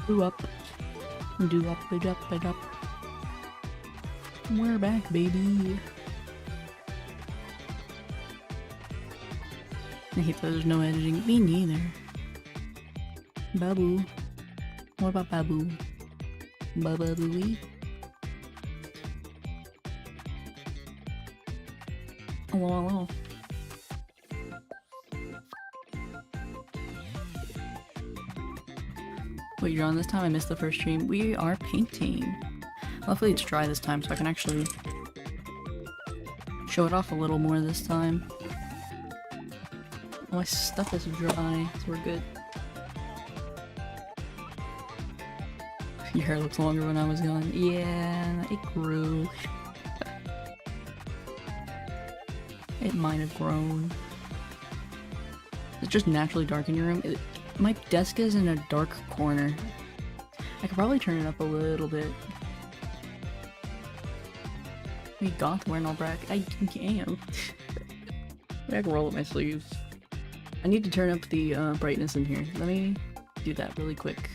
Do up. Do up, it up, it up. We're back, baby. I hate that there's no editing. Me neither. Babu. What about Babu? Bababooey? Hello, hello. Wait, you're on this time? I missed the first stream. We are painting. Hopefully it's dry this time so I can actually show it off a little more this time. My stuff is dry, so we're good. Your hair looks longer when I was gone. Yeah, it grew. It might have grown. It's just naturally dark in your room. My desk is in a dark corner. I could probably turn it up a little bit. We goth wearing all black. I can. I can roll up my sleeves. I need to turn up the brightness in here. Let me do that really quick.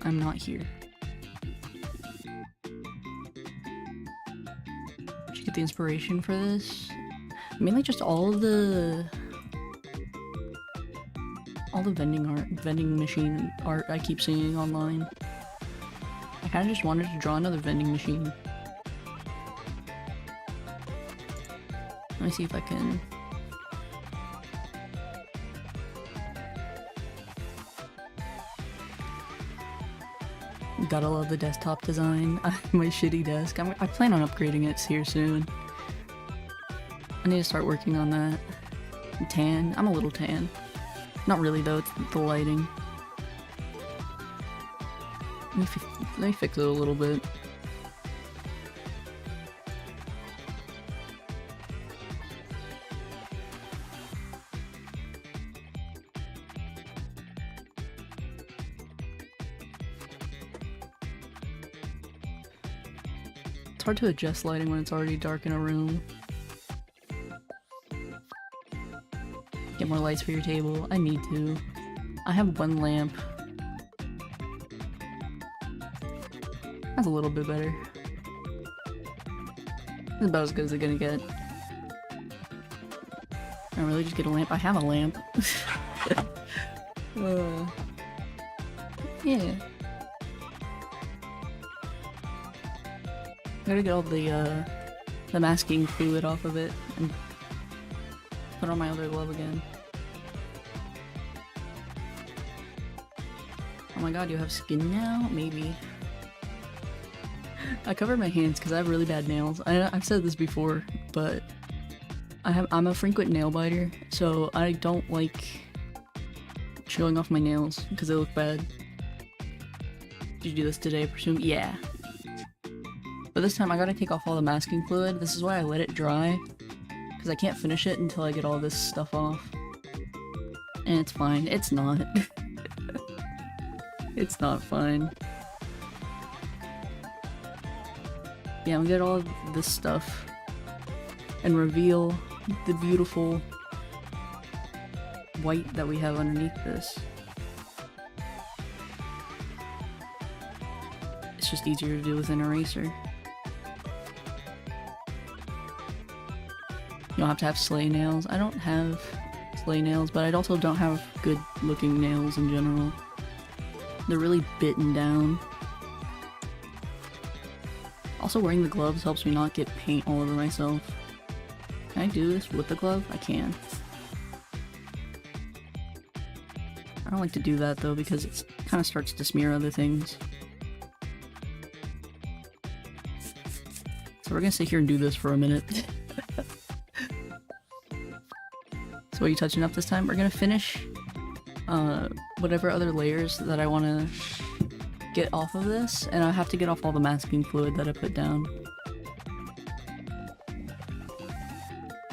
I'm not here. Did you get the inspiration for this? Mainly just all the vending machine art I keep seeing online. I kinda just wanted to draw another vending machine. Let me see if I can. Gotta love the desktop design. My shitty desk. I plan on upgrading it here soon. I need to start working on that. Tan. I'm a little tan. Not really though, it's the lighting. Let me fix it a little bit. It's hard to adjust lighting when it's already dark in a room. Get more lights for your table. I need to. I have one lamp. That's a little bit better. That's about as good as it's gonna get. I really just get a lamp. I have a lamp. Yeah. I gotta get all the masking fluid off of it and put on my other glove again. Oh my god, you have skin now? Maybe. I covered my hands because I have really bad nails. I've said this before, but I'm a frequent nail biter, so I don't like showing off my nails because they look bad. Did you do this today, I presume? Yeah. But this time I gotta take off all the masking fluid. This is why I let it dry, because I can't finish it until I get all this stuff off. And it's fine. It's not. It's not fine. Yeah, I'm gonna get all of this stuff and reveal the beautiful white that we have underneath this. It's just easier to do with an eraser. You don't have to have sleigh nails. I don't have sleigh nails, but I also don't have good looking nails in general. They're really bitten down. Also, wearing the gloves helps me not get paint all over myself. Can I do this with the glove? I can. I don't like to do that though because it kind of starts to smear other things. So we're gonna sit here and do this for a minute. So what are you touching up this time? We're gonna finish whatever other layers that I want to get off of this, and I have to get off all the masking fluid that I put down.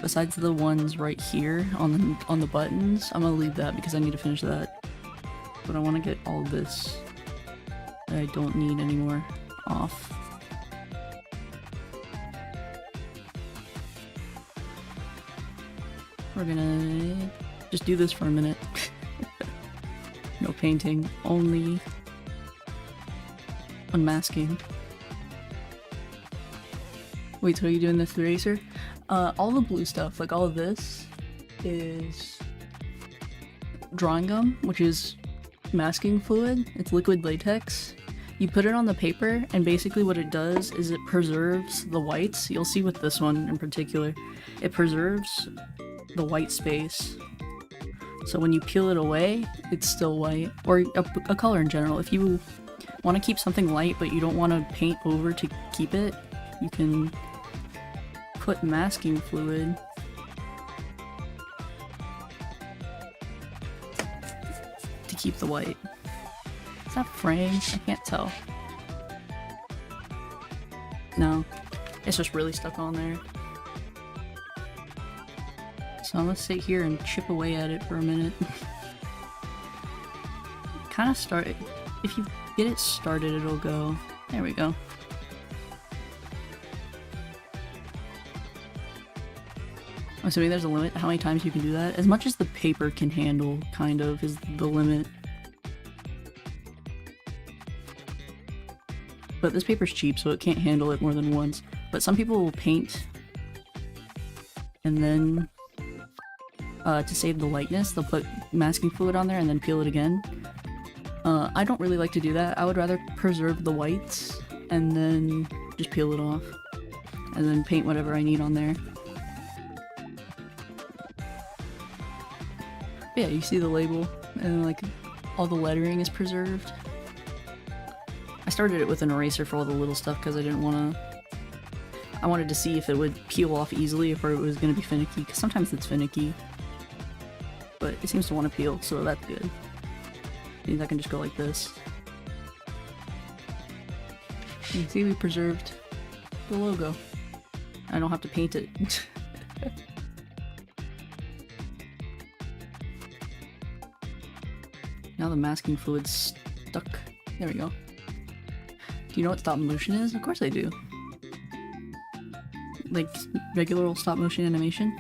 Besides the ones right here on the buttons, I'm gonna leave that because I need to finish that. But I want to get all this that I don't need anymore off. We're gonna just do this for a minute. No painting, only unmasking. Wait, so are you doing this with eraser? All the blue stuff, like all of this, is drawing gum, which is masking fluid. It's liquid latex. You put it on the paper, and basically what it does is it preserves the whites. You'll see with this one in particular. It preserves the white space. So when you peel it away, it's still white. Or a color in general. If you want to keep something light, but you don't want to paint over to keep it, you can put masking fluid to keep the white. Is that framed? I can't tell. No, it's just really stuck on there. So I'm gonna sit here and chip away at it for a minute. Kind of start. If you get it started, it'll go. There we go. I'm assuming there's a limit how many times you can do that. As much as the paper can handle, kind of, is the limit. But this paper's cheap, so it can't handle it more than once. But some people will paint, and then, to save the lightness, they'll put masking fluid on there and then peel it again. I don't really like to do that. I would rather preserve the whites, and then just peel it off. And then paint whatever I need on there. But yeah, you see the label, and like, all the lettering is preserved. I started it with an eraser for all the little stuff because I didn't want to... I wanted to see if it would peel off easily or if it was going to be finicky, because sometimes it's finicky. But it seems to want to peel, so that's good. Means I can just go like this. You can see we preserved the logo. I don't have to paint it. Now the masking fluid's stuck. There we go. Do you know what stop motion is? Of course I do. Like, regular old stop motion animation.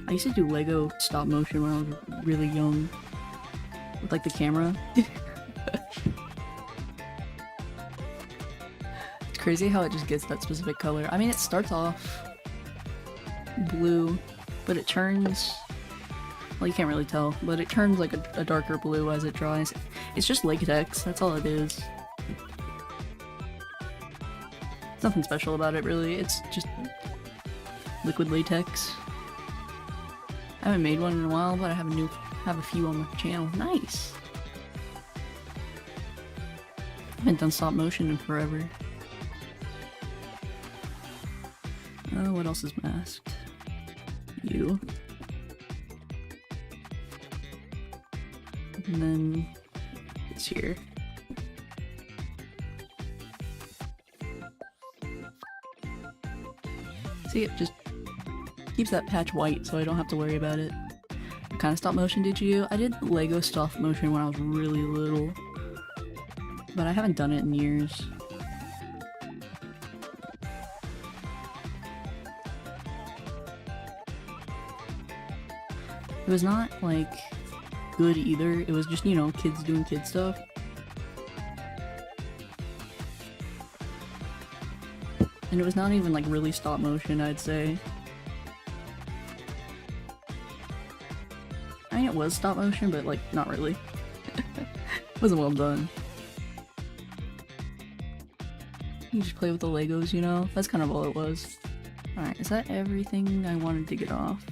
I used to do Lego stop motion when I was really young. With like the camera. It's crazy how it just gets that specific color. I mean, it starts off blue, but it turns... Well, you can't really tell, but it turns like a darker blue as it dries. It's just latex, that's all it is. There's nothing special about it, really. It's just liquid latex. I haven't made one in a while, but I have a few on my channel. Nice! I haven't done stop motion in forever. Oh, what else is masked? You. And then it's here. See, it just keeps that patch white so I don't have to worry about it. What kind of stop motion did you do? I did Lego stop motion when I was really little, but I haven't done it in years. It was not like good either. It was just, you know, kids doing kid stuff. And it was not even like really stop motion, I'd say. I mean, it was stop motion, but like not really. It wasn't well done. You just play with the Legos, you know? That's kind of all it was. Alright, is that everything I wanted to get off?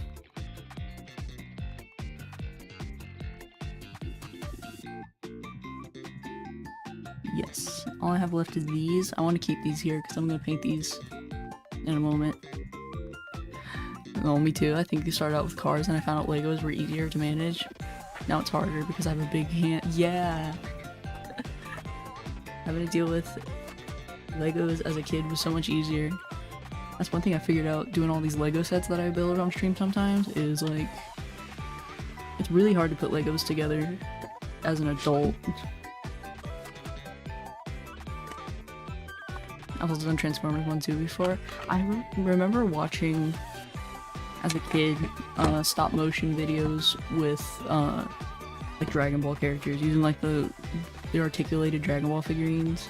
Yes, all I have left is these. I want to keep these here because I'm going to paint these in a moment. Oh, me too. I think you started out with cars and I found out Legos were easier to manage. Now it's harder because I have a big hand. Yeah! Having to deal with Legos as a kid was so much easier. That's one thing I figured out doing all these Lego sets that I build on stream sometimes is like... It's really hard to put Legos together as an adult. I've also done Transformers 1 2 before. I remember watching as a kid, stop motion videos with like Dragon Ball characters, using like the articulated Dragon Ball figurines.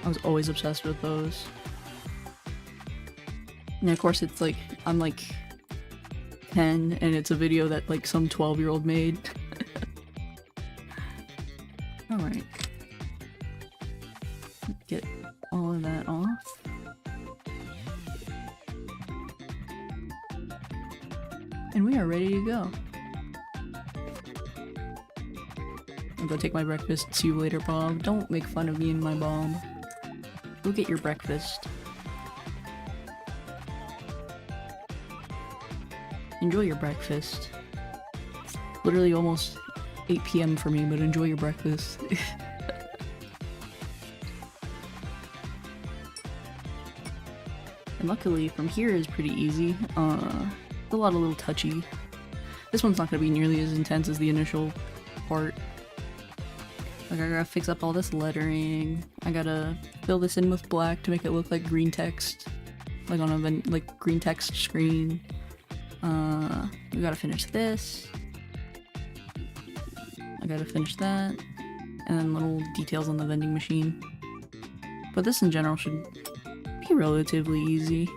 I was always obsessed with those. And of course it's like, I'm like 10 and it's a video that like some 12-year-old made. Alright. Get all of that off. And we are ready to go. I'll go take my breakfast. See you later, Bob. Don't make fun of me and my Bob. Go get your breakfast. Enjoy your breakfast. It's literally almost 8 PM for me, but enjoy your breakfast. And luckily, from here is pretty easy. A lot of little touchy. This one's not gonna be nearly as intense as the initial part. Like, I gotta fix up all this lettering. I gotta fill this in with black to make it look like green text. Like on a green text screen. We gotta finish this. I gotta finish that. And then little details on the vending machine. But this in general should be relatively easy.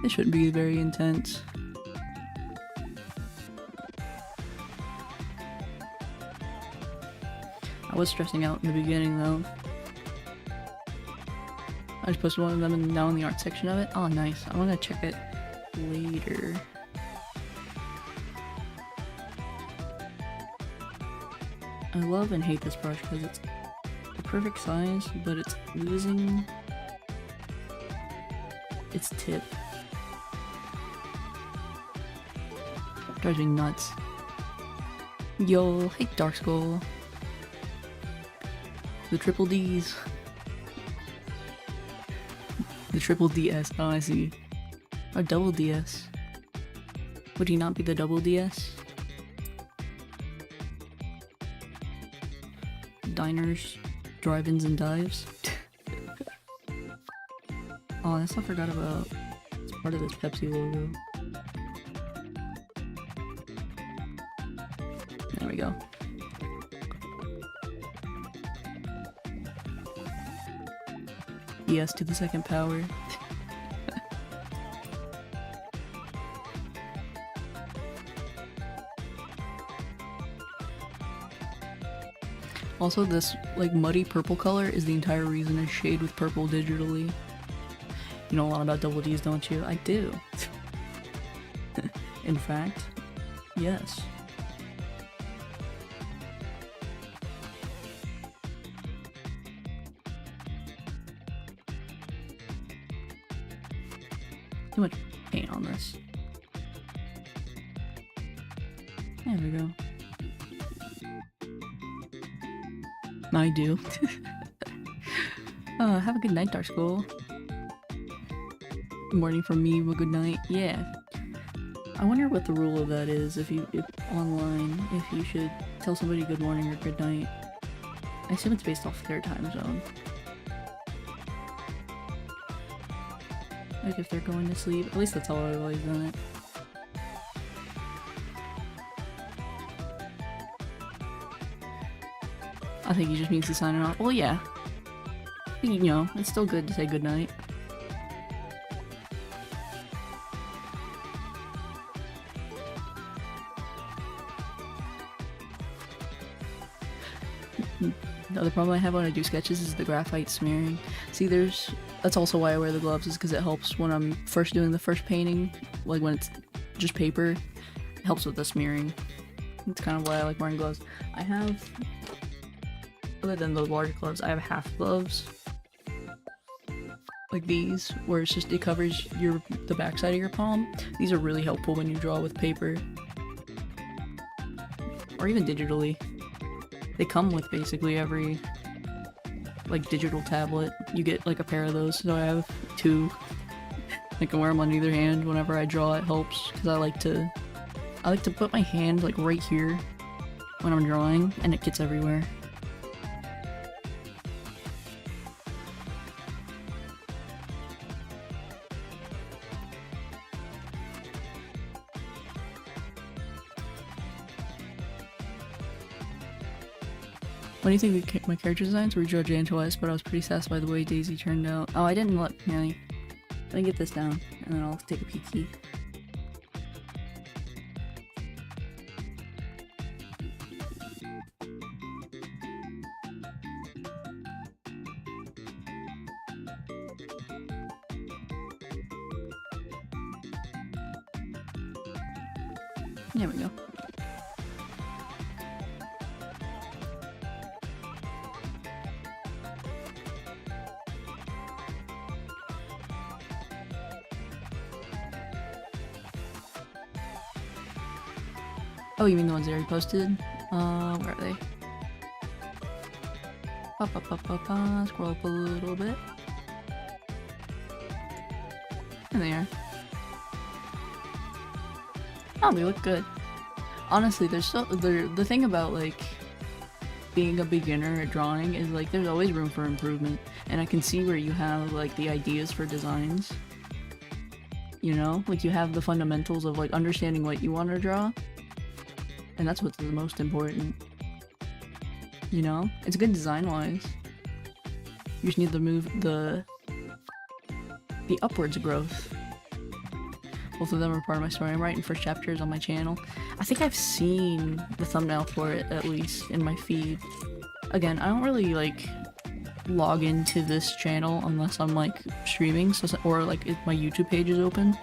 This shouldn't be very intense. I was stressing out in the beginning though. I just posted one of them down in the art section of it. Oh nice, I'm gonna check it later. I love and hate this brush because it's the perfect size, but it's losing its tip. Drives me nuts. Yo, hey Dark Skull. The triple Ds. The triple DS. Oh, I see. Or double DS. Would he not be the double DS? Diners, drive-ins, and dives. Oh, that's what I forgot about. It's part of this Pepsi logo. There we go. DS to the second power. Also, this like muddy purple color is the entire reason I shade with purple digitally. You know a lot about double Ds, don't you? I do. In fact, yes. Too much paint on this. There we go. I do. Have a good night, Dark Skull. Good morning from me, but good night. Yeah. I wonder what the rule of that is, if online, if you should tell somebody good morning or good night. I assume it's based off their time zone. Like if they're going to sleep. At least that's how I've always done it. I think he just means to sign it off. Well, yeah. You know, it's still good to say goodnight. The other problem I have when I do sketches is the graphite smearing. See, that's also why I wear the gloves, is because it helps when I'm first doing the first painting, like when it's just paper, it helps with the smearing. That's kind of why I like wearing gloves. I have, other than those large gloves, I have half gloves. Like these, where it's just, it covers the backside of your palm. These are really helpful when you draw with paper. Or even digitally. They come with basically every, like, digital tablet. You get, like, a pair of those, so I have two. I can wear them on either hand whenever I draw. It helps, because I like to put my hand, like, right here when I'm drawing, and it gets everywhere. What do you think of my character designs? Were judged and twice, but I was pretty satisfied by the way Daisy turned out. Oh, I didn't let me. Let me get this down, and then I'll take a peeky. There we go. Oh, you mean the ones they already posted? Where are they? Scroll up a little bit. There they are. Oh, they look good. Honestly, the thing about like being a beginner at drawing is like there's always room for improvement, and I can see where you have like the ideas for designs. You know, like you have the fundamentals of like understanding what you want to draw, and that's what's the most important. You know, it's good design-wise. You just need to move the upwards growth. Both of them are part of my story. I'm writing first chapters on my channel. I think I've seen the thumbnail for it, at least, in my feed. Again, I don't really, like, log into this channel unless I'm, like, streaming, so, or, like, if my YouTube page is open.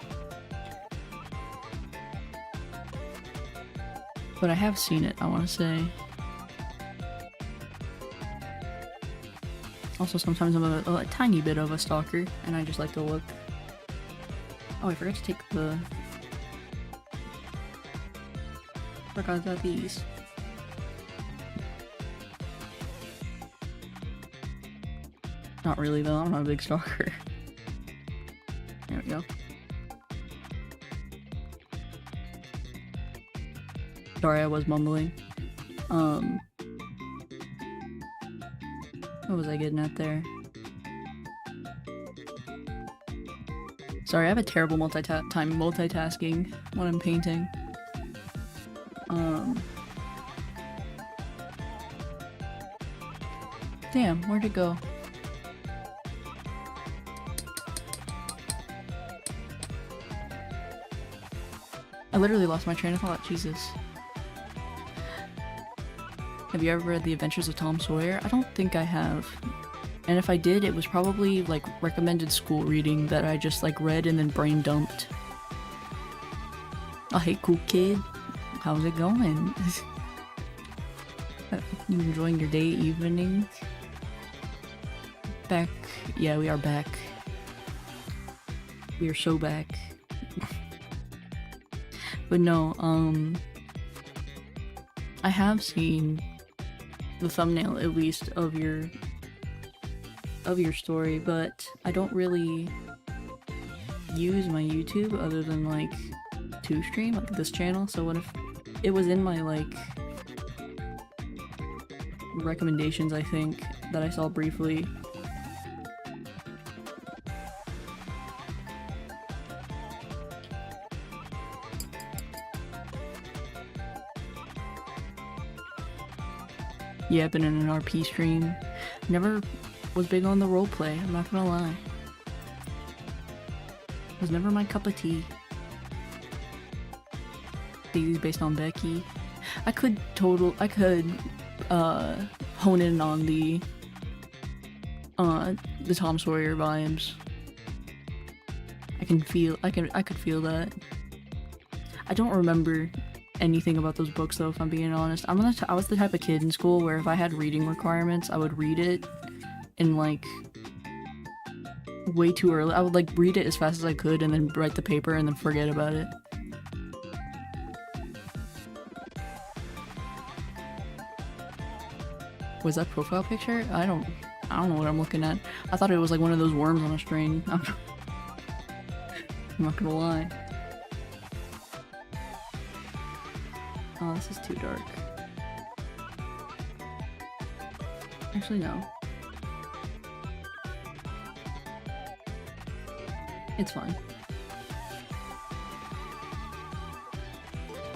But I have seen it, I want to say. Also, sometimes I'm a tiny bit of a stalker, and I just like to look. Oh, I forgot to take the... Forgot about these. Not really though, I'm not a big stalker. There we go. Sorry, I was mumbling. What was I getting at there? Sorry, I have a terrible multitasking when I'm painting. Damn, where'd it go? I literally lost my train of thought, Jesus. Have you ever read The Adventures of Tom Sawyer? I don't think I have. And if I did, it was probably like recommended school reading that I just like read and then brain dumped. Oh, hey, cool kid. How's it going? You enjoying your day, evening? Back. Yeah, we are back. We are so back. But no, I have seen the thumbnail, at least, of your story, but I don't really use my YouTube other than like to stream, like this channel. So what if it was in my like recommendations, I think, that I saw briefly. Yeah, I've been in an RP stream. Never was big on the roleplay, I'm not gonna lie. Was never my cup of tea. Daisy's based on Becky. I could hone in on the Tom Sawyer vibes. I could feel that. I don't remember anything about those books though, if I'm being honest. I was the type of kid in school where if I had reading requirements, I would read it in like way too early. I would like read it as fast as I could and then write the paper and then forget about it. Was that profile picture? I don't know what I'm looking at. I thought it was like one of those worms on a string. I'm not gonna lie. Oh, this is too dark. Actually, no. It's fine.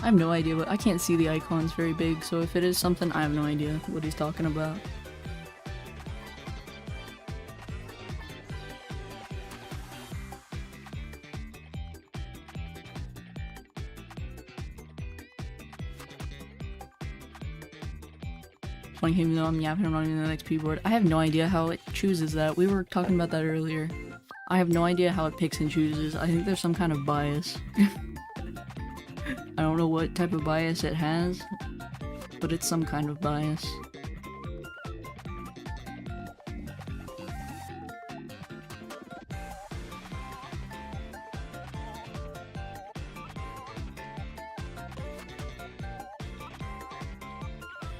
I have no idea, but I can't see the icons very big, so if it is something, I have no idea what he's talking about. Funny, even though I'm yapping, I'm not even the next keyboard. I have no idea how it chooses that. We were talking about that earlier. I have no idea how it picks and chooses. I think there's some kind of bias. I don't know what type of bias it has, but it's some kind of bias.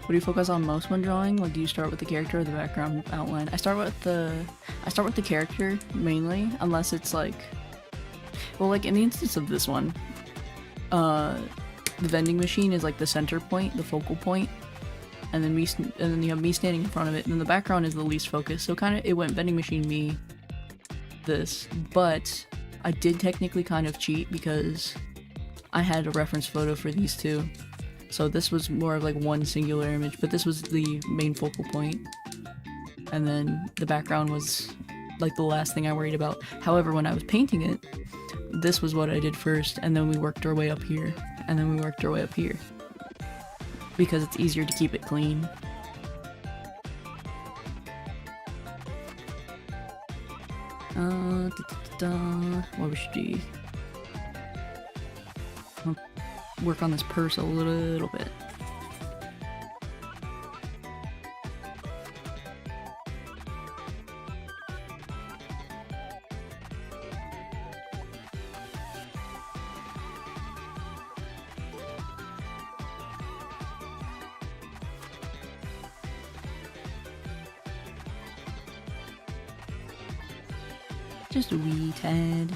What do you focus on most when drawing? Like, do you start with the character or the background outline? I start with the character mainly, unless it's like, well, like in the instance of this one, the vending machine is like the center point, the focal point, and then you have me standing in front of it, and then the background is the least focus. So kind of it went vending machine, me, this, but I did technically kind of cheat because I had a reference photo for these two. So this was more of like one singular image, but this was the main focal point. And then the background was like the last thing I worried about. However, when I was painting it, this was what I did first, and then we worked our way up here, and then we worked our way up here. Because it's easier to keep it clean. What we should do? Work on this purse a little bit. Just a wee tad.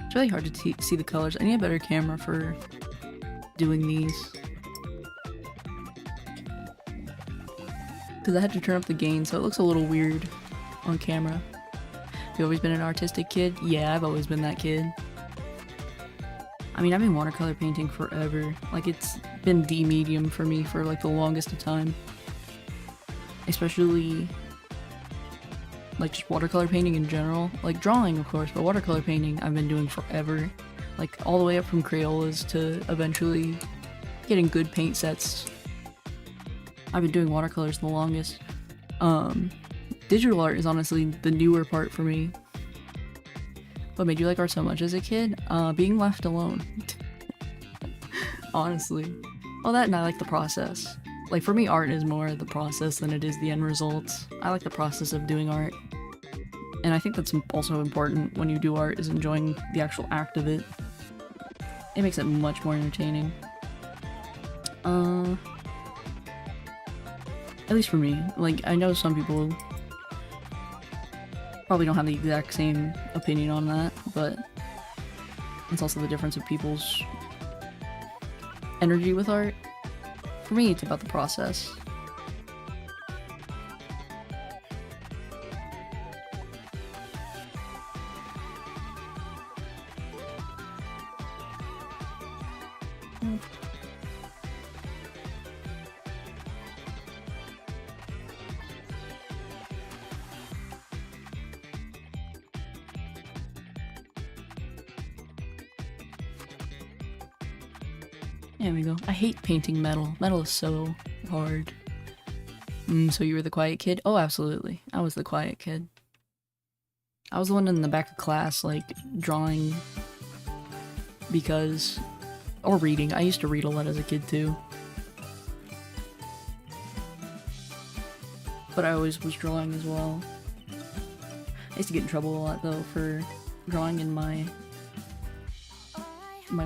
It's really hard to see the colors. I need a better camera for doing these. Because I had to turn up the gain, so it looks a little weird on camera. Have you always been an artistic kid? Yeah, I've always been that kid. I mean, I've been watercolor painting forever. Like, it's been the medium for me for like the longest of time. Especially like just watercolor painting in general. Like drawing, of course, but watercolor painting I've been doing forever. Like all the way up from Crayolas to eventually getting good paint sets. I've been doing watercolors the longest. Digital art is honestly the newer part for me. What made you like art so much as a kid? Being left alone. Honestly. Well, that and I like the process. Like for me, art is more the process than it is the end results. I like the process of doing art. And I think that's also important when you do art, is enjoying the actual act of it. It makes it much more entertaining. At least for me. Like, I know some people probably don't have the exact same opinion on that, but it's also the difference of people's energy with art. For me, it's about the process. There we go. I hate painting metal. Metal is so hard. So you were the quiet kid? Oh, absolutely. I was the quiet kid. I was the one in the back of class, like, drawing because... or reading. I used to read a lot as a kid, too. But I always was drawing as well. I used to get in trouble a lot, though, for drawing in my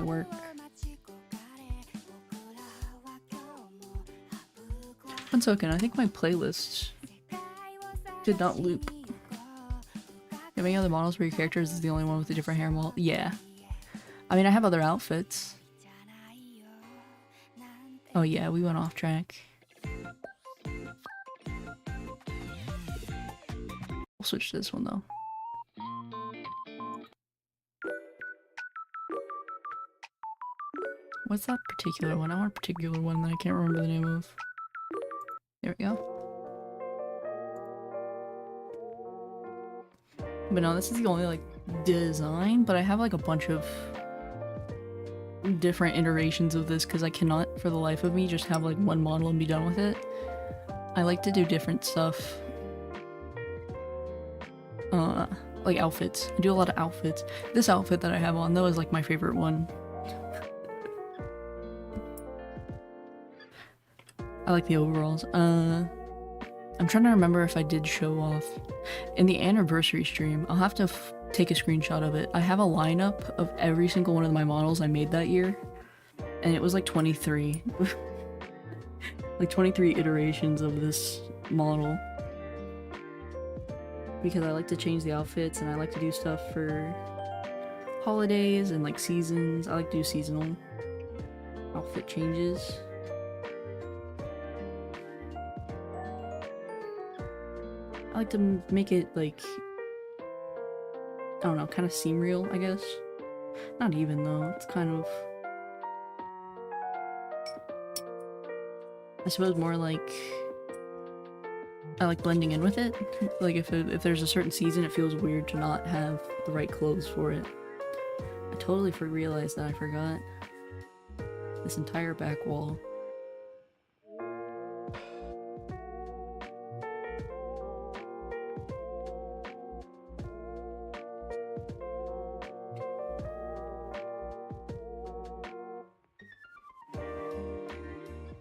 work. One second, I think my playlist did not loop. You have any other models where your character is the only one with a different hair model? Yeah. I mean, I have other outfits. Oh yeah, we went off track. We'll switch to this one though. What's that particular one? I want a particular one that I can't remember the name of. There we go. But no, this is the only like design, but I have like a bunch of different iterations of this because I cannot for the life of me just have like one model and be done with it. I like to do different stuff. Like outfits. I do a lot of outfits. This outfit that I have on though is like my favorite one. I like the overalls. I'm trying to remember if I did show off in the anniversary stream. I'll have to take a screenshot of it. I have a lineup of every single one of my models I made that year, and it was like 23. Like 23 iterations of this model. Because I like to change the outfits and I like to do stuff for holidays and like seasons. I like to do seasonal outfit changes. I like to make it like, I don't know, kind of seem real, I guess. Not even though, it's kind of, I suppose more like, I like blending in with it. Like if there's a certain season, it feels weird to not have the right clothes for it. I totally realized that I forgot this entire back wall.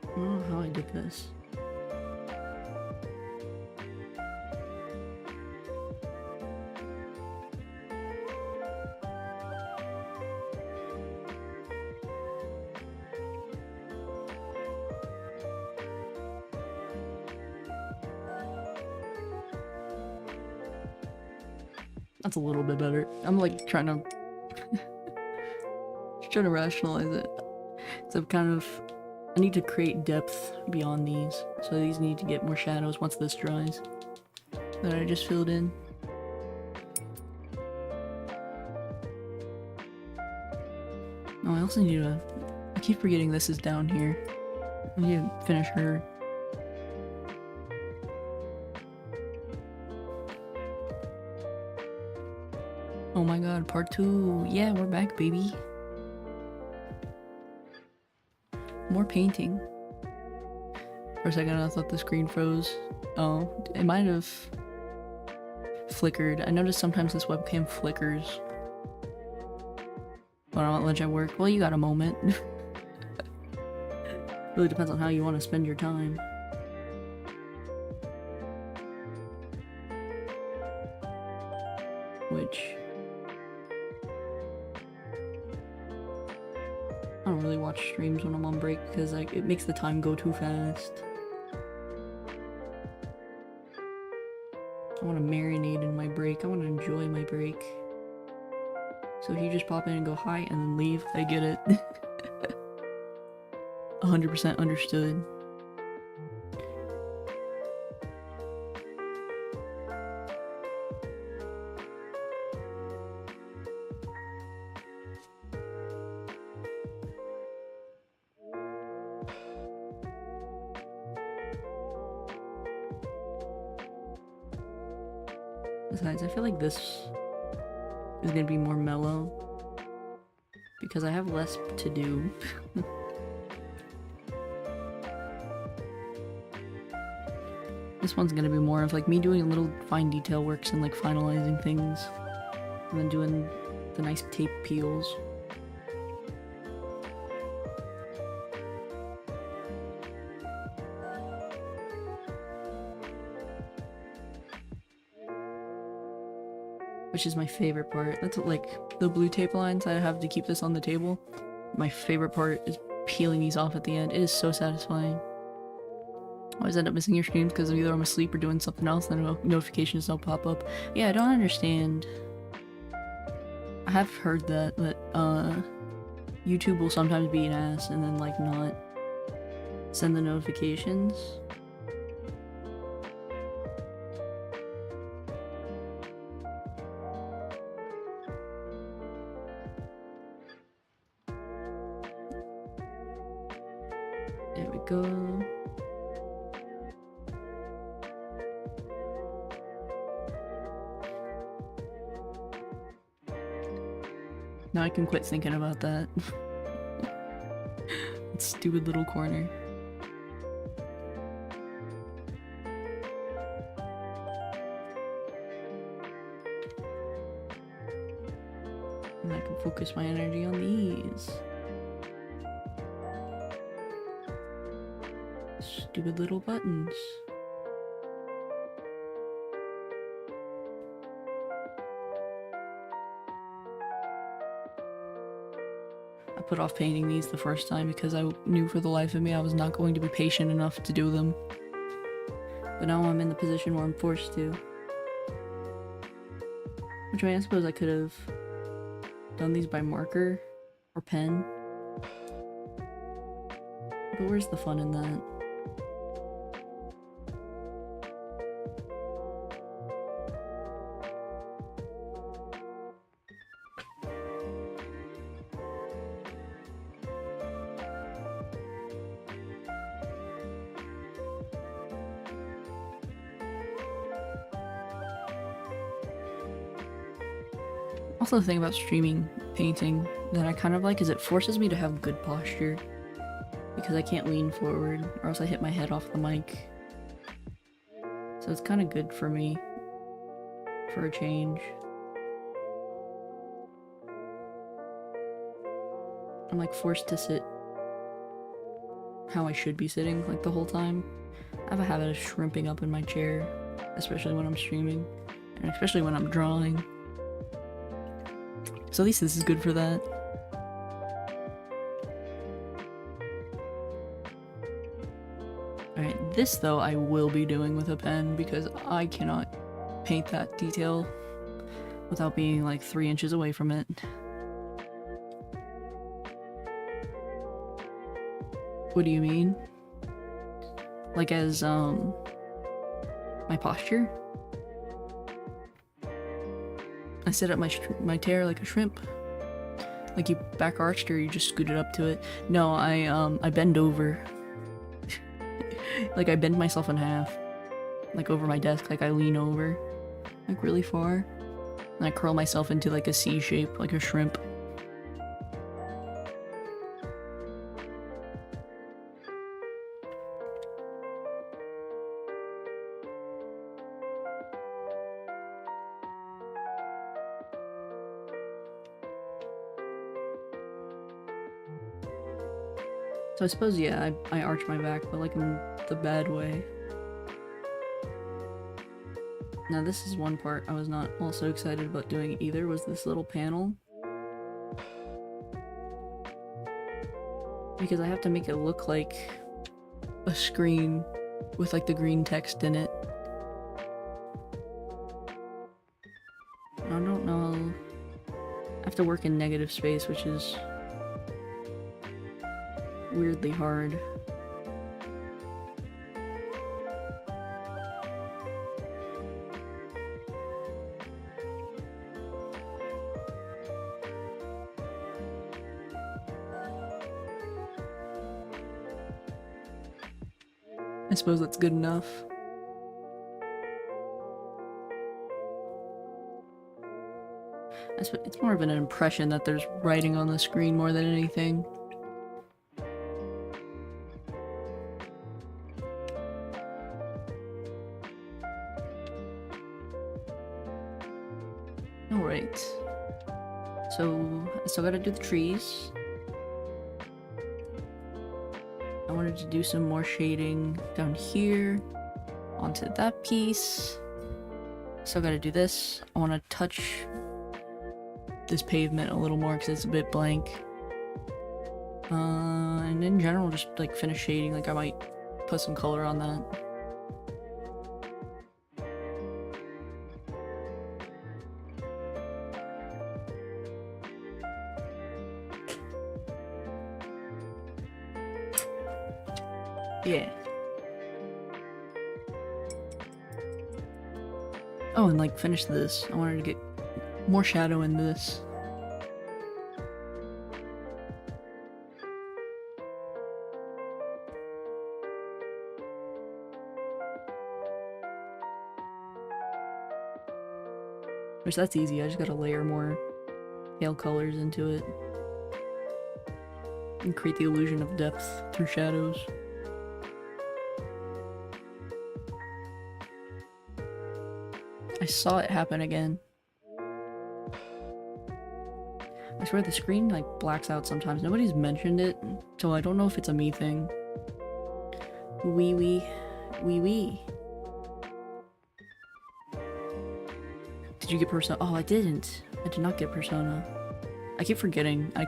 I don't know how I did this. That's a little bit better. I'm like trying to rationalize it. So I need to create depth beyond these. So these need to get more shadows once this dries. That I just filled in. Oh, I also need to, I keep forgetting this is down here. I need to finish her. Oh my god, part 2. Yeah, we're back, baby. More painting. For a second, I thought the screen froze. Oh, it might have flickered. I noticed sometimes this webcam flickers. But I won't let you work. Well, you got a moment. Really depends on how you want to spend your time. Which I don't really watch streams when I'm on break because like it makes the time go too fast. I want to marinate in my break. I want to enjoy my break. So if you just pop in and go hi and then leave, I get it. 100% understood. Besides, I feel like this is gonna be more mellow because I have less to do. This one's gonna be more of like me doing little fine detail works and like finalizing things and then doing the nice tape peels. Which is my favorite part. That's like the blue tape lines I have to keep this on the table. My favorite part is peeling these off at the end. It is so satisfying. I always end up missing your streams because either I'm asleep or doing something else and notifications don't pop up. Yeah, I don't understand. I have heard that YouTube will sometimes be an ass and then like not send the notifications. There we go. Now I can quit thinking about that. That stupid little corner. And I can focus my energy on these. Stupid little buttons. I put off painting these the first time because I knew for the life of me I was not going to be patient enough to do them. But now I'm in the position where I'm forced to. Which I suppose I could have done these by marker or pen. But where's the fun in that? Also, the thing about streaming painting that I kind of like is it forces me to have good posture because I can't lean forward or else I hit my head off the mic. So it's kind of good for me for a change. I'm like forced to sit how I should be sitting like the whole time. I have a habit of shrimping up in my chair, especially when I'm streaming and especially when I'm drawing. So at least this is good for that. Alright, this though I will be doing with a pen because I cannot paint that detail without being like 3 inches away from it. What do you mean? Like as, my posture? I set up my tear like a shrimp. Like you back arched or you just scooted up to it. No, I bend over. Like I bend myself in half. Like over my desk, like I lean over. Like really far. And I curl myself into like a C shape, like a shrimp. So I suppose, yeah, I arch my back, but like in the bad way. Now this is one part I was not also excited about doing either, was this little panel. Because I have to make it look like a screen with like the green text in it. I don't know. I have to work in negative space, which is weirdly hard. I suppose that's good enough. It's more of an impression that there's writing on the screen more than anything. Alright. So, I still gotta do the trees. I wanted to do some more shading down here, onto that piece. Still gotta do this. I want to touch this pavement a little more because it's a bit blank. And in general, just like finish shading, like I might put some color on that. Yeah. Oh, and like finish this. I wanted to get more shadow in this. Which that's easy, I just gotta layer more pale colors into it. And create the illusion of depth through shadows. I saw it happen again. I swear the screen like blacks out sometimes. Nobody's mentioned it, so I don't know if it's a me thing. Wee wee. Wee wee. Did you get Persona? Oh, I didn't. I did not get Persona. I keep forgetting. I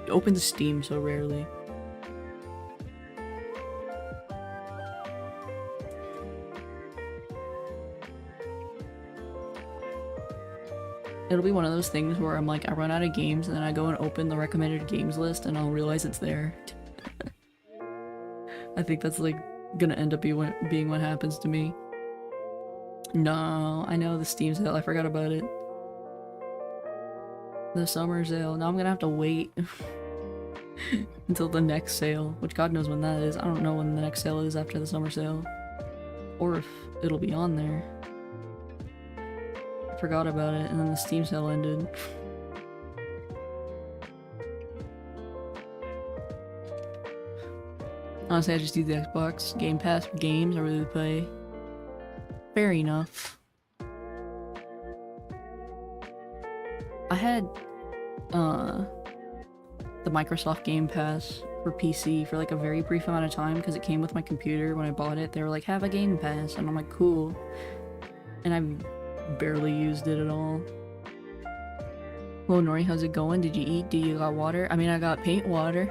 open the Steam so rarely. It'll be one of those things where I'm like, I run out of games and then I go and open the recommended games list and I'll realize it's there. I think that's like gonna end up being what happens to me. No, I know the Steam sale, I forgot about it. The summer sale. Now I'm gonna have to wait until the next sale, which God knows when that is. I don't know when the next sale is after the summer sale. Or if it'll be on there. I forgot about it, and then the Steam sale ended. Honestly, I just use the Xbox Game Pass for games I really play. Fair enough. I had the Microsoft Game Pass for PC for like a very brief amount of time because it came with my computer when I bought it. They were like, have a Game Pass, and I'm like, cool. And I barely used it at all. Hello Nori, how's it going? Did you eat? Do you got water? I mean, I got paint water.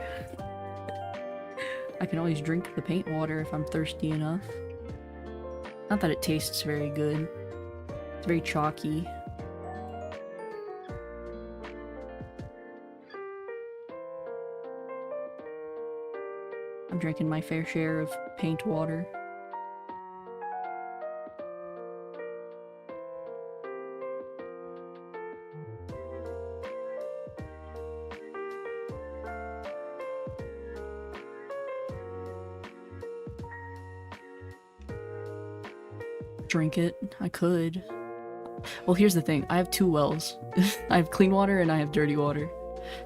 I can always drink the paint water if I'm thirsty enough. Not that it tastes very good. It's very chalky. I'm drinking my fair share of paint water. Drink it. I could. Well, here's the thing. I have two wells. I have clean water and I have dirty water.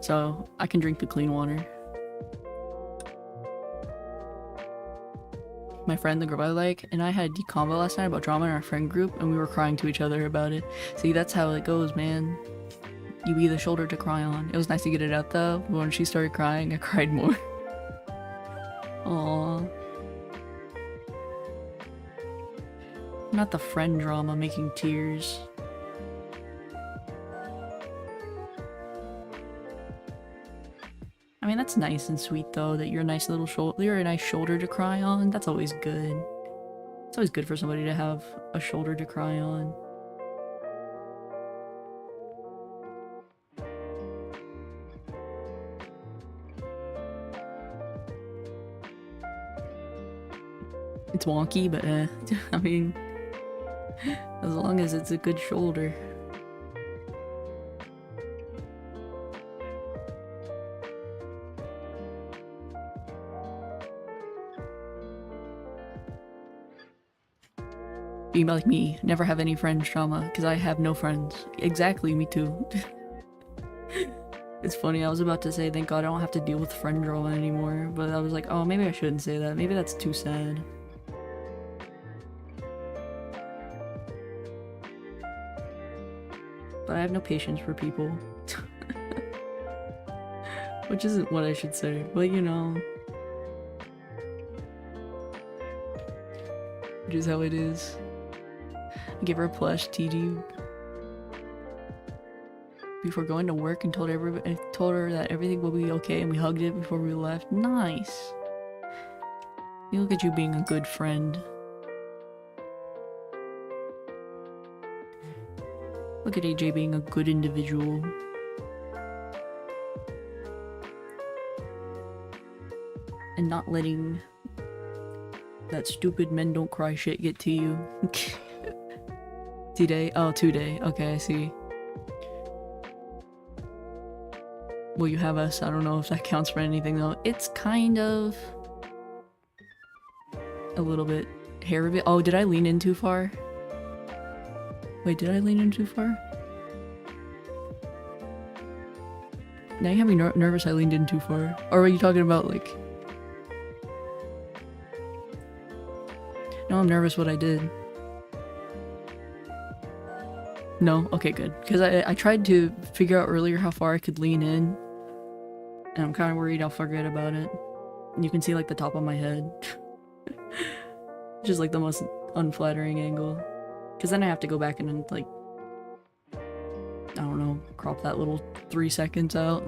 So I can drink the clean water. My friend, the girl I like, and I had a deep convo last night about drama in our friend group, and we were crying to each other about it. See, that's how it goes, man. You be the shoulder to cry on. It was nice to get it out though, but when she started crying, I cried more. Aww. Not the friend drama making tears. I mean, that's nice and sweet though, that you're a nice little you're a nice shoulder to cry on. That's always good. It's always good for somebody to have a shoulder to cry on. It's wonky, but I mean, as long as it's a good shoulder. Being like me, never have any friends trauma, because I have no friends. Exactly, me too. It's funny, I was about to say, thank God I don't have to deal with friend drama anymore, but I was like, oh, maybe I shouldn't say that. Maybe that's too sad. But I have no patience for people. Which isn't what I should say, but you know. Which is how it is. I gave her a plush TG before going to work and told her that everything will be okay, and we hugged it before we left. Nice. You look at you being a good friend. Look at AJ being a good individual. And not letting That stupid men don't cry shit get to you. Today? Oh, today. Okay, I see. Will you have us? I don't know if that counts for anything though. It's kind of a little bit hair reveal. Oh, did I lean in too far? Wait, did I lean in too far? Now you have me nervous I leaned in too far. Or were you talking about like... No, I'm nervous what I did. No? Okay, good. Because I tried to figure out earlier how far I could lean in. And I'm kind of worried I'll forget about it. You can see like the top of my head. Which is like the most unflattering angle. Because then I have to go back and like... I don't know, crop that little 3 seconds out.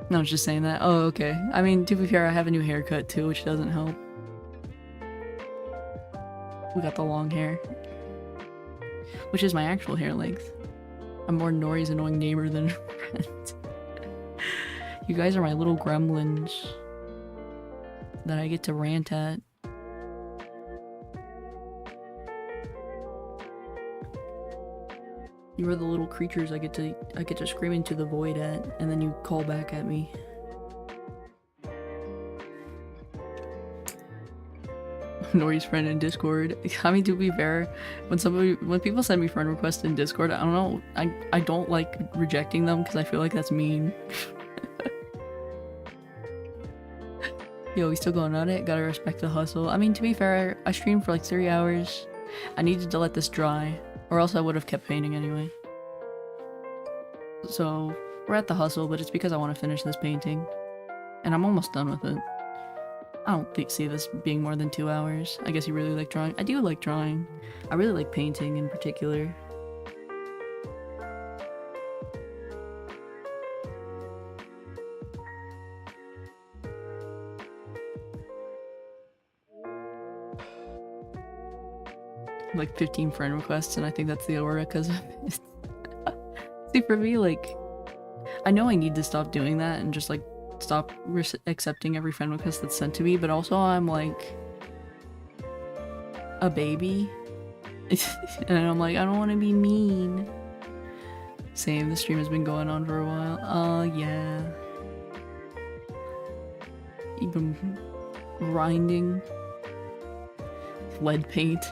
No, I was just saying that. Oh, okay. I mean, to be fair, I have a new haircut too, which doesn't help. We got the long hair. Which is my actual hair length. I'm more Nori's annoying neighbor than a friend. You guys are my little gremlins that I get to rant at. You are the little creatures I get to scream into the void at, and then you call back at me. Nori's friend in Discord. I mean, to be fair, when people send me friend requests in Discord, I don't know, I don't like rejecting them because I feel like that's mean. Yo, we still going on it? Gotta respect the hustle. I mean, to be fair, I streamed for like 3 hours. I needed to let this dry, or else I would have kept painting anyway. So, we're at the hustle, but it's because I want to finish this painting. And I'm almost done with it. I don't see this being more than 2 hours. I guess you really like drawing. I do like drawing. I really like painting in particular. Like 15 friend requests, and I think that's the aura because see, for me, like, I know I need to stop doing that and just like stop accepting every friend request that's sent to me, but also I'm like a baby and I'm like, I don't want to be mean. Same, the stream has been going on for a while. Yeah. Even grinding lead paint.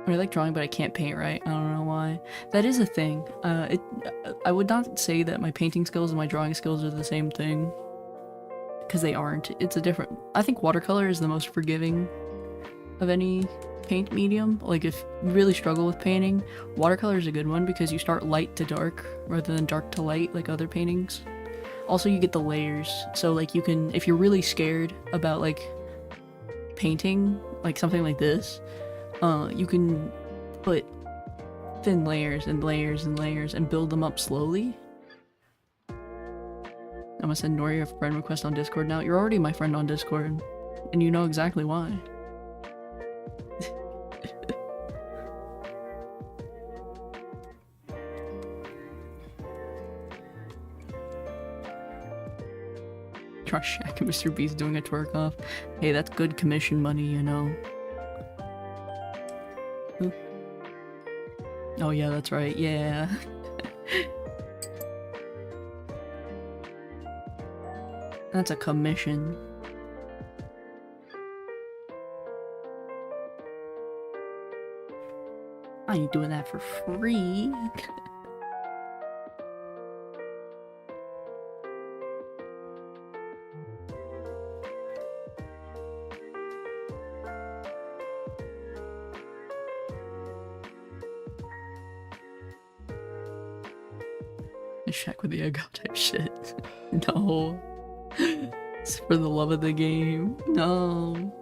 I like drawing, but I can't paint right. I don't know why. That is a thing. I would not say that my painting skills and my drawing skills are the same thing. Because they aren't. It's a different... I think watercolor is the most forgiving of any paint medium. Like, if you really struggle with painting, watercolor is a good one because you start light to dark rather than dark to light like other paintings. Also, you get the layers. So, like, you can... If you're really scared about, like, painting, like something like this, you can put thin layers and layers and layers and build them up slowly. I'm gonna send Nori a friend request on Discord now. You're already my friend on Discord, and you know exactly why. Trust Shaq and Mr. Beast doing a twerk off. Hey, that's good commission money, you know. Ooh. Oh yeah, that's right, yeah. That's a commission. I ain't doing that for free. Shaq with the ego type shit. No. It's for the love of the game. No.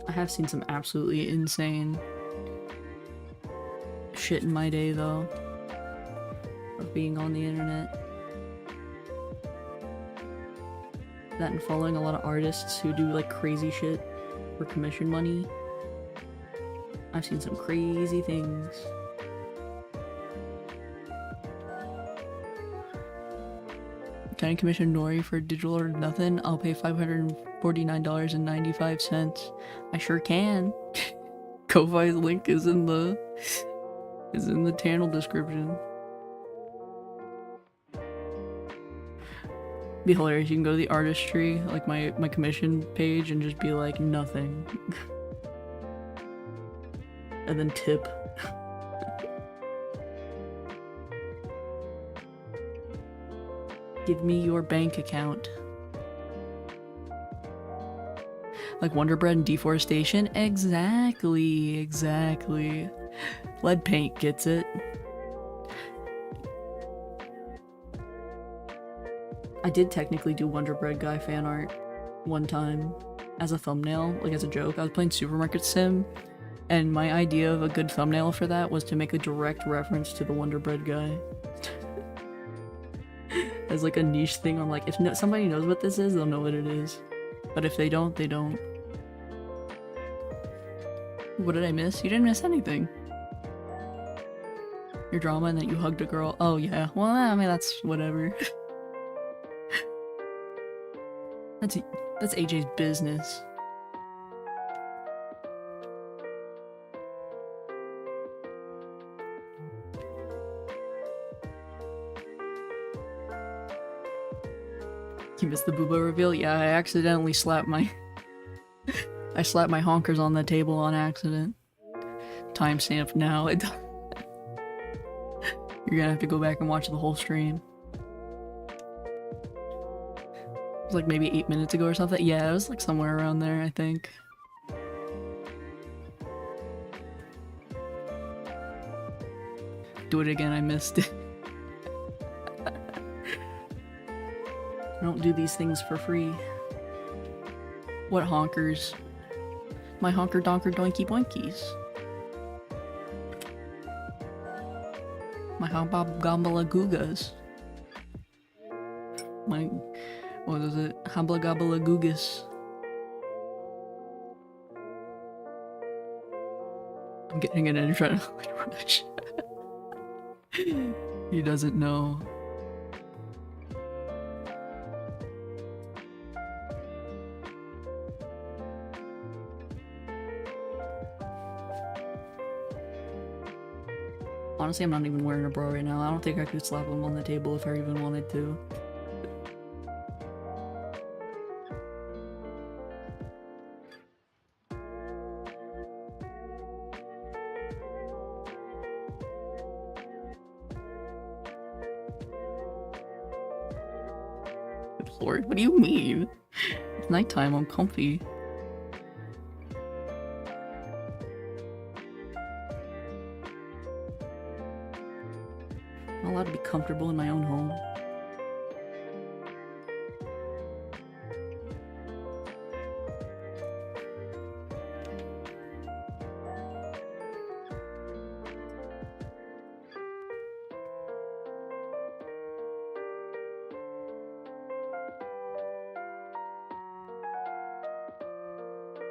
I have seen some absolutely insane shit in my day though, of being on the internet. That and following a lot of artists who do like crazy shit for commission money. I've seen some crazy things. Can I commission Nori for digital or nothing? I'll pay $549.95. I sure can. Ko-Fi's link is in the channel description. Be hilarious. You can go to the artistry, like my commission page, and just be like nothing, and then tip. Give me your bank account. Like Wonder Bread and Deforestation? Exactly. Lead paint gets it. I did technically do Wonder Bread guy fan art one time as a thumbnail, like as a joke. I was playing Supermarket Sim, and my idea of a good thumbnail for that was to make a direct reference to the Wonder Bread guy. As like a niche thing on like, if somebody knows what this is, they'll know what it is. But if they don't, they don't. What did I miss? You didn't miss anything. Your drama and that you hugged a girl. Oh yeah, well I mean that's whatever. That's AJ's business. You missed the booba reveal? Yeah, I accidentally slapped my I slapped my honkers on the table on accident. Timestamp now. You're gonna have to go back and watch the whole stream. It was like maybe 8 minutes ago or something. Yeah, it was like somewhere around there, I think. Do it again, I missed it. I don't do these things for free. What honkers? My honker donker doinky boinkies. My hombab gambala googas. My, what is it? Hambla gabala googas. I'm getting it in trying to rush. He doesn't know. Honestly, I'm not even wearing a bra right now. I don't think I could slap him on the table if I even wanted to. Good lord, what do you mean? It's nighttime, I'm comfy. I'm allowed to be comfortable in my own home.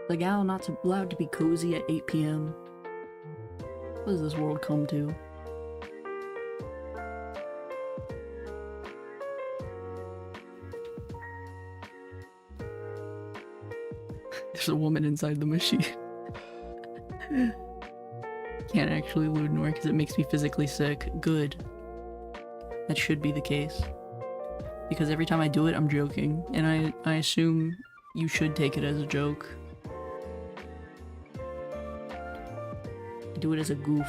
The gal not allowed to be cozy at 8 p.m. What does this world come to? There's a woman inside the machine. Can't actually load Nor because it makes me physically sick. Good. That should be the case. Because every time I do it, I'm joking. And I assume you should take it as a joke. I do it as a goof.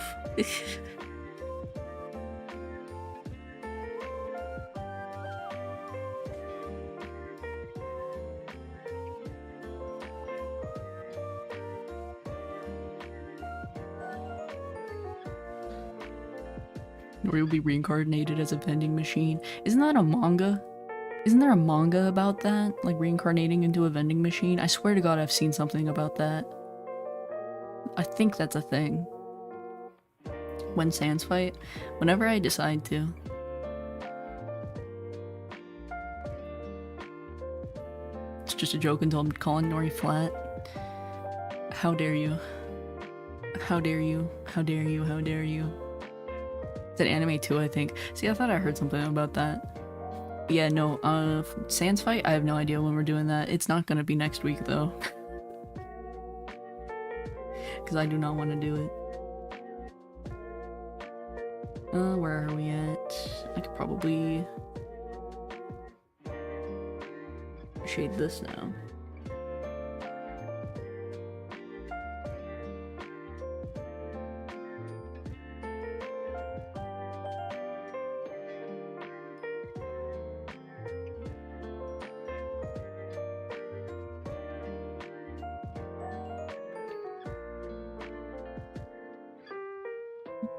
Nori will be reincarnated as a vending machine. Isn't that a manga? Isn't there a manga about that? Like reincarnating into a vending machine? I swear to god I've seen something about that. I think that's a thing. When Sans fight? Whenever I decide to. It's just a joke until I'm calling Nori flat. How dare you? How dare you? How dare you? How dare you? It's an anime too, I think. See, I thought I heard something about that. Yeah, no, Sans fight, I have no idea when we're doing that. It's not gonna be next week, though. Because I do not want to do it. Where are we at? I could probably shade this now.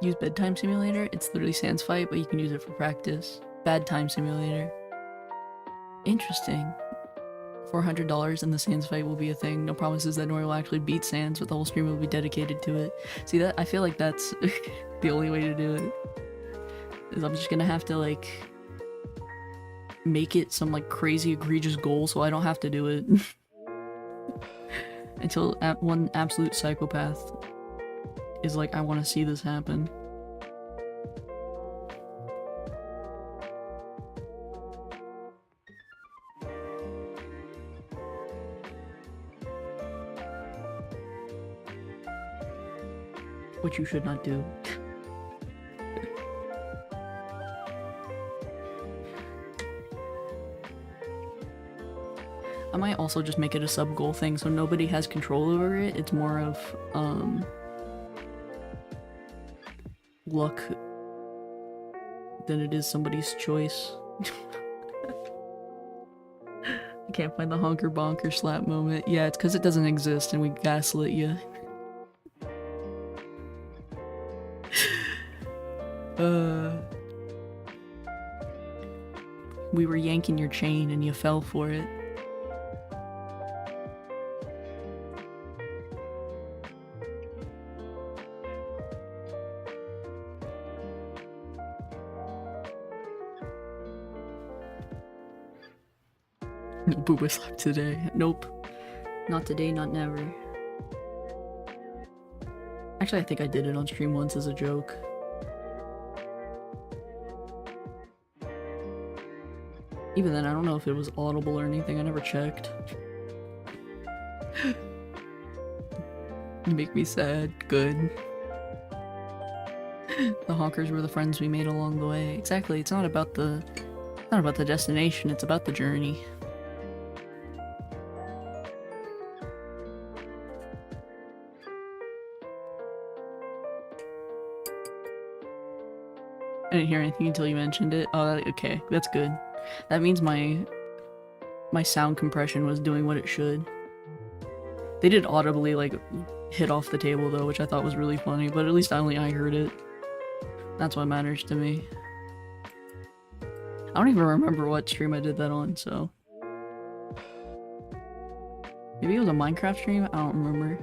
Use bedtime simulator. It's literally Sans fight, but you can use it for practice. Bad time simulator. Interesting. $400 and the Sans fight will be a thing. No promises that Nori will actually beat Sans, but the whole stream will be dedicated to it. See that? I feel like that's the only way to do it. Is I'm just gonna have to like make it some like crazy egregious goal so I don't have to do it. Until one absolute psychopath is like, I want to see this happen. Which you should not do. I might also just make it a sub-goal thing so nobody has control over it. It's more of, luck than it is somebody's choice. I can't find the honker bonker slap moment. Yeah, it's because it doesn't exist and we gaslit you. We were yanking your chain and you fell for it. No booba slap today. Nope. Not today, not never. Actually, I think I did it on stream once as a joke. Even then, I don't know if it was audible or anything. I never checked. You make me sad. Good. The honkers were the friends we made along the way. Exactly. It's not about the destination. It's about the journey. I didn't hear anything until you mentioned it. Oh, okay, that's good. That means my sound compression was doing what it should. They did audibly, like, hit off the table, though, which I thought was really funny, but at least only I heard it. That's what matters to me. I don't even remember what stream I did that on, so... Maybe it was a Minecraft stream? I don't remember.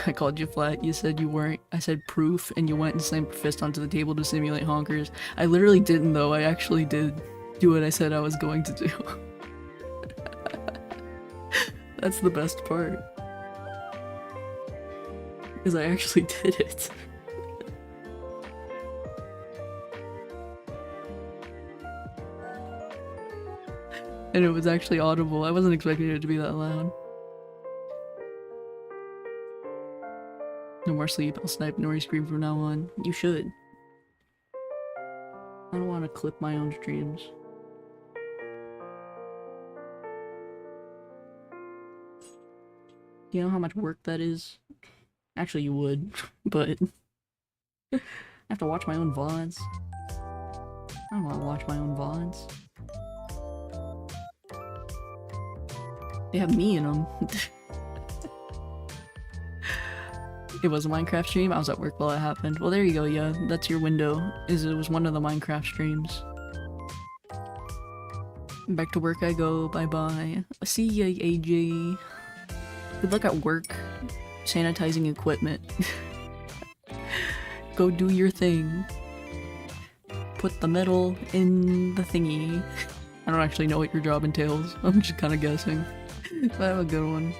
I called you flat, you said you weren't. I said proof, and you went and slammed your fist onto the table to simulate honkers. I literally didn't, though. I actually did do what I said I was going to do. That's the best part. Because I actually did it. And it was actually audible. I wasn't expecting it to be that loud. No more sleep. I'll snipe Nori stream from now on. You should. I don't want to clip my own streams. Do you know how much work that is? Actually, you would, but I have to watch my own VODs. I don't want to watch my own VODs. They have me in them. It was a Minecraft stream? I was at work while it happened. Well, there you go, yeah. That's your window. It was one of the Minecraft streams. Back to work I go. Bye-bye. See ya, AJ. Good luck at work. Sanitizing equipment. Go do your thing. Put the metal in the thingy. I don't actually know what your job entails. I'm just kind of guessing. But have a good one.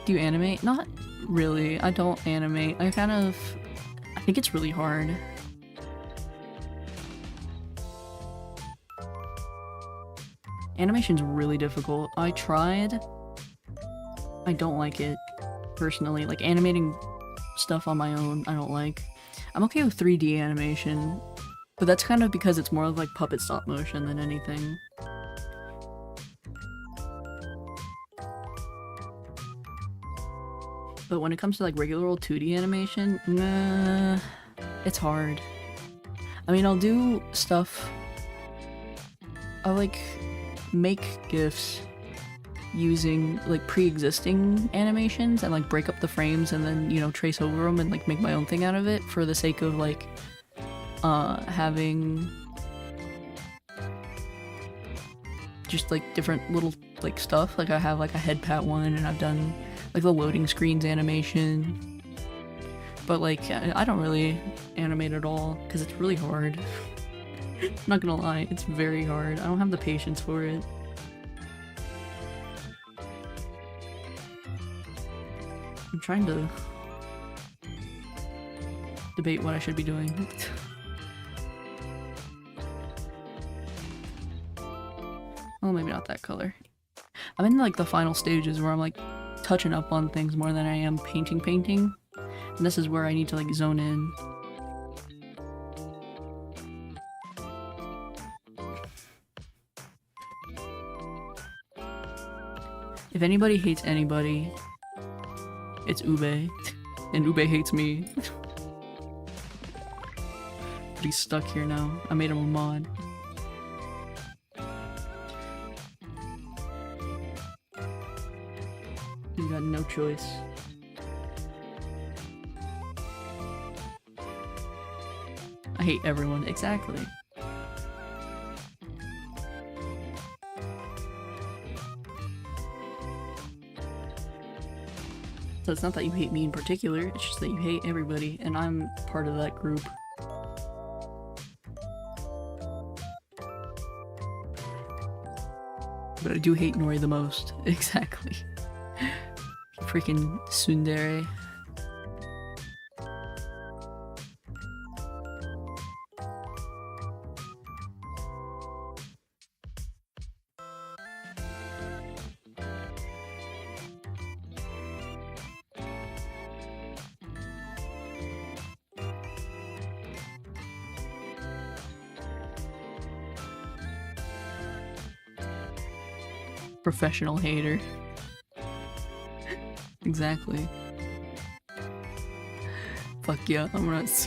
Do you animate? Not really. I don't animate. I think it's really hard. Animation's really difficult. I tried. I don't like it, personally. Like, animating stuff on my own, I don't like. I'm okay with 3D animation, but that's kind of because it's more of like puppet stop motion than anything. But when it comes to like regular old 2D animation, nah, it's hard. I mean, I'll do stuff. I'll like make GIFs using like pre-existing animations and like break up the frames and then, you know, trace over them and like make my own thing out of it for the sake of like having just like different little like stuff. Like I have like a head pat one and I've done like the loading screens animation, but like I don't really animate at all because it's really hard. I'm not gonna lie, it's very hard. I don't have the patience for it. I'm trying to debate what I should be doing. Well, maybe not that color. I'm in like the final stages where I'm like touching up on things more than I am painting. And this is where I need to like zone in. If anybody hates anybody, it's Ube. And Ube hates me. But he's stuck here now. I made him a mod. You got no choice. I hate everyone. Exactly. So it's not that you hate me in particular, it's just that you hate everybody, and I'm part of that group. But I do hate Nori the most. Exactly. Freaking tsundere. Professional hater. Exactly. Fuck yeah, I'm not It's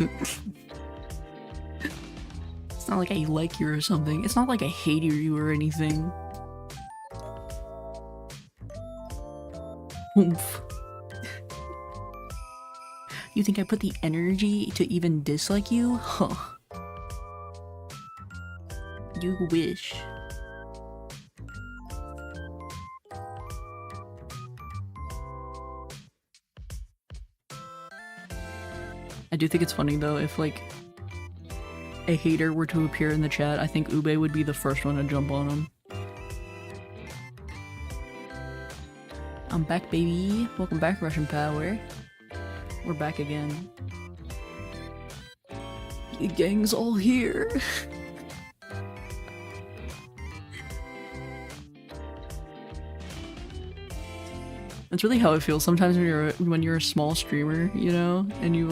not like I like you or something. It's not like I hate you or anything. Oomph. You think I put the energy to even dislike you? Huh. You wish. I do think it's funny though, if like a hater were to appear in the chat, I think Ube would be the first one to jump on him. I'm back, baby. Welcome back, Russian Power. We're back again. The gang's all here. That's really how it feels sometimes when you're a small streamer, you know, and you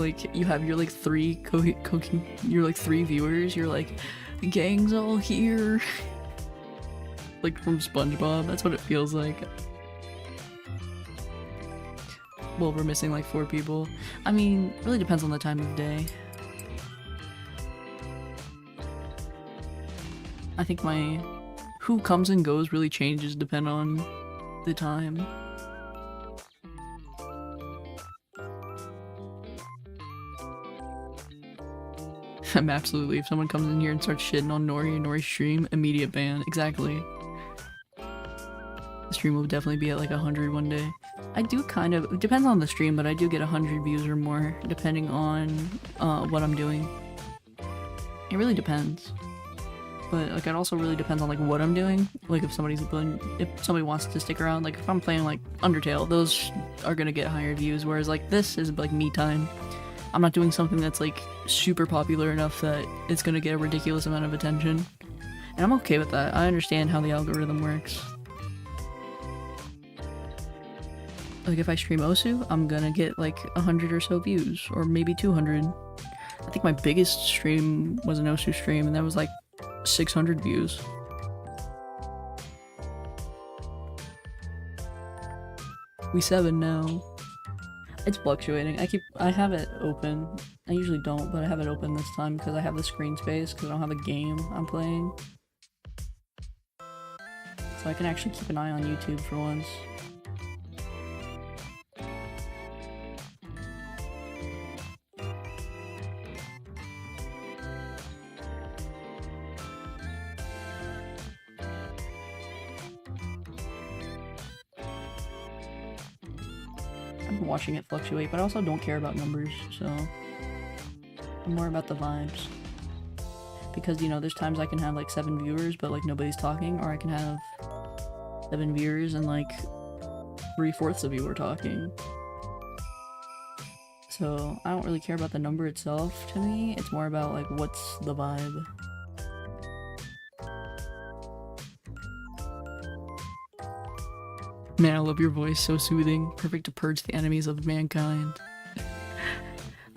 have your like three three viewers. You're like, the gang's all here, like from SpongeBob. That's what it feels like. Well, we're missing like 4 people. I mean, it really depends on the time of day. I think my who comes and goes really changes depending on the time. I'm absolutely, if someone comes in here and starts shitting on Nori's stream, immediate ban. Exactly. The stream will definitely be at like 100 one day. I do kind of, it depends on the stream, but I do get 100 views or more, depending on what I'm doing. It really depends. But like it also really depends on like what I'm doing. Like if somebody wants to stick around, like if I'm playing like Undertale, those are gonna get higher views, whereas like this is like me time. I'm not doing something that's like super popular enough that it's gonna get a ridiculous amount of attention. And I'm okay with that. I understand how the algorithm works. Like if I stream Osu, I'm gonna get like 100 or so views, or maybe 200. I think my biggest stream was an Osu stream, and that was like 600 views. We 7 now. It's fluctuating. I have it open. I usually don't, but I have it open this time because I have the screen space because I don't have a game I'm playing. So I can actually keep an eye on YouTube for once. Watching it fluctuate, but I also don't care about numbers, so I'm more about the vibes. Because, you know, there's times I can have like 7 viewers, but like nobody's talking, or I can have 7 viewers and like 3/4 of you are talking. So I don't really care about the number itself. To me, it's more about like what's the vibe. Man, I love your voice, so soothing. Perfect to purge the enemies of mankind.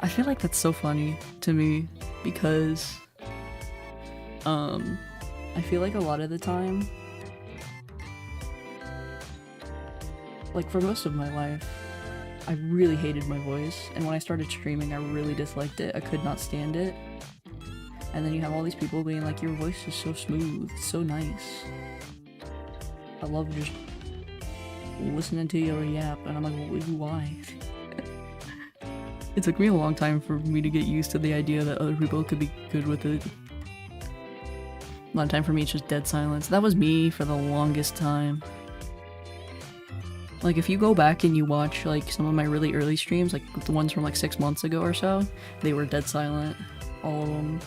I feel like that's so funny to me because I feel like a lot of the time, like for most of my life, I really hated my voice, and when I started streaming I really disliked it. I could not stand it. And then you have all these people being like, your voice is so smooth, so nice. I love just listening to your yap, and I'm like, why? It took me a long time for me to get used to the idea that other people could be good with it. A lot of time for me it's just dead silence. That was me for the longest time. Like if you go back and you watch like some of my really early streams, like the ones from like 6 months ago or so, they were dead silent, all of them.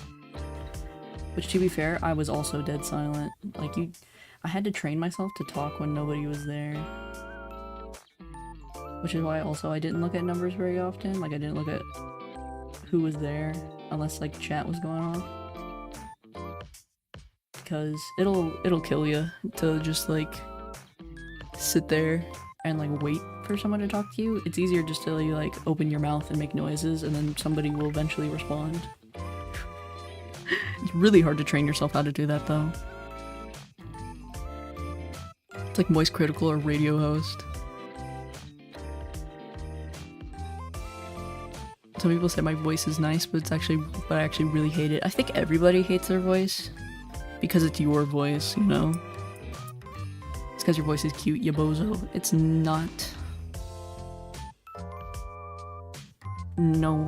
Which to be fair, I was also dead silent. Like I had to train myself to talk when nobody was there. Which is why also I didn't look at numbers very often. Like I didn't look at who was there unless like chat was going on. Because it'll kill you to just like sit there and like wait for someone to talk to you. It's easier just to like open your mouth and make noises and then somebody will eventually respond. It's really hard to train yourself how to do that though. It's like voice critical or radio host. Some people say my voice is nice, but I actually really hate it. I think everybody hates their voice because it's your voice, you know? It's because your voice is cute, you bozo. It's not. No.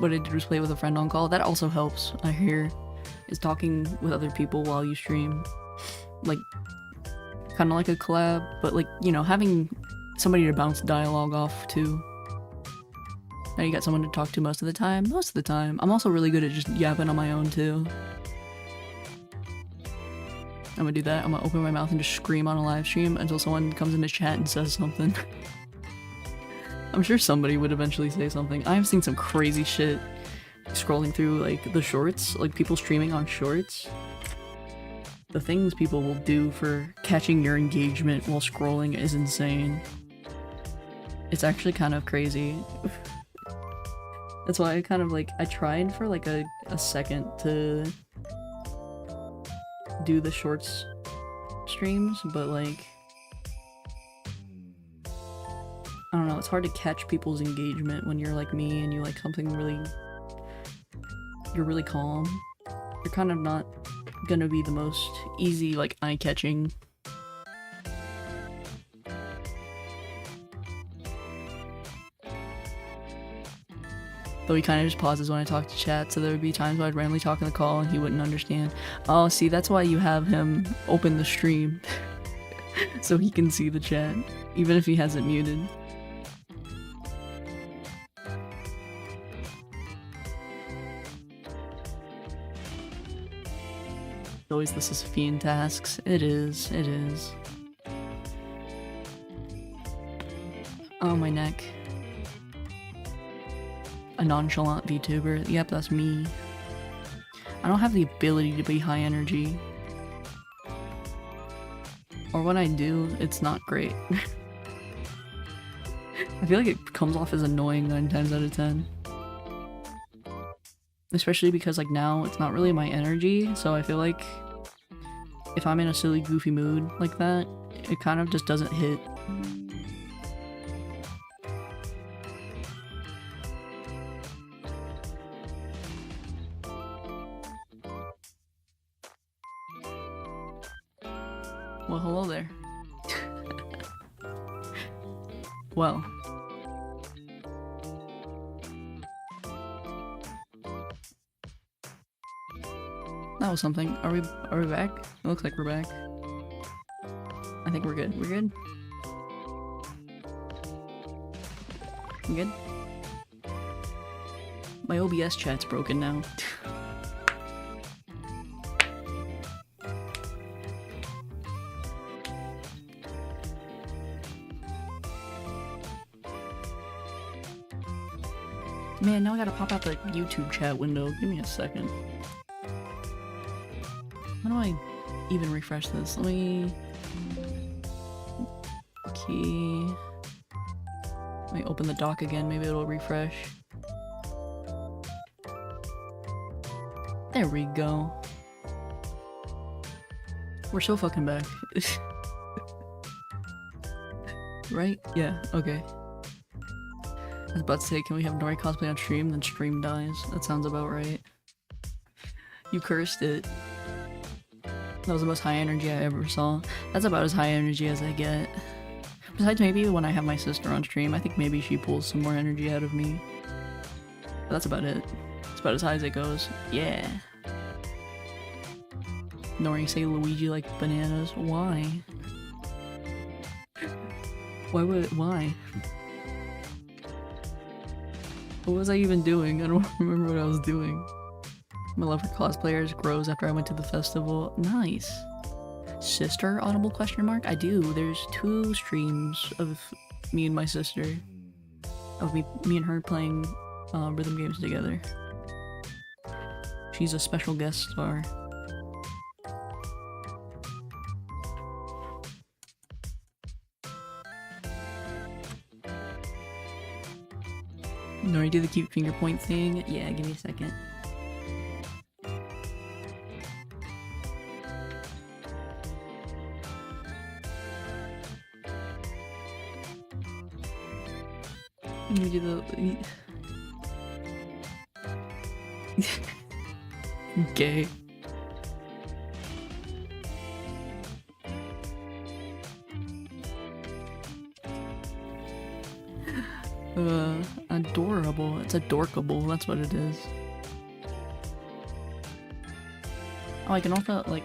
What I did was play with a friend on call. That also helps, I hear, is talking with other people while you stream. Like, kind of like a collab, but like, you know, having somebody to bounce dialogue off to. Now you got someone to talk to most of the time. Most of the time. I'm also really good at just yapping on my own too. I'm gonna do that. I'm gonna open my mouth and just scream on a live stream until someone comes into chat and says something. I'm sure somebody would eventually say something. I've seen some crazy shit scrolling through like the shorts, like people streaming on shorts. The things people will do for catching your engagement while scrolling is insane. It's actually kind of crazy. That's why I kind of like, I tried for like a second to do the shorts streams, but like, I don't know, it's hard to catch people's engagement when you're like me and you like something really, you're really calm. You're kind of not gonna be the most easy, like, eye-catching. Though he kind of just pauses when I talk to chat, so there would be times where I'd randomly talk in the call and he wouldn't understand. Oh, see, that's why you have him open the stream. So he can see the chat, even if he hasn't muted. Always the Sisyphean tasks. It is, it is. Oh, my neck. A nonchalant VTuber. Yep, that's me. I don't have the ability to be high energy. Or when I do, it's not great. I feel like it comes off as annoying 9 times out of 10. Especially because like now it's not really my energy, so I feel like if I'm in a silly goofy mood like that, it kind of just doesn't hit. Well, hello there. Well. That was something. Are we back? It looks like we're back. I think we're good. We're good? We good? My OBS chat's broken now. Man, now I gotta pop out the YouTube chat window. Give me a second. How do I even refresh this? Let me... Key... Let me open the dock again, maybe it'll refresh. There we go. We're so fucking back. Right? Yeah, okay. I was about to say, can we have Nori cosplay on stream? Then stream dies. That sounds about right. You cursed it. That was the most high energy I ever saw. That's about as high energy as I get. Besides maybe when I have my sister on stream, I think maybe she pulls some more energy out of me. But that's about it. It's about as high as it goes. Yeah. Nori, say Luigi like bananas. Why? Why? What was I even doing? I don't remember what I was doing. My love for cosplayers grows after I went to the festival. Nice. Sister? Audible question mark? I do. There's 2 streams of me and my sister. Of me and her playing rhythm games together. She's a special guest star. Nori, do the cute finger point thing? Yeah, give me a second. Let me do the... Gay. Adorable. It's adorkable, that's what it is. Oh, I can also, like,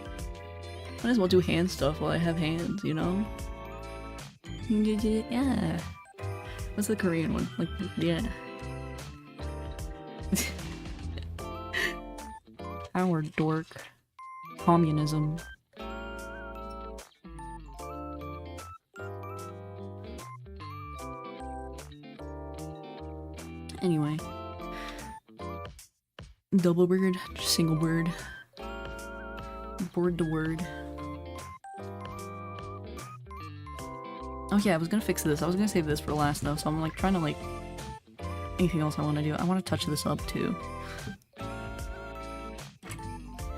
might as well do hand stuff while I have hands, you know? Yeah. What's the Korean one? Like, yeah. Our dork. Communism. Anyway. Double word, single word. Word to word. Oh yeah, I was gonna fix this. I was gonna save this for last though, so I'm like trying to like... Anything else I want to do? I want to touch this up too.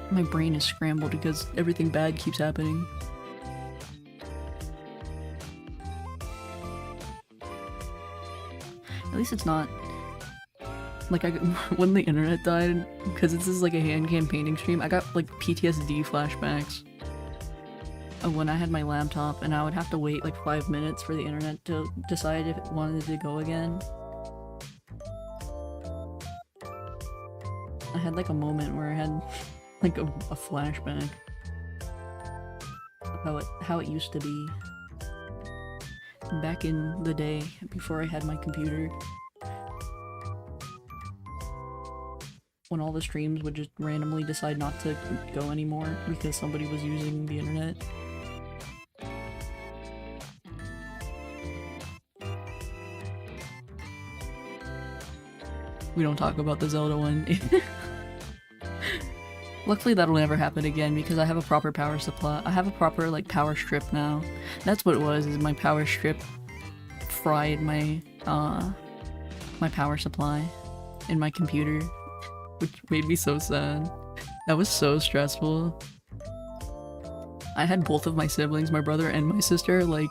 My brain is scrambled because everything bad keeps happening. At least it's not... Like, when the internet died, because this is like a HANDCAM painting stream, I got like PTSD flashbacks of when I had my laptop and I would have to wait like 5 minutes for the internet to decide if it wanted to go again. I had like a moment where I had like a flashback of how it used to be back in the day before I had my computer. when all the streams would just randomly decide not to go anymore because somebody was using the internet. We don't talk about the Zelda one. Luckily that'll never happen again because I have a proper power supply. I have a proper like power strip now. That's what it was, is my power strip fried my my power supply in my computer, which made me so sad. That was so stressful. I had both of my siblings, my brother and my sister, like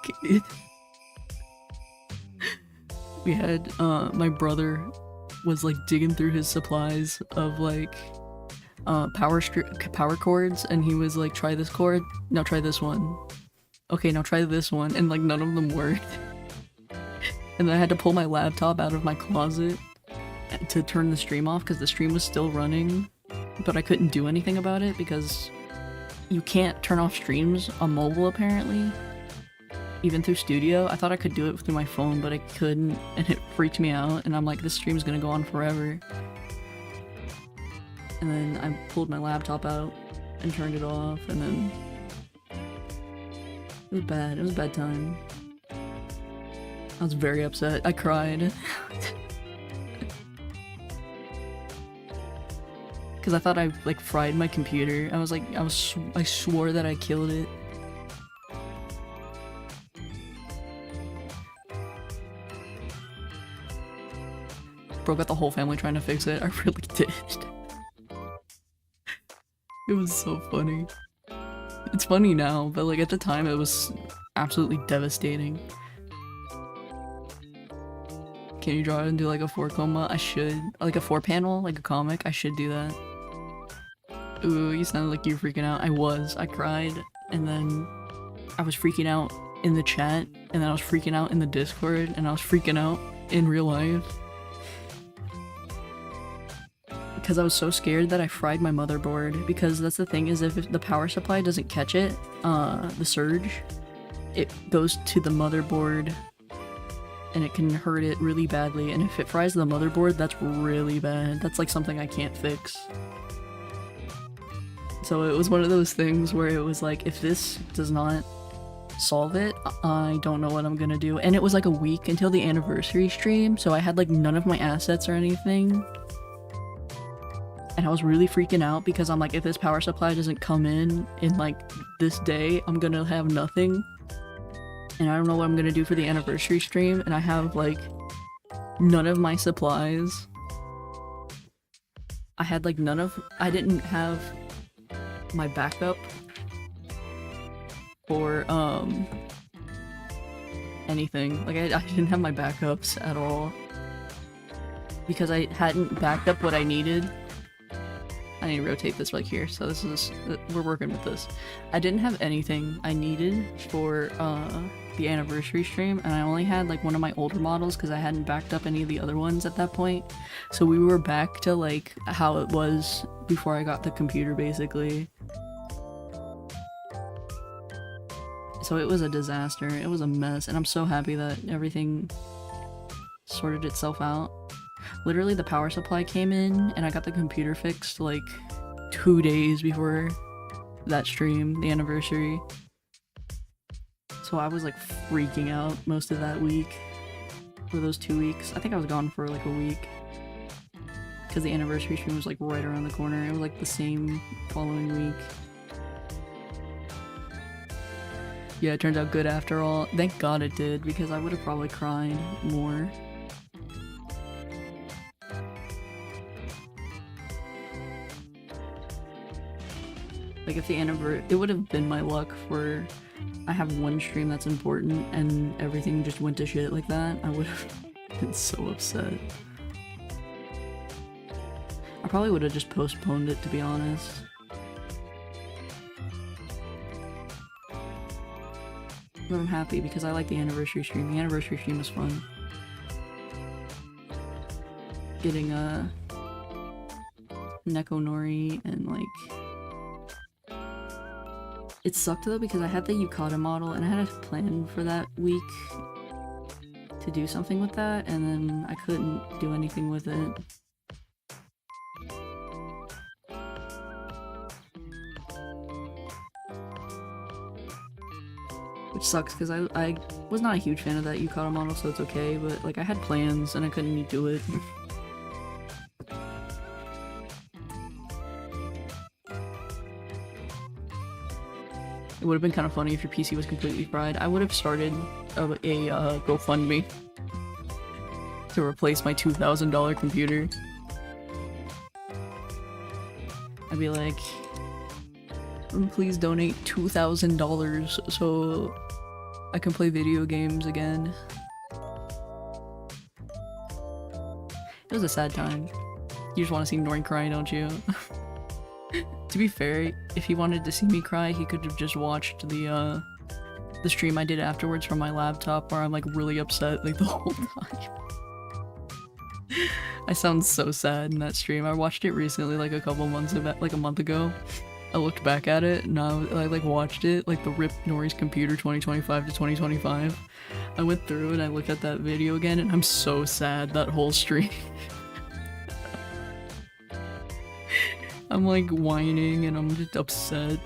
we had my brother was like digging through his supplies of like power cords, and he was like, try this cord, now try this one, okay now try this one, and like none of them worked. And then I had to pull my laptop out of my closet to turn the stream off because the stream was still running, but I couldn't do anything about it because you can't turn off streams on mobile apparently, even through Studio. I thought I could do it through my phone, but I couldn't, and it freaked me out, and I'm like, this stream's gonna go on forever. And then I pulled my laptop out and turned it off, and then it was bad. It was a bad time. I was very upset. I cried. Because I thought I like fried my computer. I was like, I swore that I killed it. Broke out the whole family trying to fix it. I really did. It was so funny. It's funny now, but like at the time it was absolutely devastating. Can you draw it and do like a 4-coma? I should. Like a 4-panel, like a comic? I should do that. Ooh, you sounded like you were freaking out. I was. I cried, and then I was freaking out in the chat, and then I was freaking out in the Discord, and I was freaking out in real life. Because I was so scared that I fried my motherboard, because that's the thing, is if the power supply doesn't catch it, the surge, it goes to the motherboard and it can hurt it really badly, and if it fries the motherboard, that's really bad. That's like something I can't fix. So it was one of those things where it was like, if this does not solve it, I don't know what I'm gonna do. And it was like a week until the anniversary stream, so I had like none of my assets or anything. And I was really freaking out because I'm like, if this power supply doesn't come in like this day, I'm gonna have nothing. And I don't know what I'm gonna do for the anniversary stream, and I have like none of my supplies. I had like I didn't have my backup for anything. Like I didn't have my backups at all because I hadn't backed up what I needed. I need to rotate this right here, so this is, we're working with this. I didn't have anything I needed for the anniversary stream, and I only had like one of my older models because I hadn't backed up any of the other ones at that point. So we were back to like how it was before I got the computer, basically. So it was a disaster, it was a mess, and I'm so happy that everything sorted itself out. Literally the power supply came in and I got the computer fixed like 2 days before that stream, the anniversary. So I was like freaking out most of that week, for those 2 weeks. I think I was gone for like a week because the anniversary stream was like right around the corner. It was like the same following week. Yeah, it turned out good after all. Thank God it did, because I would have probably cried more. Like if the anniversary, it would have been my luck for, I have one stream that's important and everything just went to shit like that. I would have been so upset. I probably would have just postponed it, to be honest. But I'm happy because I like the anniversary stream. The anniversary stream was fun. Getting a Nekonori and like, it sucked though because I had the Yukata model and I had a plan for that week to do something with that, and then I couldn't do anything with it. Which sucks, because I was not a huge fan of that Yukata model, so it's okay, but like I had plans and I couldn't do it. It would have been kind of funny if your PC was completely fried. I would have started a GoFundMe to replace my $2,000 computer. I'd be like, please donate $2,000 so I can play video games again. It was a sad time. You just want to see Norn cry, don't you? To be fair, if he wanted to see me cry, he could have just watched the stream I did afterwards from my laptop where I'm like really upset like the whole time. I sound so sad in that stream. I watched it recently, like a month ago. I looked back at it and I like watched it, like the RIP Nori's computer 2025 to 2025. I went through and I looked at that video again and I'm so sad that whole stream. I'm like whining and I'm just upset.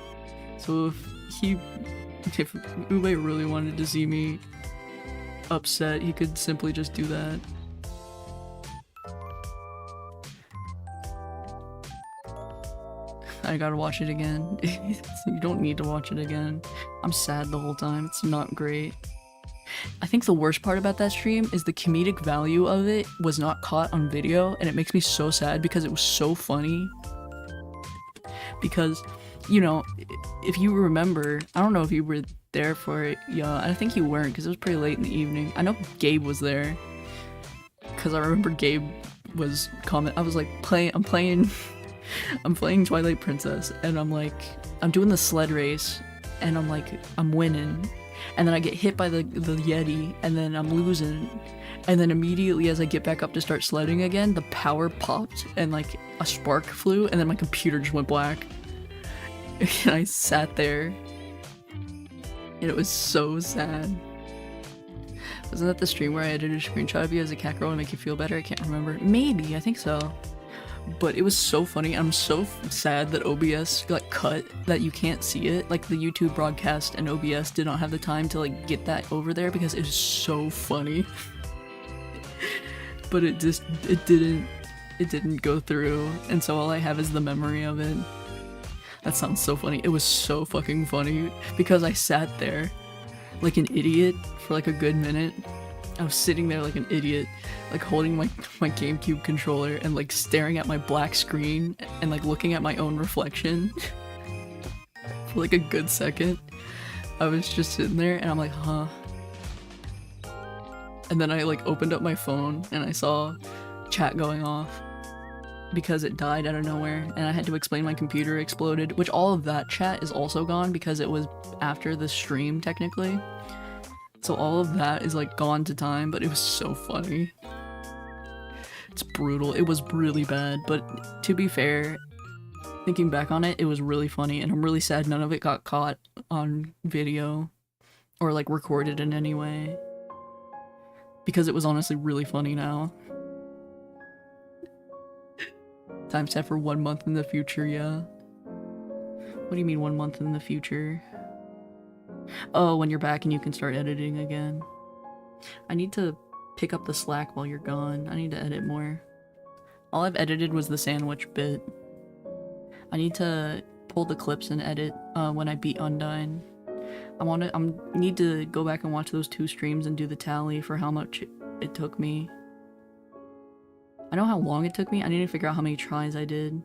So if Ube really wanted to see me upset, he could simply just do that. I gotta watch it again. You don't need to watch it again. I'm sad the whole time. It's not great. I think the worst part about that stream is the comedic value of it was not caught on video, and it makes me so sad because it was so funny. Because, you know, if you remember, I don't know if you were there for it, yeah, I think you weren't because it was pretty late in the evening. I know Gabe was there because I remember Gabe was I was like, I'm playing Twilight Princess, and I'm doing the sled race, and I'm winning, and then I get hit by the Yeti, and then I'm losing, and then immediately as I get back up to start sledding again, the power popped, and like a spark flew, and then my computer just went black. And I sat there, and it was so sad. Wasn't that the stream where I edited a screenshot of you as a cat girl to make you feel better? I can't remember. Maybe, I think so. But it was so funny. I'm so sad that OBS got cut, that you can't see it. Like the YouTube broadcast and OBS did not have the time to like get that over there because it was so funny. But it didn't go through, and so all I have is the memory of it. That sounds so funny. It was so fucking funny because I sat there like an idiot for like a good minute. I was sitting there like an idiot, like holding my GameCube controller and like staring at my black screen and like looking at my own reflection for like a good second. I was just sitting there and I'm like, huh. And then I like opened up my phone and I saw chat going off because it died out of nowhere, and I had to explain my computer exploded, which all of that chat is also gone because it was after the stream technically. So all of that is like gone to time, but it was so funny. It's brutal. It was really bad, but to be fair, thinking back on it, it was really funny, and I'm really sad none of it got caught on video or like recorded in any way, because it was honestly really funny now. Time set for 1 month in the future, yeah. What do you mean 1 month in the future? Oh, when you're back and you can start editing again. I need to pick up the slack while you're gone. I need to edit more. All I've edited was the sandwich bit. I need to pull the clips and edit when I beat Undyne. I need to go back and watch those 2 streams and do the tally for how much it took me. I know how long it took me. I need to figure out how many tries I did.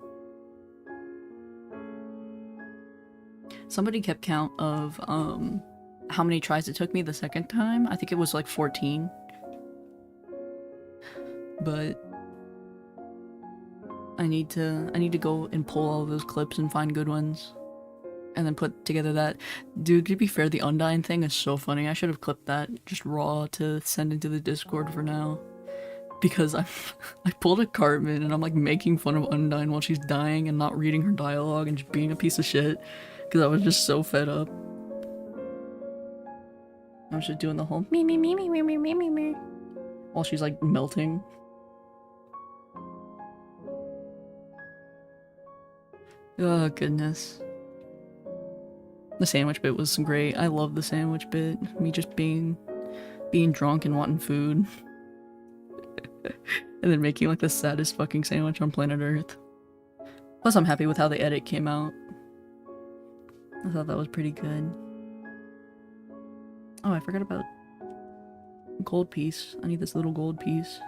Somebody kept count of how many tries it took me the second time. I think it was like 14. But I need to go and pull all of those clips and find good ones and then put together that. Dude, to be fair, the Undyne thing is so funny. I should have clipped that just raw to send into the Discord for now. Because I pulled a Cartman and I'm like making fun of Undyne while she's dying and not reading her dialogue and just being a piece of shit. Because I was just so fed up. I was just doing the whole me while she's like melting. Oh goodness. The sandwich bit was great. I love the sandwich bit. Me just being drunk and wanting food. And then making like the saddest fucking sandwich on planet Earth. Plus I'm happy with how the edit came out. I thought that was pretty good. Oh, I forgot about gold piece. I need this little gold piece.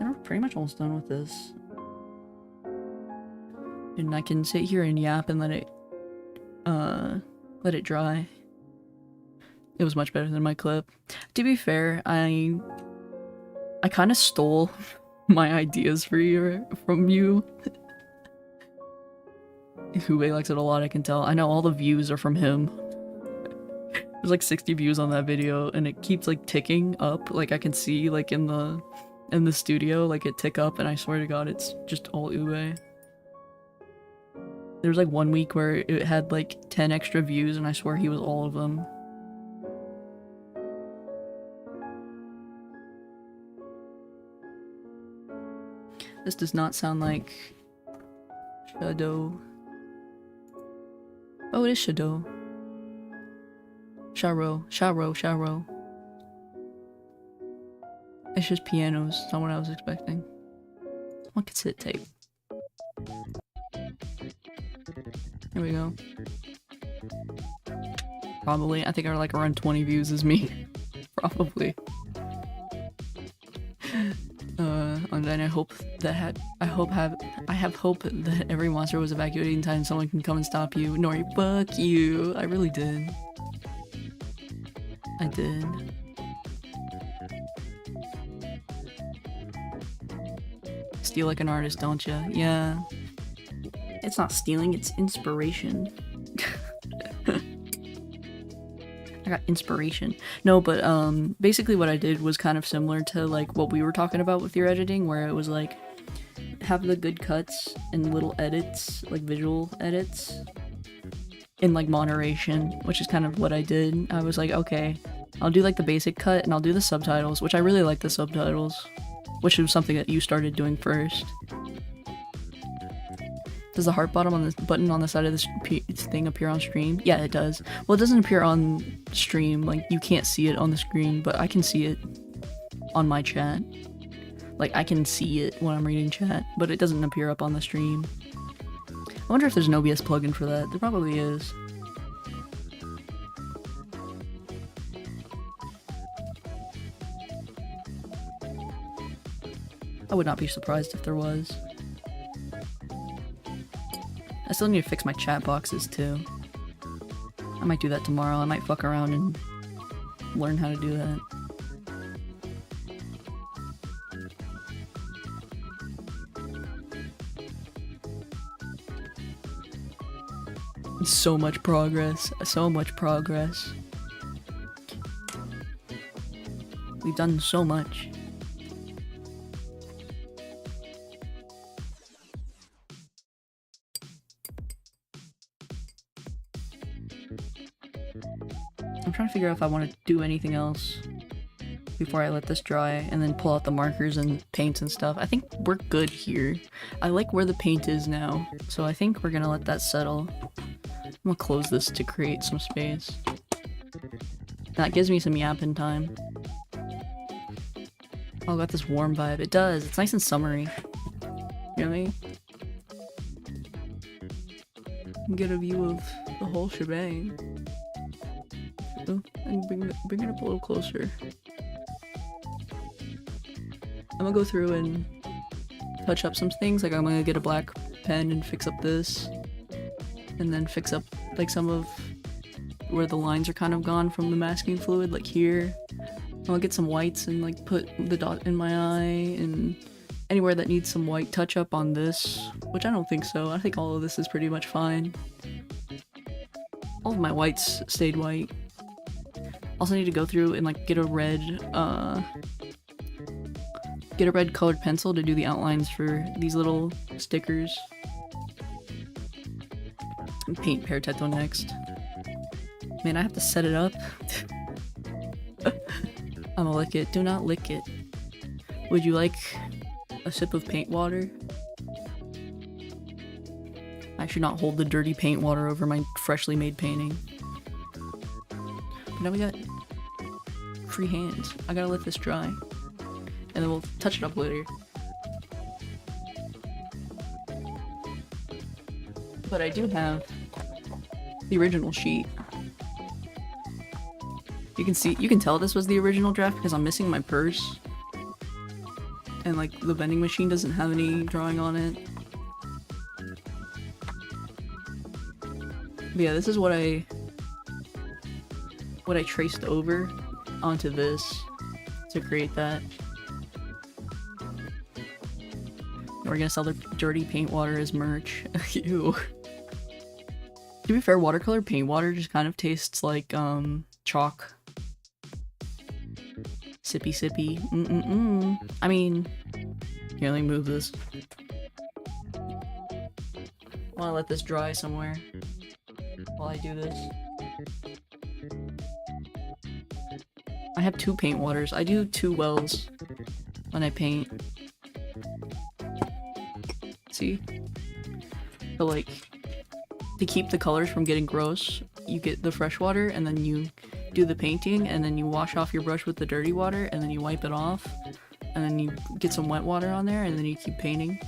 And we're pretty much almost done with this. And I can sit here and yap and let it dry. It was much better than my clip. To be fair, I kind of stole my ideas from you. Hubei likes it a lot, I can tell. I know all the views are from him. There's like 60 views on that video, and it keeps like ticking up. Like I can see like in the studio, like it tick up, and I swear to God, it's just all Ube. There was like 1 week where it had like 10 extra views, and I swear he was all of them. This does not sound like Shadow. Oh, it is Shadow. Sharo. It's just pianos. It's not what I was expecting. One cassette tape. Here we go. Probably. I think I like around 20 views is me. Probably. And then I have hope that every monster was evacuated in time someone can come and stop you. Nori, fuck you. I really did. I did. Steal like an artist, don't ya? Yeah. It's not stealing, it's inspiration. I got inspiration. No, but basically what I did was kind of similar to like what we were talking about with your editing, where it was like have the good cuts and little edits, like visual edits, in like moderation, which is kind of what I did. I was like, okay, I'll do like the basic cut and I'll do the subtitles, which I really like the subtitles, which was something that you started doing first. Does the heart button on the side of this thing appear on stream? Yeah, it does. Well, it doesn't appear on stream, like you can't see it on the screen, but I can see it on my chat. Like I can see it when I'm reading chat, but it doesn't appear up on the stream. I wonder if there's an OBS plugin for that. There probably is. I would not be surprised if there was. I still need to fix my chat boxes too. I might do that tomorrow. I might fuck around and learn how to do that. So much progress. So much progress. We've done so much. I'm trying to figure out if I want to do anything else before I let this dry and then pull out the markers and paints and stuff. I think we're good here. I like where the paint is now, so I think we're gonna let that settle. I'm gonna close this to create some space. That gives me some yapping time. Oh, got this warm vibe. It does. It's nice and summery. You know what I mean? Get a view of the whole shebang. Oh, and bring it up a little closer. I'm gonna go through and touch up some things. Like I'm gonna get a black pen and fix up this, and then fix up like some of where the lines are kind of gone from the masking fluid, like here. I'll get some whites and like put the dot in my eye, and anywhere that needs some white touch up on this, which I don't think so. I think all of this is pretty much fine. All of my whites stayed white. Also need to go through and like get a red colored pencil to do the outlines for these little stickers. And paint Paratetto next. Man, I have to set it up. I'ma lick it. Do not lick it. Would you like a sip of paint water? I should not hold the dirty paint water over my freshly made painting. But now we got free hands. I gotta let this dry. And then we'll touch it up later. But I do have the original sheet. You can tell this was the original draft because I'm missing my purse. And like the vending machine doesn't have any drawing on it. But yeah, this is what I traced over onto this to create that. We're gonna sell the dirty paint water as merch. Ew. To be fair, watercolor paint water just kind of tastes like chalk. Sippy sippy. I mean, here, let me move this. I wanna let this dry somewhere while I do this. I have 2 paint waters. I do 2 wells when I paint. See? So like, to keep the colors from getting gross, you get the fresh water and then you do the painting and then you wash off your brush with the dirty water and then you wipe it off and then you get some wet water on there and then you keep painting.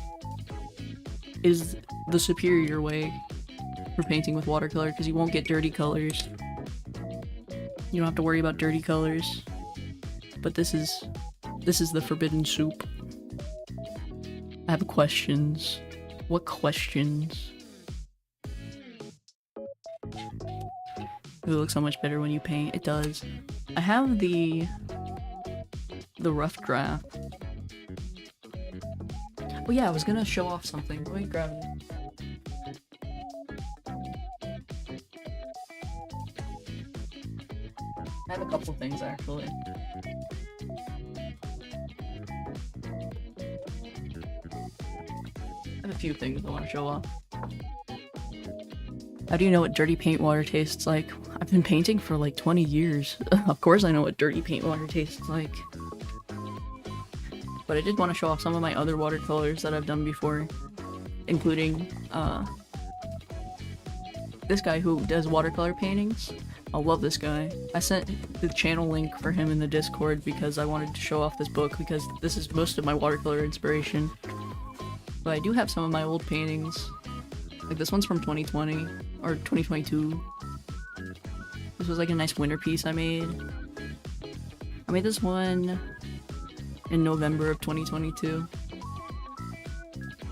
It is the superior way for painting with watercolor because you won't get dirty colors. You don't have to worry about dirty colors. But this is the forbidden soup. I have questions. What questions? It looks so much better when you paint. It does. I have the rough draft. Oh yeah, I was gonna show off something. Let me grab it. I have a couple things actually. I have a few things I want to show off. How do you know what dirty paint water tastes like? I've been painting for like 20 years. Of course I know what dirty paint water tastes like. But I did want to show off some of my other watercolors that I've done before. Including, this guy who does watercolor paintings. I love this guy. I sent the channel link for him in the Discord because I wanted to show off this book because this is most of my watercolor inspiration. But I do have some of my old paintings. Like this one's from 2020 or 2022. This was like a nice winter piece I made. I made this one in November of 2022.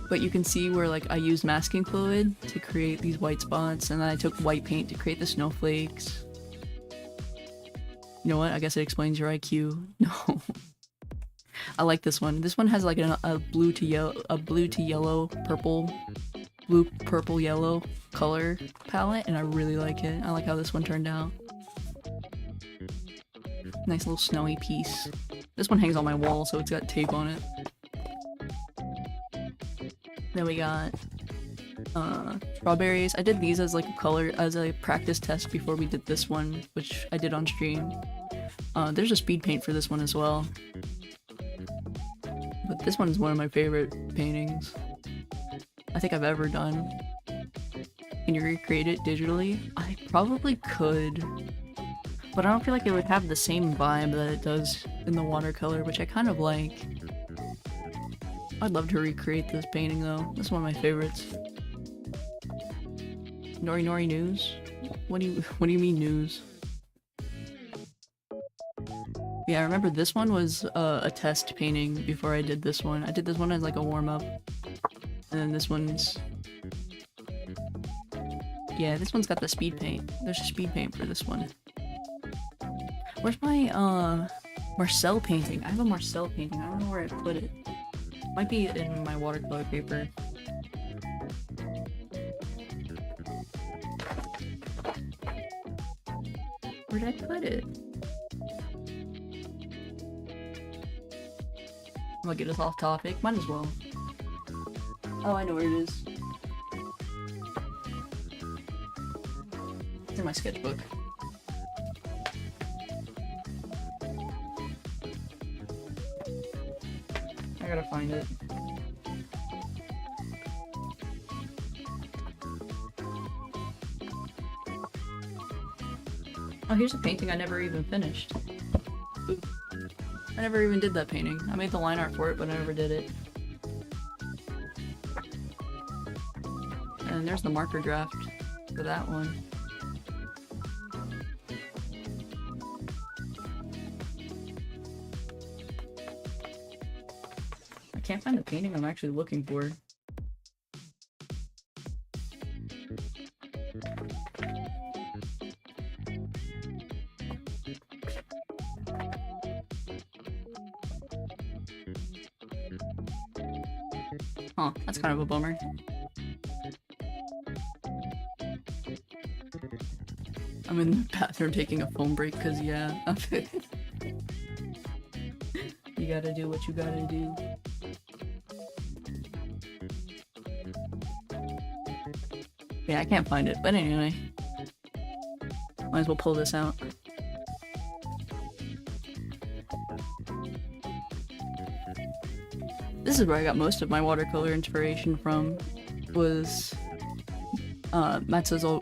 But you can see where like I used masking fluid to create these white spots and then I took white paint to create the snowflakes. You know what? I guess it explains your IQ. No. I like this one. This one has like a blue to yellow, purple yellow color palette and I really like it. I like how this one turned out. Nice little snowy piece. This one hangs on my wall so it's got tape on it. Then we got strawberries. I did these as like a practice test before we did this one, which I did on stream. There's a speed paint for this one as well. But this one is one of my favorite paintings I think I've ever done. Can you recreate it digitally? I probably could, but I don't feel like it would have the same vibe that it does in the watercolor, which I kind of like. I'd love to recreate this painting though. This is one of my favorites. Nori Nori news? What do you mean news? Yeah, I remember this one was a test painting before I did this one. I did this one as like a warm-up. And then this one's... Yeah, this one's got the speed paint. There's a speed paint for this one. Where's my Marcel painting? I have a Marcel painting. I don't know where I put it. Might be in my watercolor paper. Where did I put it? I'm gonna get us off topic. Might as well. Oh, I know where it is. It's in my sketchbook. I gotta find it. Oh, here's a painting I never even finished. Ooh. I never even did that painting. I made the line art for it, but I never did it. And there's the marker draft for that one. I can't find the painting I'm actually looking for. Huh, that's kind of a bummer. I'm in the bathroom taking a phone break because, yeah. You gotta do what you gotta do. Yeah, I can't find it, but anyway. Might as well pull this out. This is where I got most of my watercolor inspiration from, was Matsuzo.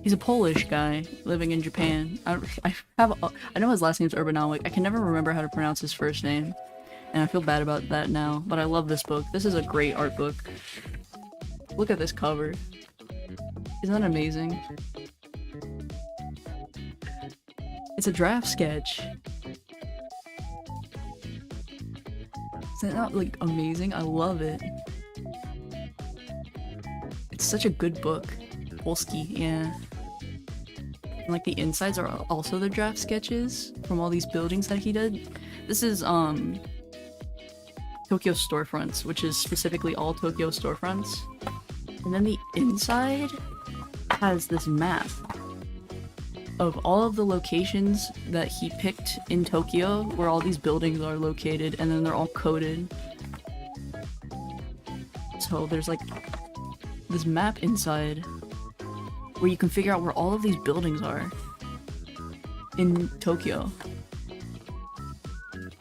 He's a Polish guy living in Japan. I know his last name's Urbanowic. I can never remember how to pronounce his first name, and I feel bad about that now, but I love this book. This is a great art book. Look at this cover. Isn't that amazing? It's a draft sketch. Isn't that, like, amazing? I love it. It's such a good book. Polski, yeah. And, like, the insides are also the draft sketches from all these buildings that he did. This is, Tokyo storefronts, which is specifically all Tokyo storefronts. And then the inside has this map of all of the locations that he picked in Tokyo, where all these buildings are located, and then they're all coded. So there's like this map inside where you can figure out where all of these buildings are in Tokyo.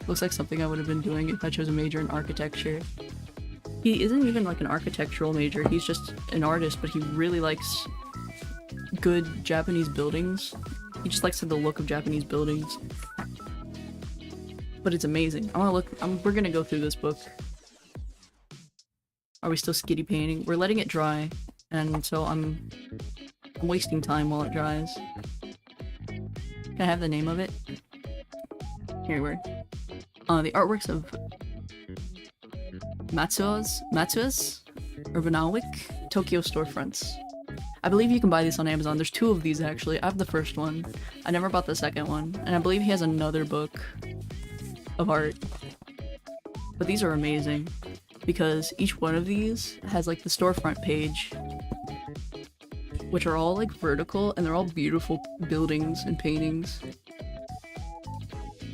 Looks like something I would have been doing if I chose a major in architecture. He isn't even like an architectural major, he's just an artist, but he really likes good Japanese buildings. He just likes the look of Japanese buildings. But it's amazing. We're gonna go through this book. Are we still skitty painting? We're letting it dry, and so I'm wasting time while it dries. Can I have the name of it? Here we're. The artworks of Matsuo's Urbanowic Tokyo storefronts. I believe you can buy these on Amazon. There's two of these actually. I have the first one. I never bought the second one. And I believe he has another book of art. But these are amazing because each one of these has like the storefront page, which are all like vertical and they're all beautiful buildings and paintings.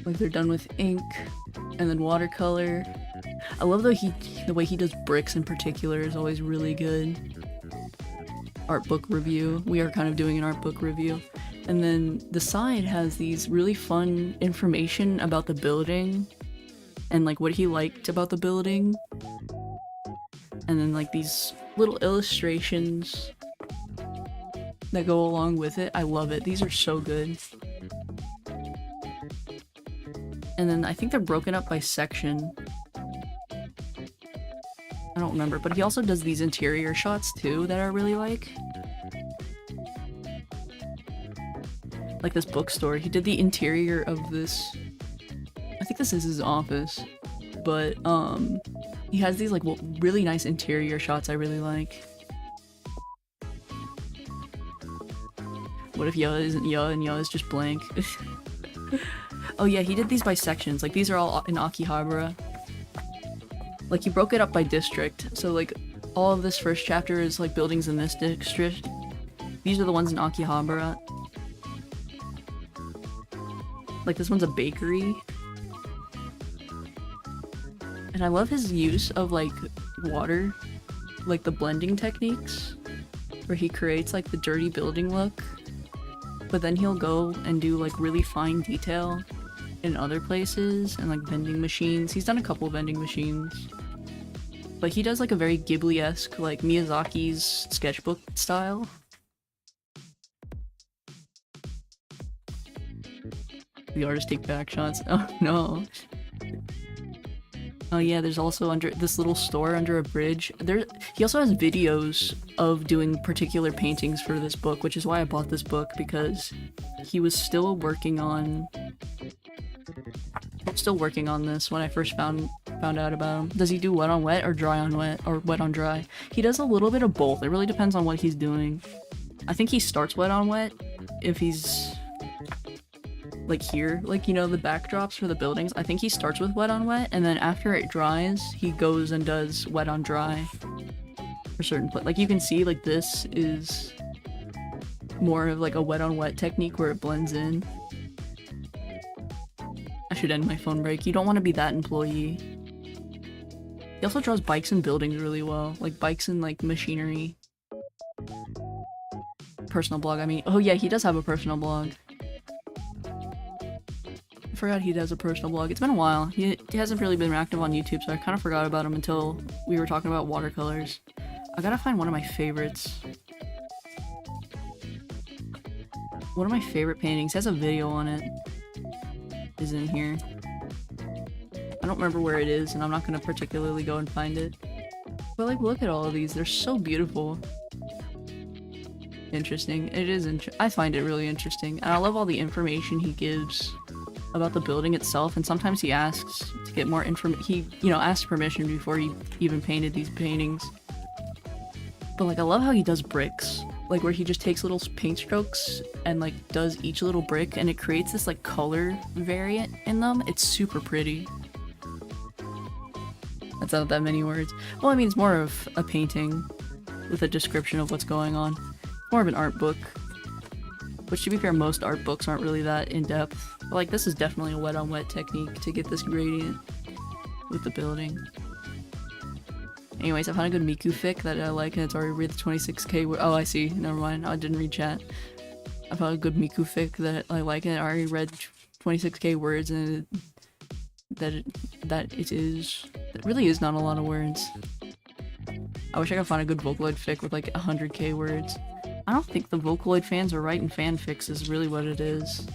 Like they're done with ink and then watercolor. I love the way he does bricks in particular is always really good. Art book review. We are kind of doing an art book review. And then the side has these really fun information about the building and like what he liked about the building. And then like these little illustrations that go along with it. I love it. These are so good. And then I think they're broken up by section. I don't remember, but he also does these interior shots too that I really like. Like this bookstore. He did the interior of this. I think this is his office. But he has these like really nice interior shots I really like. What if Ya isn't Ya and Ya is just blank? Oh yeah, he did these by sections. Like these are all in Akihabara. Like he broke it up by district, so like all of this first chapter is like buildings in this district. These are the ones in Akihabara. Like this one's a bakery. And I love his use of like water, like the blending techniques, where he creates like the dirty building look, but then he'll go and do like really fine detail in other places and like vending machines. He's done a couple vending machines. but he does like a very Ghibli-esque, like Miyazaki's sketchbook style. The artists take back shots. Oh no. Oh yeah, there's also under this little store under a bridge. He also has videos of doing particular paintings for this book, which is why I bought this book, because he was still working on this when I first found out about him. Does he do wet on wet or dry on wet or wet on dry? He does a little bit of both. It really depends on what he's doing. I think he starts wet on wet if he's like here, like, you know, the backdrops for the buildings. I think he starts with wet on wet, and then after it dries, he goes and does wet on dry for certain like you can see, like, this is more of like a wet on wet technique where it blends in. I should end my phone break. You don't want to be that employee. He also draws bikes and buildings really well, like bikes and like machinery. Personal blog, I mean. Oh yeah, he does have a personal blog. I forgot he does a personal blog. It's been a while. He hasn't really been active on YouTube, so I kind of forgot about him until we were talking about watercolors. I gotta find one of my favorites. One of my favorite paintings has a video on it. Is in here. I don't remember where it is, and I'm not gonna particularly go and find it. But like, look at all of these. They're so beautiful. Interesting. It is I find it really interesting, and I love all the information he gives about the building itself, and sometimes he asks to get more he, you know, asks permission before he even painted these paintings. But like, I love how he does bricks, like where he just takes little paint strokes and like does each little brick, and it creates this like color variant in them. It's super pretty. That's not that many words. Well, I mean, it's more of a painting with a description of what's going on. More of an art book. Which, to be fair, most art books aren't really that in-depth. But, like, this is definitely a wet-on-wet technique to get this gradient with the building. Anyways, I found a good Miku fic that I like, and it's already read the 26k word. Oh, I see. Never mind. I didn't read chat. I found a good Miku fic that I like, and I already read 26k words, and that it really is not a lot of words. I wish I could find a good Vocaloid fic with, like, 100k words. I don't think the Vocaloid fans are writing fanfics is really what it is.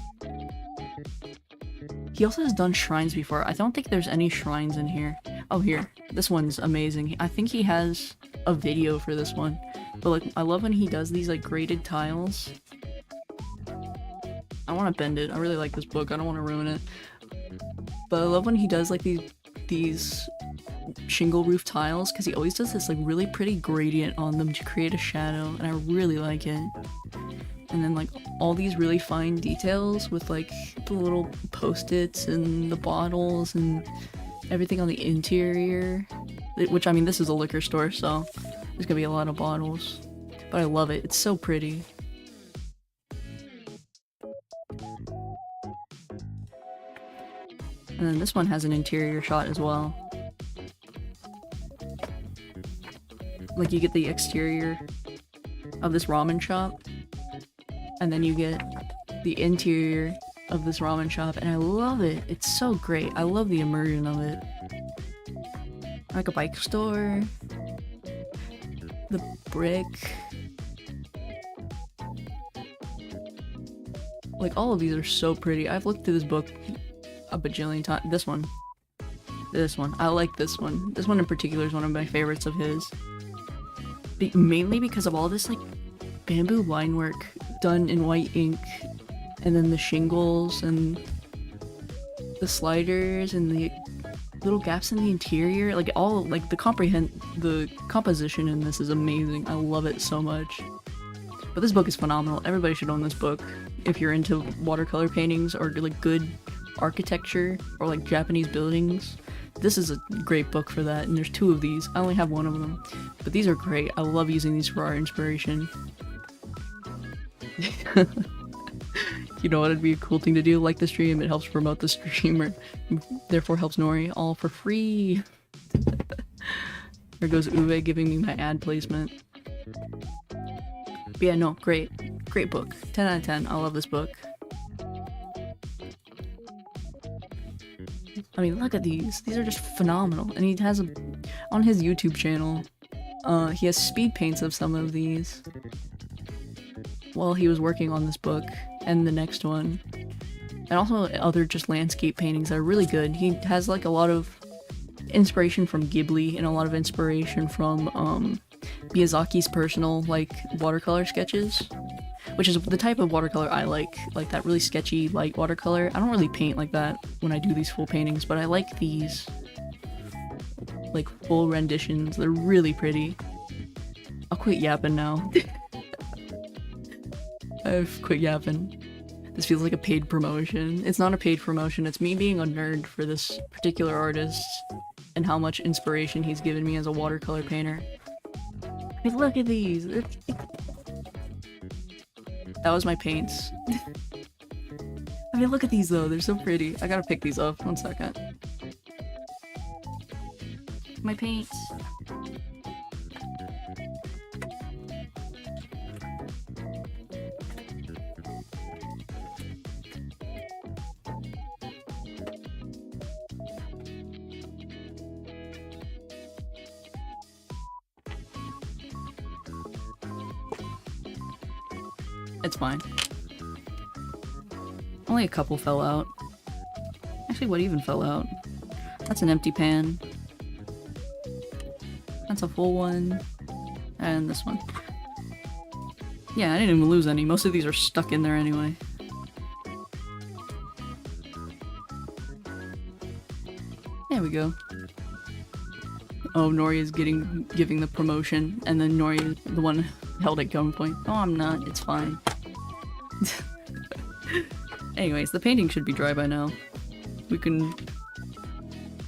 He also has done shrines before. I don't think there's any shrines in here. Oh, here. This one's amazing. I think he has a video for this one. But like, I love when he does these like graded tiles. I want to bend it. I really like this book. I don't want to ruin it. But I love when he does like these shingle roof tiles, because he always does this like really pretty gradient on them to create a shadow, and I really like it. And then like all these really fine details with like the little post-its and the bottles and everything on the interior, which, I mean, this is a liquor store, so there's gonna be a lot of bottles, but I love it. It's so pretty. And then this one has an interior shot as well. Like, you get the exterior of this ramen shop, and then you get the interior of this ramen shop, and I love it. It's so great. I love the immersion of it. Like a bike store, the brick, like all of these are so pretty. I've looked through this book a bajillion times. This one, I like this one. This one in particular is one of my favorites of his. Mainly because of all this like bamboo line work done in white ink, and then the shingles and the sliders and the little gaps in the interior. Like, all like the composition in this is amazing. I love it so much. But this book is phenomenal. Everybody should own this book if you're into watercolor paintings or like good architecture or like Japanese buildings. This is a great book for that, and there's 2 of these. I only have 1 of them, but these are great. I love using these for our inspiration. You know what, it'd be a cool thing to do? Like the stream, it helps promote the streamer, therefore helps Nori, all for free. There goes Uwe giving me my ad placement. But yeah, no, great book. 10 out of 10. I love this book. I mean, look at these. These are just phenomenal. And he has on his YouTube channel, he has speed paints of some of these while he was working on this book and the next one. And also other just landscape paintings that are really good. He has like a lot of inspiration from Ghibli and a lot of inspiration from Miyazaki's personal like watercolor sketches, which is the type of watercolor I like that really sketchy light watercolor. I don't really paint like that when I do these full paintings, but I like these like full renditions. They're really pretty. I'll quit yapping now. I've quit yapping. This feels like a paid promotion. It's not a paid promotion, it's me being a nerd for this particular artist and how much inspiration he's given me as a watercolor painter. I mean, look at these! That was my paints. I mean, look at these though, they're so pretty. I gotta pick these up, 1 second. My paints. It's fine. Only a couple fell out. Actually, what even fell out? That's an empty pan. That's a full one. And this one. Yeah, I didn't even lose any. Most of these are stuck in there anyway. There we go. Oh, Nori is giving the promotion, and then Nori, the one held at gunpoint. Oh, I'm not. It's fine. Anyways, the painting should be dry by now. We can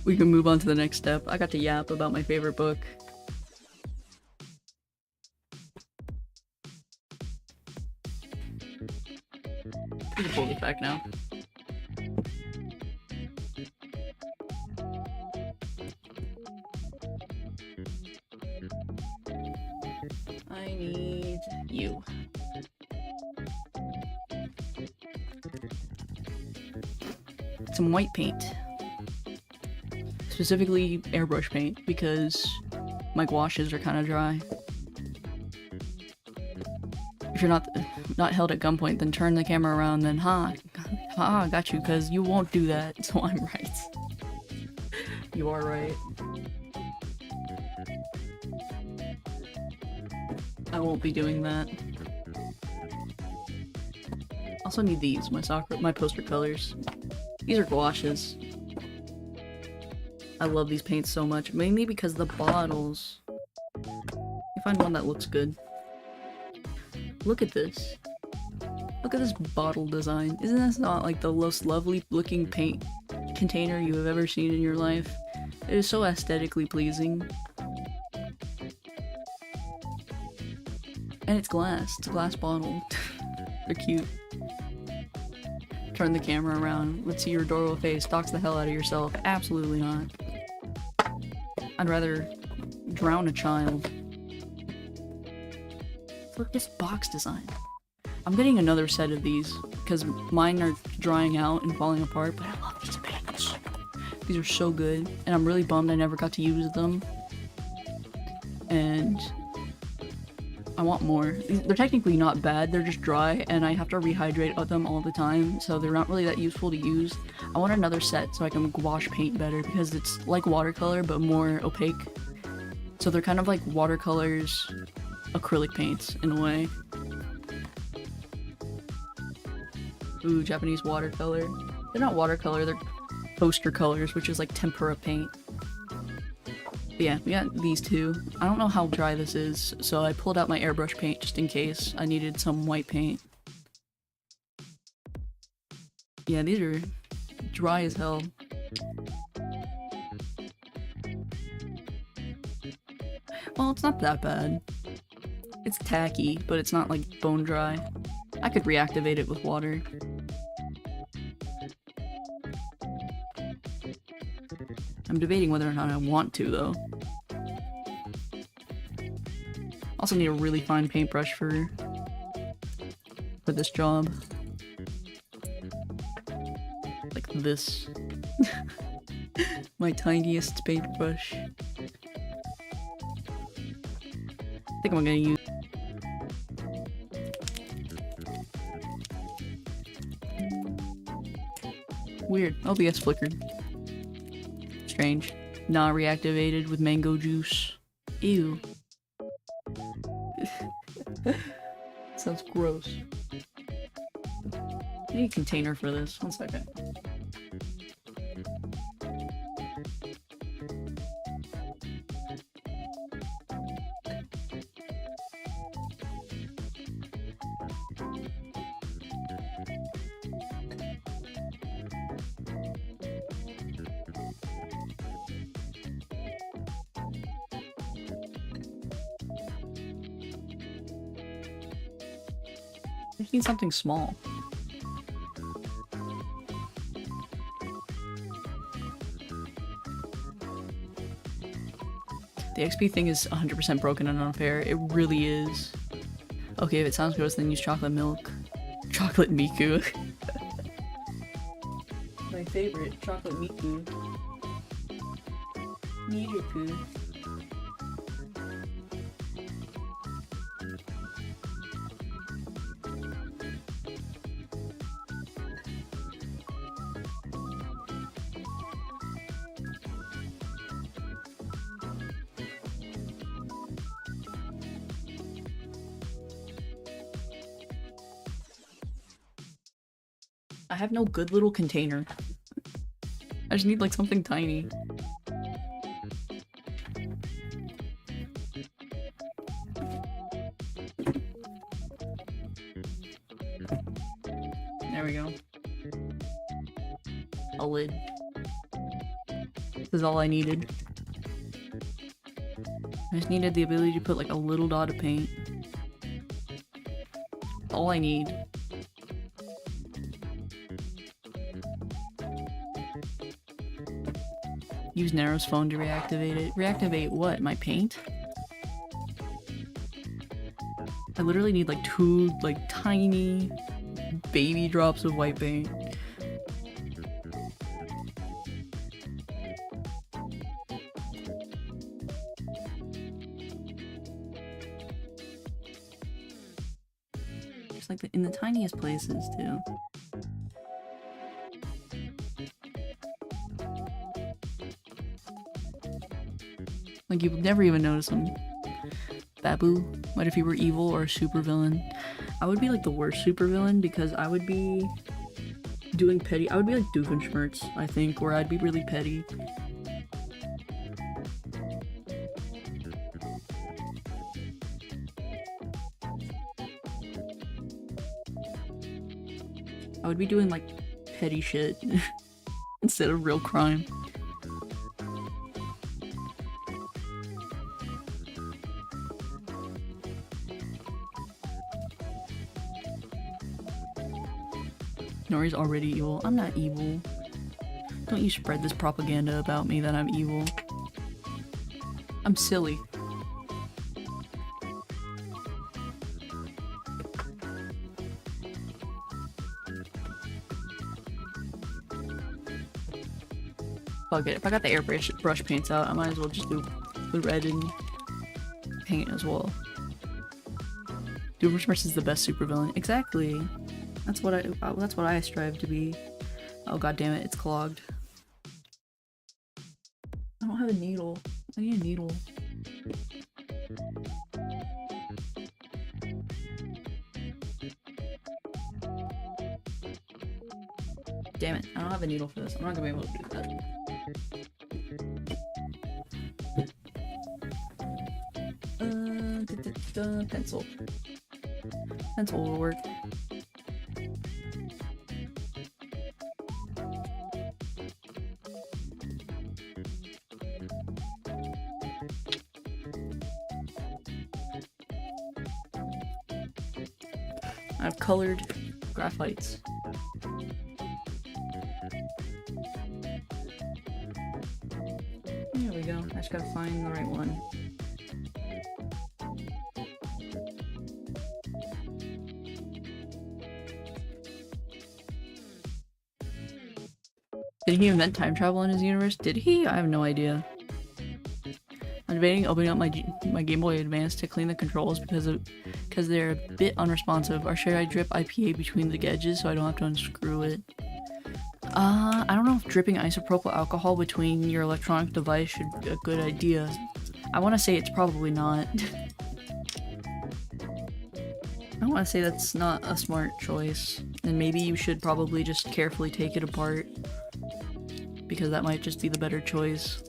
move on to the next step. I got to yap about my favorite book. We can pull this back now. I need you. Some white paint. Specifically airbrush paint, because my gouaches are kind of dry. If you're not held at gunpoint, then turn the camera around, then got you, because you won't do that, so I'm right. You are right. I won't be doing that. Also need these, my poster colors. These are gouaches. I love these paints so much, mainly because the bottles. You find one that looks good. Look at this. Look at this bottle design. Isn't this not like the most lovely looking paint container you have ever seen in your life? It is so aesthetically pleasing. And it's glass. It's a glass bottle. They're cute. Turn the camera around. Let's see your adorable face. Dox the hell out of yourself. Absolutely not. I'd rather drown a child. Look at this box design. I'm getting another set of these because mine are drying out and falling apart, but I love these paints. These are so good, and I'm really bummed I never got to use them. And I want more. They're technically not bad, they're just dry, and I have to rehydrate them all the time, so they're not really that useful to use. I want another set so I can gouache paint better, because it's like watercolor, but more opaque. So they're kind of like watercolors, acrylic paints, in a way. Ooh, Japanese watercolor. They're not watercolor, they're poster colors, which is like tempera paint. But yeah, we got these two. I don't know how dry this is, so I pulled out my airbrush paint just in case I needed some white paint. Yeah, these are dry as hell. Well, it's not that bad. It's tacky, but it's not like bone dry. I could reactivate it with water. I'm debating whether or not I want to, though. Also need a really fine paintbrush for this job. Like this. My tiniest paintbrush. think I'm gonna use. Weird. OBS flickered. Strange. Not reactivated with mango juice. Ew. Sounds gross. I need a container for this. 1 second. I just need something small. The XP thing is 100% broken and unfair. It really is. Okay, if it sounds gross, then use chocolate milk. Chocolate Miku. My favorite, chocolate Miku. Miku. I have no good little container. I just need like something tiny. There we go. A lid. This is all I needed. I just needed the ability to put like a little dot of paint. All I need. Use Nero's phone to reactivate it. Reactivate what? My paint? I literally need like 2 like tiny baby drops of white paint. Just like in the tiniest places too. Like, you would never even notice him. Babu. What if he were evil or a supervillain? I would be like the worst supervillain because I would be doing petty. I would be like Doofenshmirtz, I think, where I'd be really petty. I would be doing like petty shit instead of real crime. Nori's already evil. I'm not evil. Don't you spread this propaganda about me that I'm evil. I'm silly. Fuck it. If I got the airbrush paints out, I might as well just do the red and paint as well. Doofenshmirtz is the best supervillain. Exactly. That's what I strive to be. Oh god damn it, it's clogged. I don't have a needle. I need a needle. Damn it, I don't have a needle for this. I'm not gonna be able to do that. Pencil. Pencil will work. I have colored graphites. There we go. I just gotta find the right one. Did he invent time travel in his universe? Did he? I have no idea. I'm debating opening up my Game Boy Advance to clean the controls because they're a bit unresponsive. Or should I drip IPA between the edges so I don't have to unscrew it? I don't know if dripping isopropyl alcohol between your electronic device should be a good idea. I want to say it's probably not. I want to say that's not a smart choice, and maybe you should probably just carefully take it apart, because that might just be the better choice.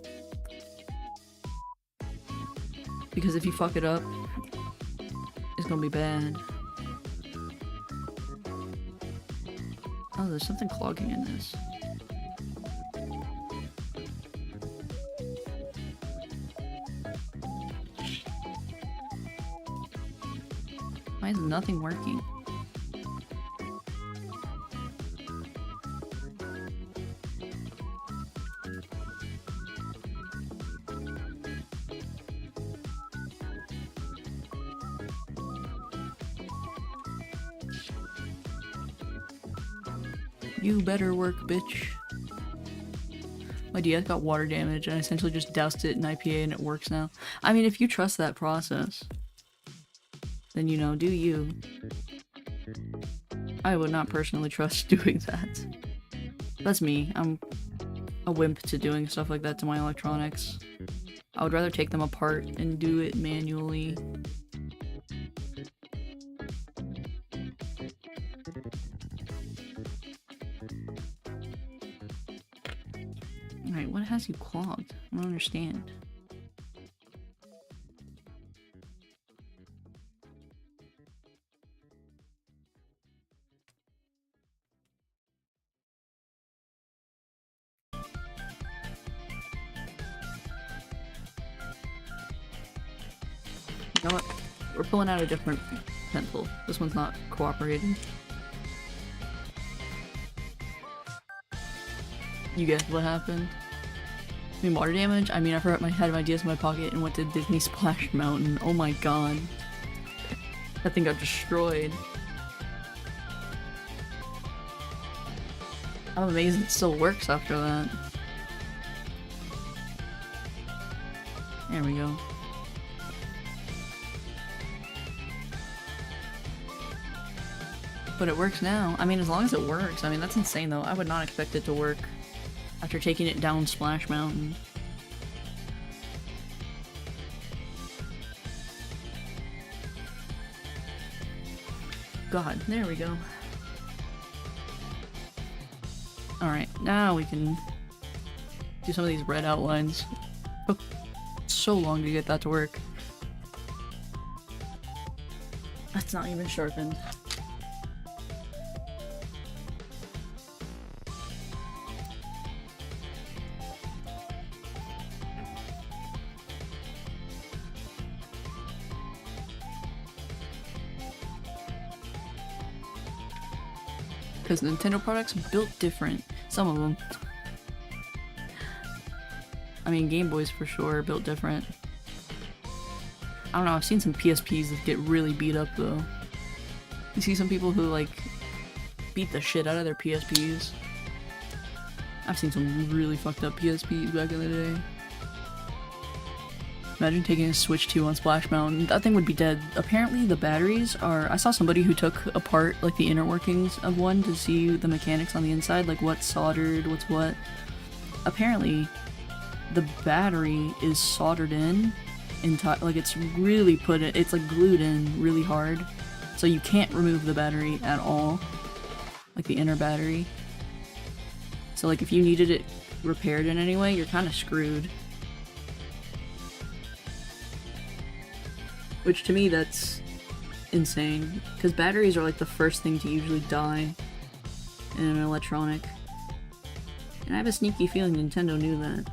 Because if you fuck it up, it's gonna be bad. Oh, there's something clogging in this. Why is nothing working? You better work, bitch. My DS got water damage and I essentially just doused it in IPA and it works now. I mean, if you trust that process, then you know, do you. I would not personally trust doing that. That's me. I'm a wimp to doing stuff like that to my electronics. I would rather take them apart and do it manually. Alright, what has you clogged? I don't understand. You know what? We're pulling out a different pencil. This one's not cooperating. You guess what happened? I mean, water damage? I mean, I forgot had my DS in my pocket and went to Disney Splash Mountain. Oh my god. That thing got destroyed. I'm amazed it still works after that. There we go. But it works now. I mean, as long as it works. I mean, that's insane though. I would not expect it to work after taking it down Splash Mountain. God, there we go. Alright, now we can do some of these red outlines. It took so long to get that to work. That's not even sharpened. Because Nintendo products are built different. Some of them. I mean, Game Boys for sure are built different. I don't know, I've seen some PSPs that get really beat up though. You see some people who like beat the shit out of their PSPs. I've seen some really fucked up PSPs back in the day. Imagine taking a Switch 2 on Splash Mountain. That thing would be dead. Apparently the batteries are... I saw somebody who took apart like the inner workings of one to see the mechanics on the inside, like what's soldered, what's what. Apparently the battery is soldered in like it's really it's like glued in really hard. So you can't remove the battery at all. Like the inner battery. So like if you needed it repaired in any way, you're kind of screwed. Which to me, that's insane. Because batteries are like the first thing to usually die in an electronic. And I have a sneaky feeling Nintendo knew that.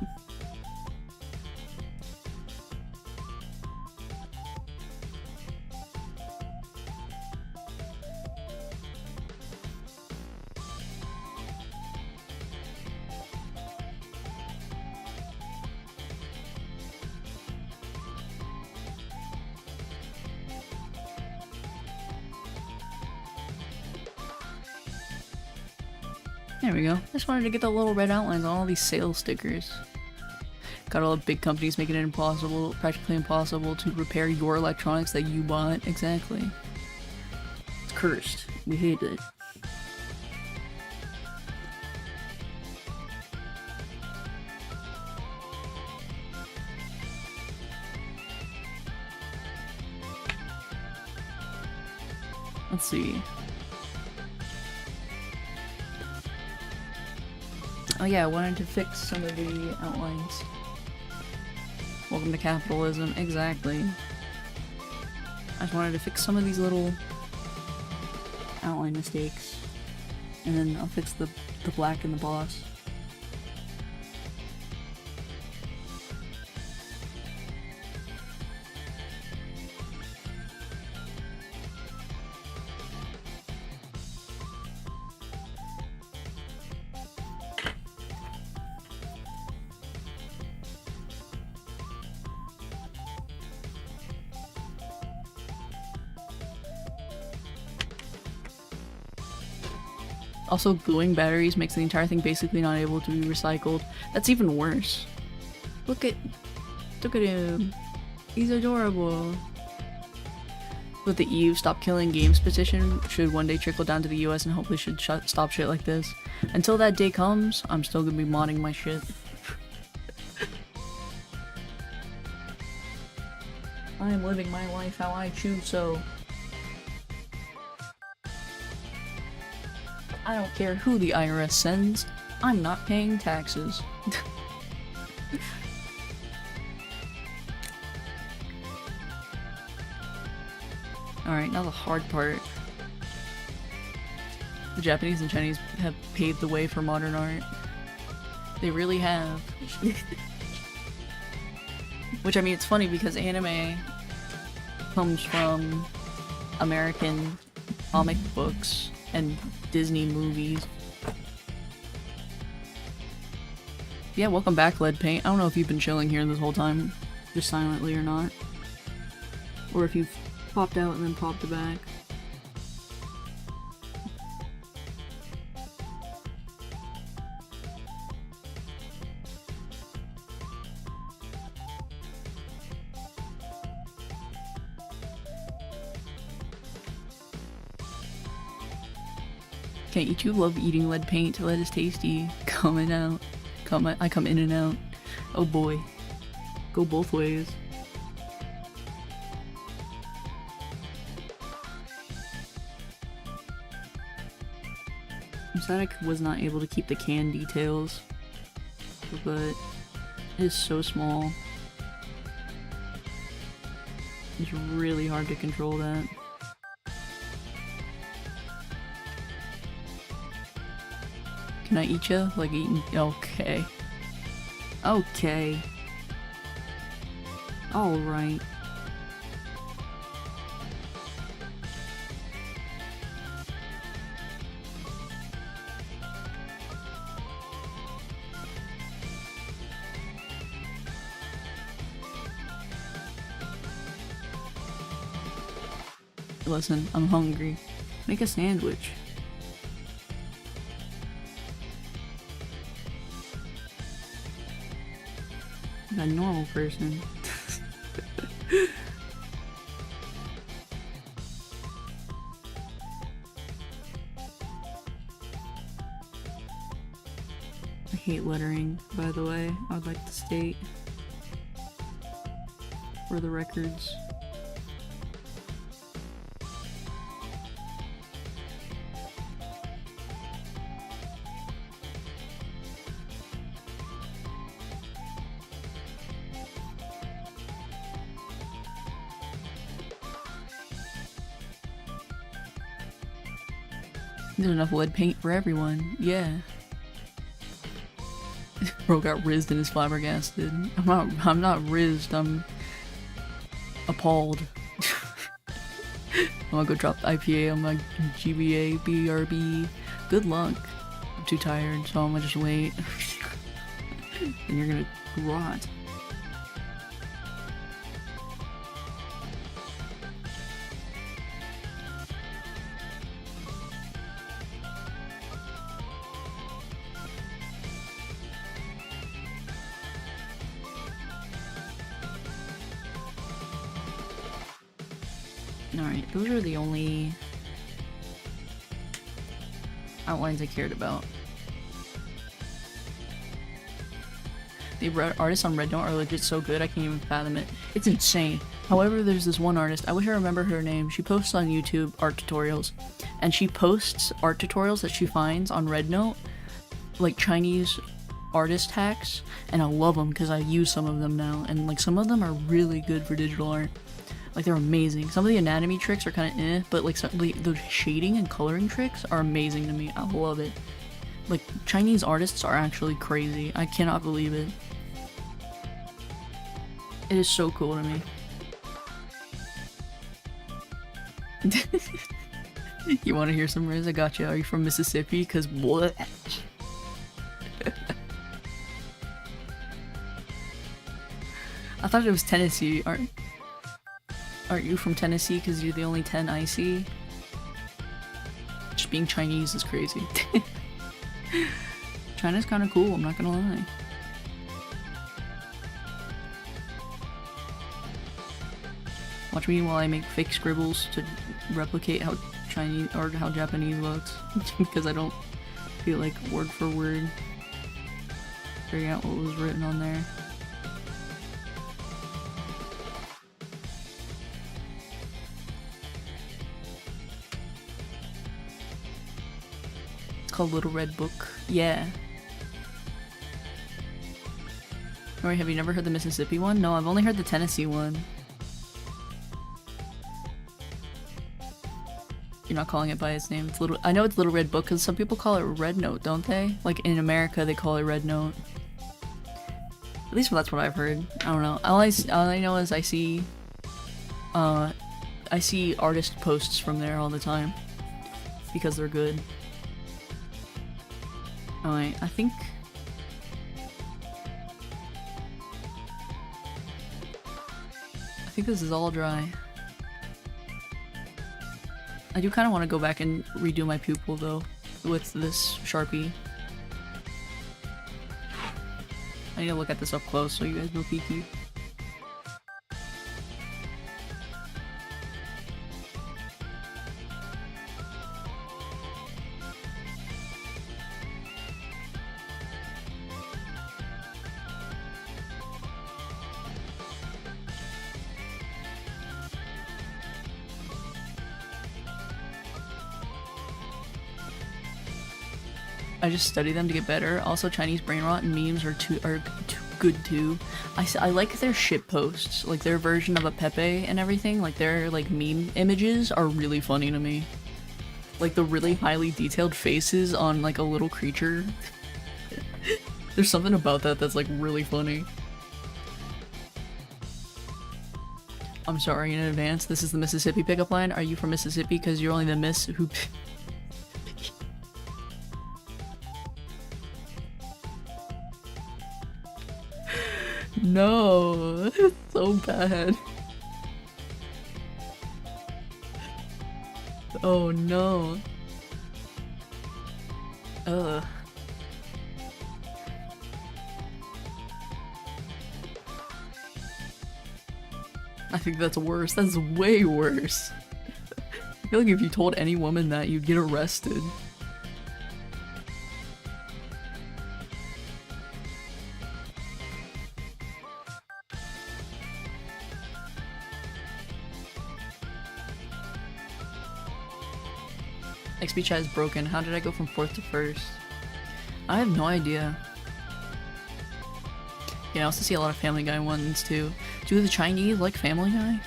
There we go. I just wanted to get the little red outlines on all these sales stickers. Got all the big companies making it impossible, practically impossible to repair your electronics that you bought. Exactly. It's cursed. We hate it. Let's see. Oh yeah, I wanted to fix some of the outlines. Welcome to capitalism. Exactly. I just wanted to fix some of these little outline mistakes. And then I'll fix the black in the boss. Also, gluing batteries makes the entire thing basically not able to be recycled. That's even worse. Look at him. He's adorable. But the EU Stop Killing Games petition should one day trickle down to the US and hopefully should stop shit like this. Until that day comes, I'm still gonna be modding my shit. I am living my life how I choose so. I don't care who the IRS sends, I'm not paying taxes. Alright, now the hard part. The Japanese and Chinese have paved the way for modern art. They really have. Which, I mean, it's funny because anime comes from American comic books and Disney movies. Yeah, welcome back, Lead Paint. I don't know if you've been chilling here this whole time, just silently or not. Or if you've popped out and then popped back. Can't you two love eating lead paint? Lead is tasty. Coming out. I come in and out. Oh boy. Go both ways. I'm sad I was not able to keep the can details, but it is so small. It's really hard to control that. Can I eat ya? Like eating? Okay. Okay. Alright. Listen, I'm hungry. Make a sandwich. A normal person. I hate lettering, by the way, I would like to state. For the records. There's enough lead paint for everyone, yeah. Bro got rizzed and is flabbergasted. I'm not rizzed, I'm appalled. I'm gonna go drop the IPA on my GBA, BRB. Good luck. I'm too tired, so I'm gonna just wait. And you're gonna rot. Alright, those are the only outlines I cared about. The artists on Red Note are legit so good, I can't even fathom it. It's insane. However, there's this one artist, I wish I remember her name, she posts on YouTube art tutorials, and she posts art tutorials that she finds on Red Note, like Chinese artist hacks, and I love them because I use some of them now, and like some of them are really good for digital art. Like they're amazing. Some of the anatomy tricks are kind of eh, but like those shading and coloring tricks are amazing to me. I love it. Like Chinese artists are actually crazy. I cannot believe it. It is so cool to me. You want to hear some Riz? I got you. Are you from Mississippi? Cause what? I thought it was Tennessee. Aren't you from Tennessee? Because you're the only 10 I see. Just being Chinese is crazy. China's kind of cool, I'm not gonna lie. Watch me while I make fake scribbles to replicate how Chinese or how Japanese looks. Because I don't feel like word for word figuring out what was written on there. Called Little Red Book. Yeah. Alright, have you never heard the Mississippi one? No, I've only heard the Tennessee one. You're not calling it by its name. It's I know it's Little Red Book because some people call it Red Note, don't they? Like in America, they call it Red Note. At least that's what I've heard. I don't know. All I know is I see artist posts from there all the time because they're good. Alright, I think this is all dry. I do kind of want to go back and redo my pupil though with this Sharpie. I need to look at this up close so you guys know peeky. I just study them to get better. Also, Chinese brain rot and memes are too good too. I like their shit posts, like their version of a Pepe and everything. Like their like meme images are really funny to me. Like the really highly detailed faces on like a little creature. There's something about that that's like really funny. I'm sorry in advance. This is the Mississippi pickup line. Are you from Mississippi? Because you're only the miss who. No, it's so bad. Oh no. Ugh. I think that's worse. That's way worse. I feel like if you told any woman that, you'd get arrested. XP chat is broken. How did I go from 4th to 1st? I have no idea. Yeah, I also see a lot of Family Guy ones too. Do the Chinese like Family Guy?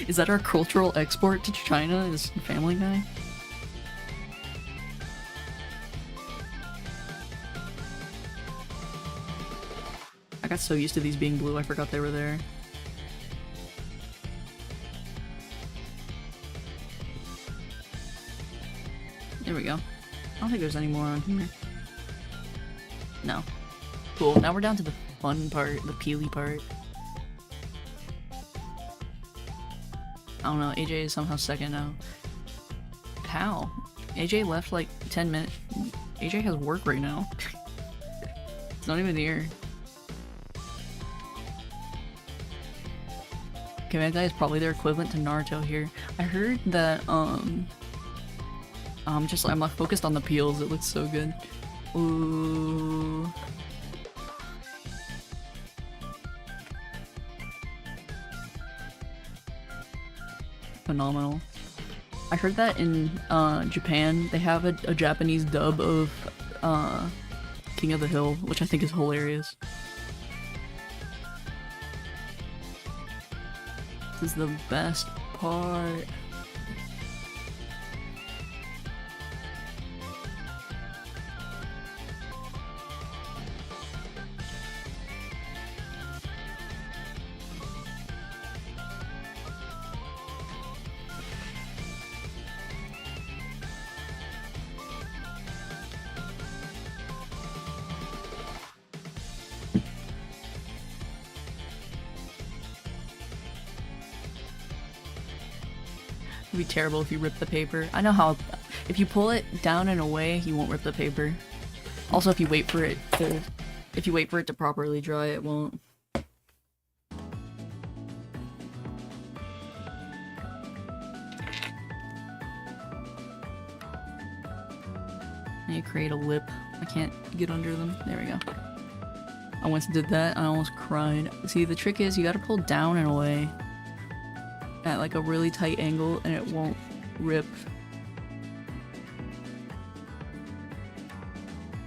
Is that our cultural export to China? Is Family Guy? I got so used to these being blue, I forgot they were there. There we go. I don't think there's any more on here. No. Cool, now we're down to the fun part, the peely part. I don't know, AJ is somehow second now. How? AJ left like 10 minutes. AJ has work right now. It's not even here. Kamehameha is probably their equivalent to Naruto here. I heard that, I'm like focused on the peels, it looks so good. Ooh. Phenomenal. I heard that in Japan they have a Japanese dub of King of the Hill, which I think is hilarious. This is the best part. It'd be terrible if you rip the paper. I know how, if you pull it down and away, you won't rip the paper. Also, if you wait for it to properly dry, it won't. And you create a lip. I can't get under them. There we go. I once did that, I almost cried. See, the trick is you gotta pull down and away at like a really tight angle and it won't rip.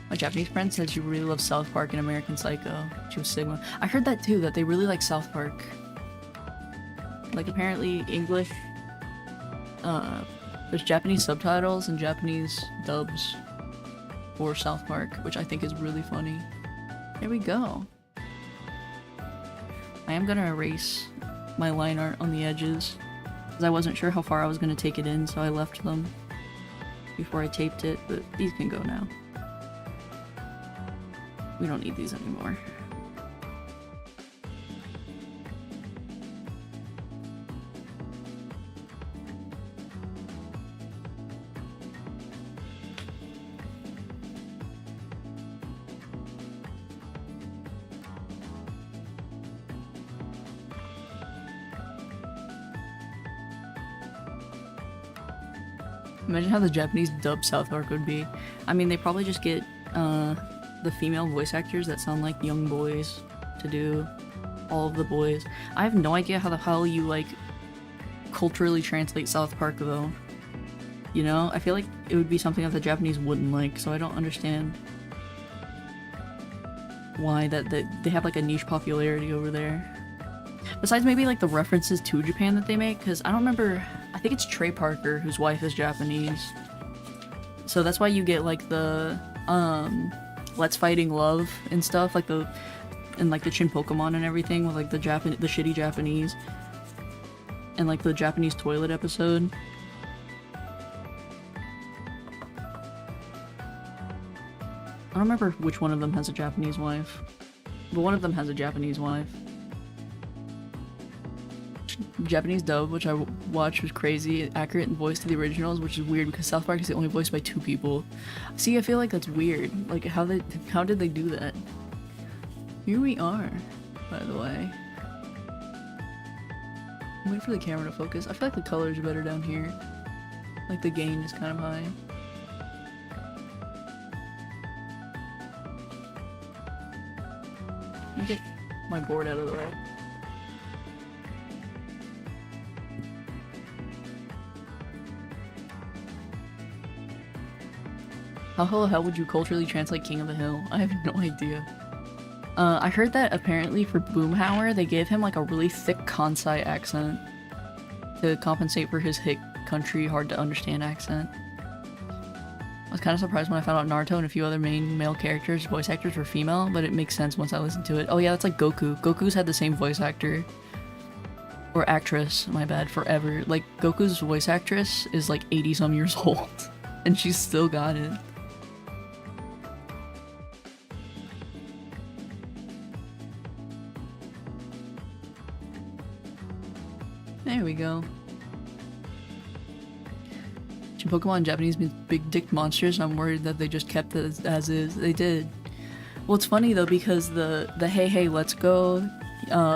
My Japanese friend said she really loves South Park and American Psycho. She was Sigma. I heard that too, that they really like South Park. Like apparently English, there's Japanese subtitles and Japanese dubs for South Park, which I think is really funny. There we go. I am gonna erase my line art on the edges because I wasn't sure how far I was gonna take it in, so I left them before I taped it, but these can go now. We don't need these anymore. Imagine how the Japanese dub South Park would be. I mean, they probably just get the female voice actors that sound like young boys to do all of the boys. I have no idea how the hell you like culturally translate South Park though. You know, I feel like it would be something that the Japanese wouldn't like, so I don't understand why that they have like a niche popularity over there. Besides maybe like the references to Japan that they make, because I don't remember, I think it's Trey Parker whose wife is Japanese. So that's why you get like the Let's Fighting Love and stuff, like the Chin Pokemon and everything with like the shitty Japanese. And like the Japanese toilet episode. I don't remember which one of them has a Japanese wife, but one of them has a Japanese wife. Japanese dub, which I watched, was crazy, accurate in voice to the originals, which is weird because South Park is only voiced by 2 people. See, I feel like that's weird. Like, how did they do that? Here we are, by the way. I'm waiting for the camera to focus. I feel like the colors are better down here. Like, the gain is kind of high. Let me get my board out of the way. How the hell would you culturally translate King of the Hill? I have no idea. I heard that apparently for Boomhauer, they gave him like a really thick Kansai accent to compensate for his hick country hard to understand accent. I was kind of surprised when I found out Naruto and a few other main male characters, voice actors, were female, but it makes sense once I listened to it. Oh yeah, that's like Goku. Goku's had the same voice actor. Or actress, my bad, forever. Like, Goku's voice actress is like 80 some years old. And she's still got it. There we go. Pokemon in Japanese means big dick monsters. I'm worried that they just kept it as is. They did. Well, it's funny though because the hey hey let's go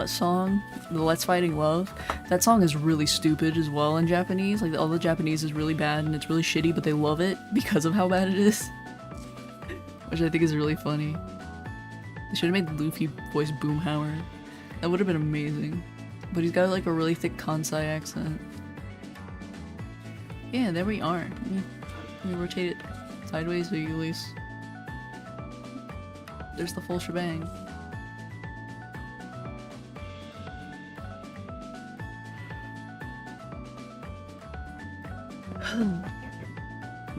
song, the Let's Fighting Love, that song is really stupid as well in Japanese. Like, all the Japanese is really bad and it's really shitty, but they love it because of how bad it is. Which I think is really funny. They should have made Luffy voice Boomhauer. That would have been amazing. But he's got like a really thick Kansai accent. Yeah, there we are. Let me rotate it sideways so you at least... There's the full shebang.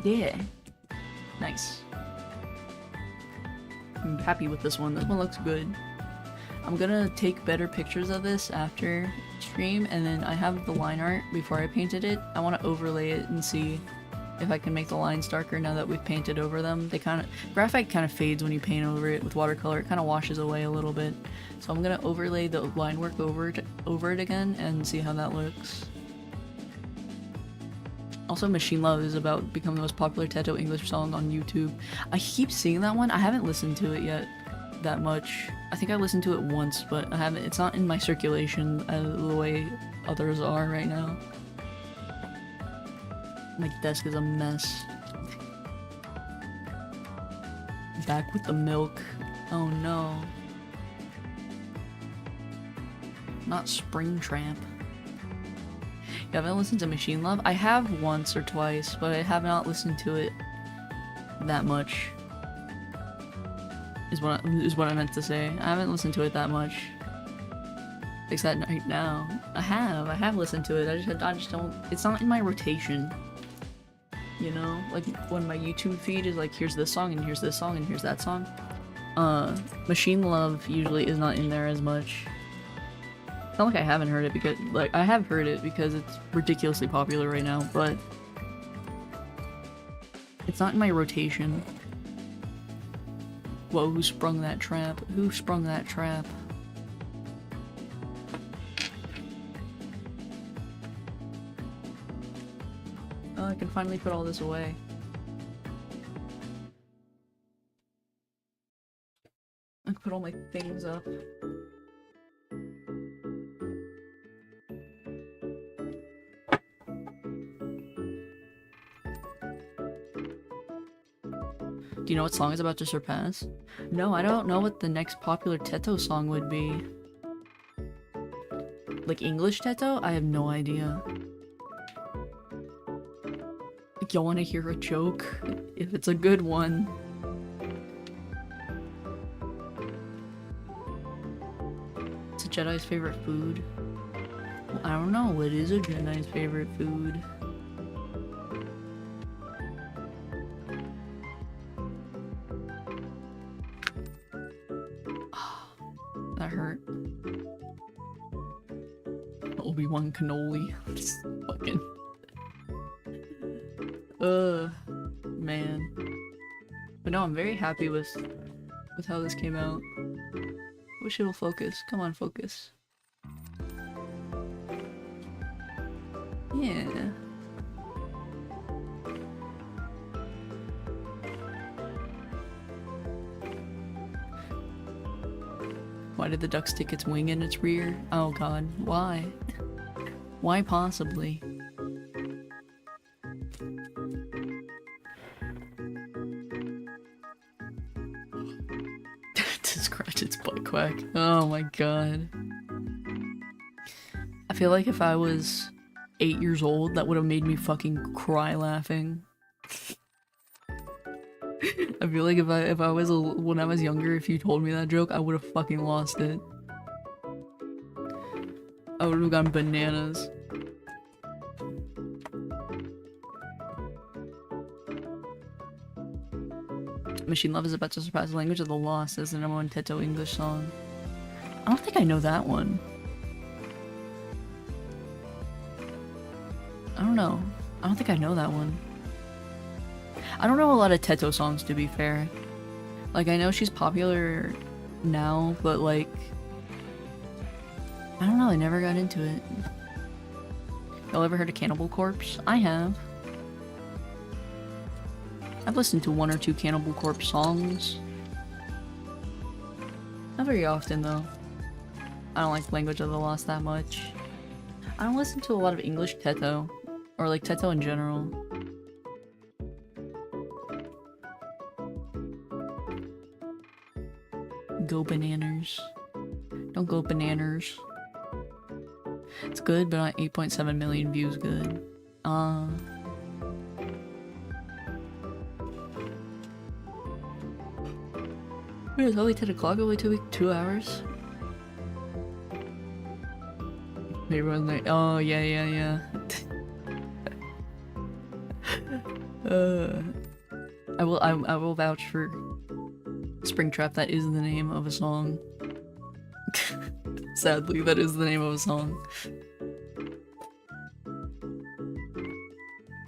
Yeah. Nice. I'm happy with this one. This one looks good. I'm gonna take better pictures of this after stream, and then I have the line art before I painted it. I want to overlay it and see if I can make the lines darker now that we've painted over them. They kind of... Graphite kind of fades when you paint over it with watercolor. It kind of washes away a little bit. So I'm gonna overlay the line work over it again and see how that looks. Also, Machine Love is about to become the most popular Teto English song on YouTube. I keep seeing that one. I haven't listened to it yet that much. I think I listened to it once, but I haven't. It's not in my circulation the way others are right now. My desk is a mess. Back with the milk. Oh no. Not Springtrap. You haven't listened to Machine Love? I have once or twice, but I have not listened to it that much. Is what I meant to say. I haven't listened to it that much. Fix that right now. I have listened to it. I just don't. It's not in my rotation. You know, like when my YouTube feed is like, here's this song and here's this song and here's that song. Machine Love usually is not in there as much. It's not like I haven't heard it because, like, I have heard it because it's ridiculously popular right now, but it's not in my rotation. Whoa, who sprung that trap? Who sprung that trap? Oh, I can finally put all this away. I can put all my things up. Do you know what song is about to surpass? No, I don't know what the next popular Teto song would be. Like English Teto? I have no idea. Like, y'all wanna hear a joke? If it's a good one. It's a Jedi's favorite food. Well, I don't know, what is a Jedi's favorite food? That hurt. Obi-Wan cannoli. Just fucking... man. But no, I'm very happy with how this came out. Wish it'll focus. Come on, focus. Yeah. Why did the duck stick its wing in its rear? Oh god, why? Why possibly? To scratch its butt quack. Oh my god. I feel like if I was 8 years old, that would have made me fucking cry laughing. I feel like if I was when I was younger, if you told me that joke, I would have fucking lost it. I would have gone bananas. Machine Love is about to surpass the Language of the Lost as the #1 Teto English song. I don't think I know that one. I don't know. I don't think I know that one. I don't know a lot of Teto songs, to be fair. Like, I know she's popular now, but like... I don't know, I never got into it. Y'all ever heard of Cannibal Corpse? I have. I've listened to 1 or 2 Cannibal Corpse songs. Not very often, though. I don't like Language of the Lost that much. I don't listen to a lot of English Teto, or like Teto in general. Go bananas. Don't go bananas. It's good, but not 8.7 million views good. Wait, it's only 10 o'clock, only 2 hours? Maybe one night. Oh, yeah. I will vouch for Springtrap. That is the name of a song. Sadly, that is the name of a song.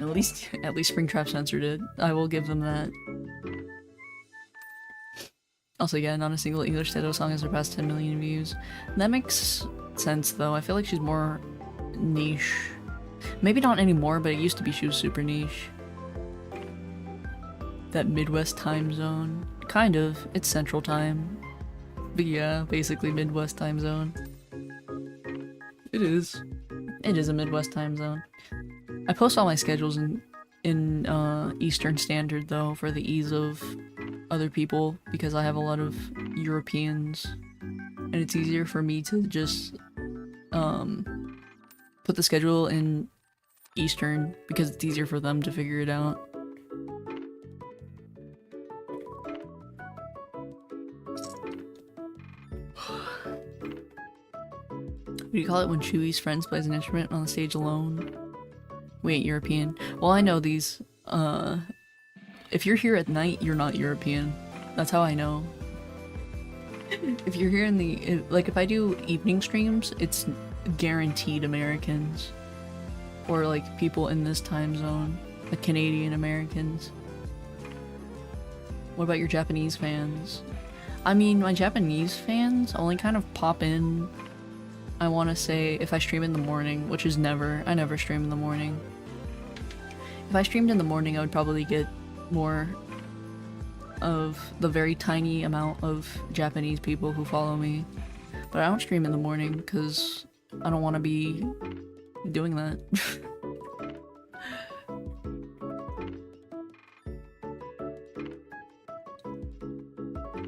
At least Springtrap censored it. I will give them that. Also, yeah, not a single English Teto song has surpassed 10 million views. That makes sense, though. I feel like she's more niche. Maybe not anymore, but it used to be she was super niche. That Midwest time zone. Kind of. It's Central Time. But yeah, basically Midwest time zone. It is. It is a Midwest time zone. I post all my schedules in Eastern Standard, though, for the ease of other people, because I have a lot of Europeans, and it's easier for me to just put the schedule in Eastern because it's easier for them to figure it out. What do you call it when Chewie's friends plays an instrument on the stage alone? We ain't European. Well, I know these. If you're here at night, you're not European. That's how I know. If you're here in the... Like, if I do evening streams, it's guaranteed Americans. Or, like, people in this time zone. Like, Canadian Americans. What about your Japanese fans? I mean, my Japanese fans only kind of pop in, I want to say, if I stream in the morning, which is never. I never stream in the morning. If I streamed in the morning, I would probably get more of the very tiny amount of Japanese people who follow me. But I don't stream in the morning because I don't want to be doing that.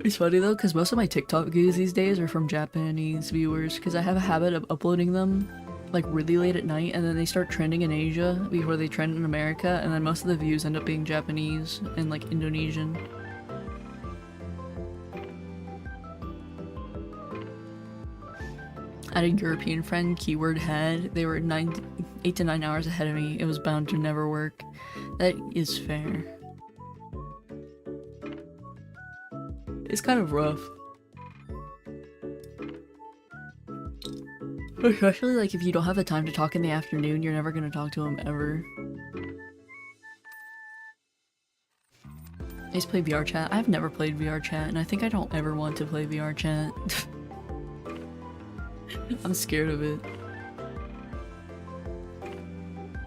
It's funny though, because most of my TikTok views these days are from Japanese viewers, because I have a habit of uploading them like really late at night, and then they start trending in Asia before they trend in America, and then most of the views end up being Japanese and like Indonesian. I had a European friend, keyword had. They were 8 to 9 hours ahead of me. It was bound to never work. That is fair. It's kind of rough. Especially like if you don't have the time to talk in the afternoon, you're never gonna talk to him ever. I used to play VR chat. I've never played VR chat, and I think I don't ever want to play VR chat. I'm scared of it.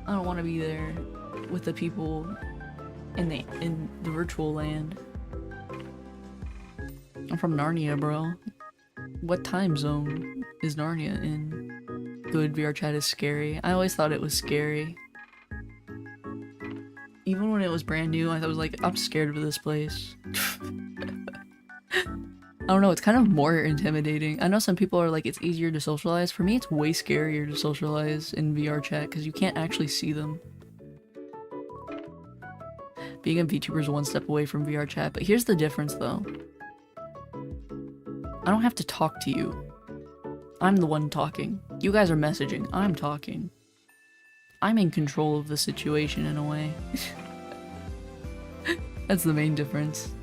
I don't want to be there with the people in the virtual land. I'm from Narnia, bro. What time zone is Narnia in? Good, VR chat is scary. I always thought it was scary. Even when it was brand new, I was like, I'm scared of this place. I don't know, it's kind of more intimidating. I know some people are like, it's easier to socialize. For me, it's way scarier to socialize in VR chat because you can't actually see them. Being a VTuber is one step away from VR chat, but here's the difference though. I don't have to talk to you. I'm the one talking. You guys are messaging. I'm talking. I'm in control of the situation in a way. That's the main difference.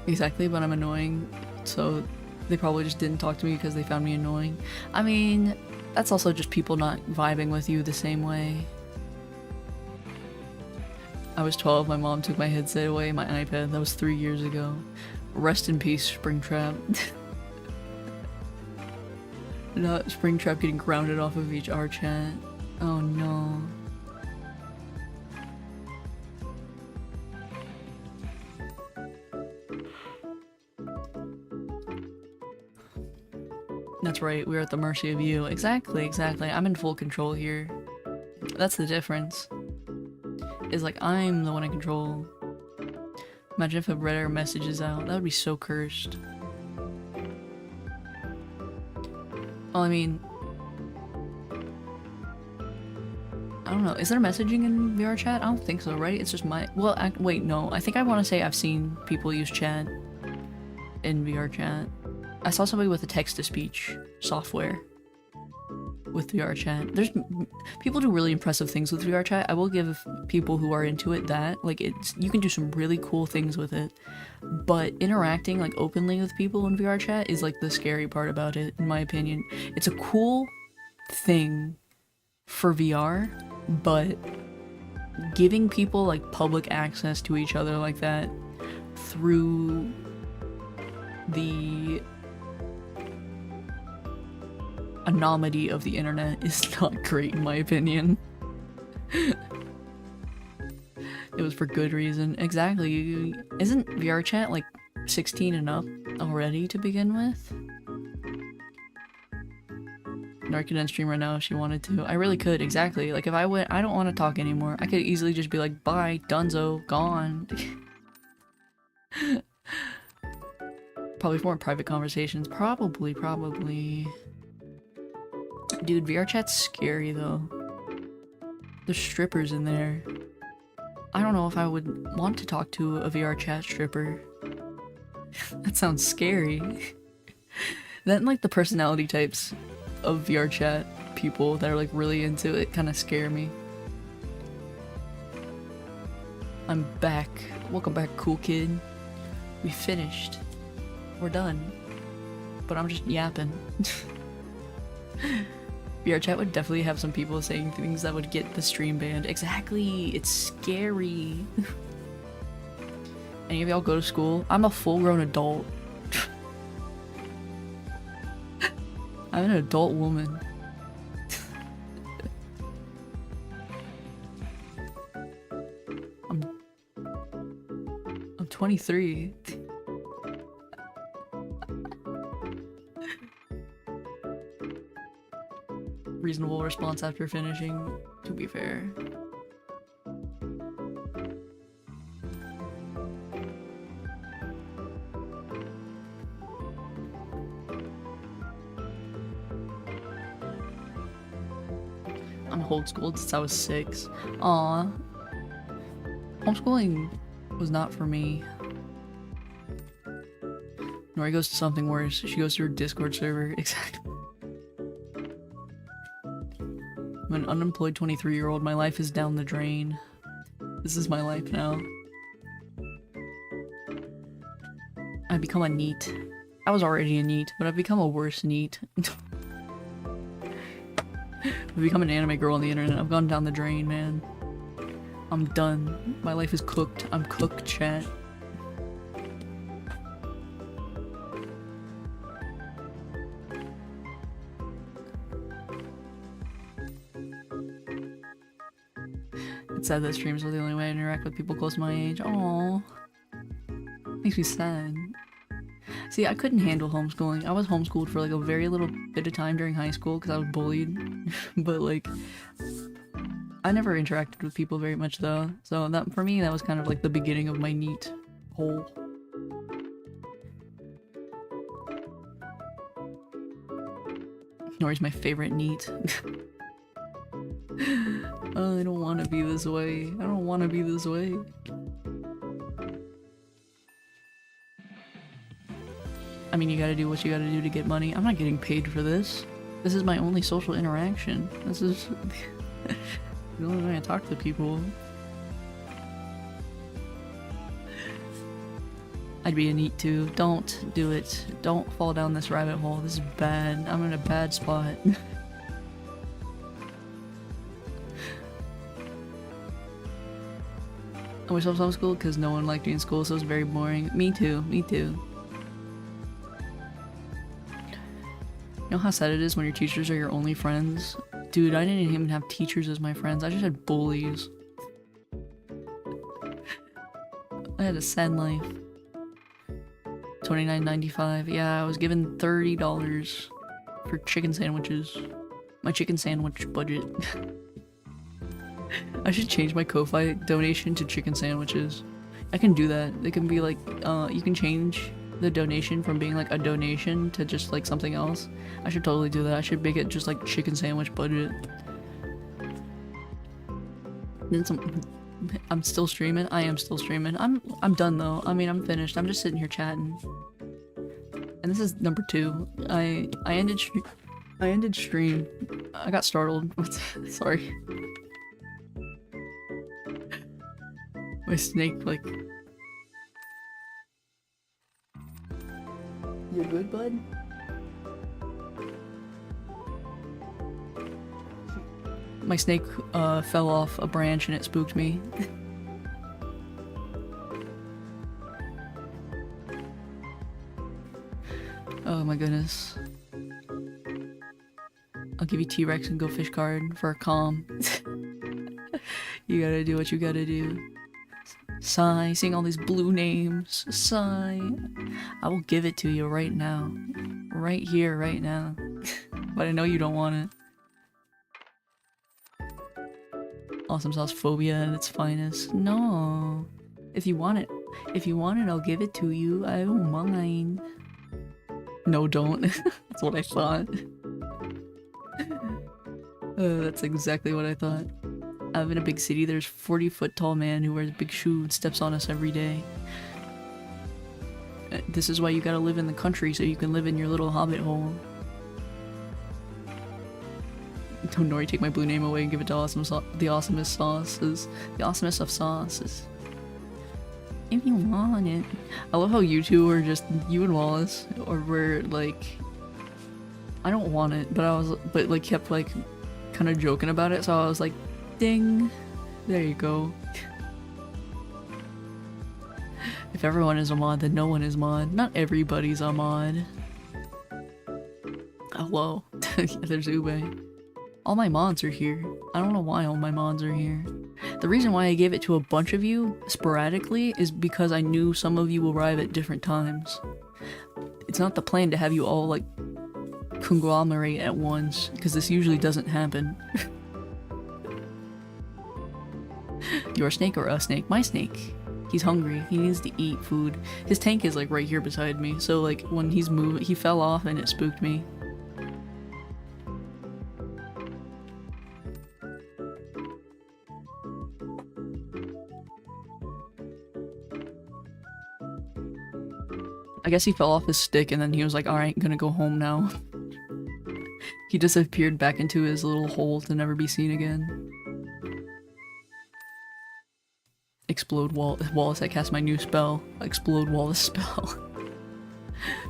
Exactly, but I'm annoying, so they probably just didn't talk to me because they found me annoying. I mean, that's also just people not vibing with you the same way. I was 12, my mom took my headset away, my iPad. That was 3 years ago. Rest in peace, Springtrap. Not Springtrap getting grounded off of HR chat. Oh no. That's right, we're at the mercy of you. Exactly, exactly. I'm in full control here. That's the difference. Is like, I'm the one in control. Imagine if I read our messages out. That would be so cursed. Well, I mean... I don't know. Is there messaging in VR chat? I don't think so, right? It's just my... Well, wait, no. I think I want to say I've seen people use chat in VR chat. I saw somebody with a text-to-speech software with VR chat. There's... People do really impressive things with VR chat. I will give people who are into it that. Like, it's... You can do some really cool things with it. But interacting, like, openly with people in VR chat is, like, the scary part about it, in my opinion. It's a cool thing for VR, but giving people like public access to each other like that through the anomaly of the internet is not great in my opinion. It was for good reason. Exactly. Isn't VR chat like 16 and up already to begin with? Nor could end stream right now if she wanted to. I really could, exactly. Like if I went, I don't want to talk anymore. I could easily just be like, bye, dunzo, gone. Probably more private conversations. Probably. Dude, VR chat's scary though. There's strippers in there. I don't know if I would want to talk to a VR chat stripper. That sounds scary. Then like the personality types of VR chat people that are like really into it kind of scare me. I'm back. Welcome back, cool kid. We finished. We're done. But I'm just yapping. VR chat would definitely have some people saying things that would get the stream banned. Exactly. It's scary. Any of y'all go to school? I'm a full-grown adult. I'm an adult woman. I'm 23. Reasonable response after finishing, to be fair. I'm homeschooled since I was 6. Aw. Homeschooling was not for me. Nori goes to something worse. She goes to her Discord server. Exactly. I'm an unemployed 23-year-old. My life is down the drain. This is my life now. I've become a NEET. I was already a NEET, but I've become a worse NEET. I've become an anime girl on the internet. I've gone down the drain, man. I'm done. My life is cooked. I'm cooked, chat. It's sad that streams are the only way I interact with people close to my age. Aww. Makes me sad. See, I couldn't handle homeschooling. I was homeschooled for like a very little bit of time during high school because I was bullied. But like, I never interacted with people very much though. So that, for me, that was kind of like the beginning of my NEET hole. Nori's my favorite NEET. Oh, I don't want to be this way. I don't want to be this way. I mean, you gotta do what you gotta do to get money. I'm not getting paid for this. This is my only social interaction. This is the only way I talk to people. I'd be a NEET too. Don't do it. Don't fall down this rabbit hole. This is bad. I'm in a bad spot. I wish I was homeschooled because no one liked me in school, so it was very boring. Me too. Me too. You know how sad it is when your teachers are your only friends? Dude, I didn't even have teachers as my friends. I just had bullies. I had a sad life. $29.95. Yeah, I was given $30 for chicken sandwiches. My chicken sandwich budget. I should change my Ko-Fi donation to chicken sandwiches. I can do that. It can be like, you can change the donation from being like a donation to just like something else. I should totally do that. I should make it just like chicken sandwich budget. Then some. I'm still streaming. I am still streaming. I'm done though. I mean, I'm finished. I'm just sitting here chatting. And this is number 2. I ended stream. I got startled. Sorry. My snake, like... You good, bud? My snake fell off a branch and it spooked me. Oh my goodness. I'll give you T-Rex and Go Fish card for a calm. You gotta do what you gotta do. Sigh, seeing all these blue names. Sigh. I will give it to you right now. Right here, right now. But I know you don't want it. Awesome sauce phobia at its finest. No. If you want it, I'll give it to you. I don't mind. No, don't. That's what I thought. That's exactly what I thought. I live in a big city. There's 40-foot tall man who wears a big shoe and steps on us every day. This is why you gotta live in the country, so you can live in your little hobbit hole. Don't Nori take my blue name away and give it to the awesomest sauces. The awesomest of sauces. If you want it. I love how you two are just, you and Wallace, or we're like, I don't want it, but like kept like kind of joking about it, so I was like, ding, there you go. If everyone is a mod, then no one is mod. Not everybody's a mod. Hello. There's Ube. All my mods are here. I don't know why all my mods are here. The reason why I gave it to a bunch of you sporadically is because I knew some of you will arrive at different times. It's not the plan to have you all like conglomerate at once, because this usually doesn't happen. Your snake or a snake? My snake. He's hungry. He needs to eat food. His tank is like right here beside me, so like when he's moving, he fell off and it spooked me. I guess he fell off his stick and then he was like, alright, gonna go home now. He disappeared back into his little hole to never be seen again. Explode Wallace, I cast my new spell. Explode Wallace spell.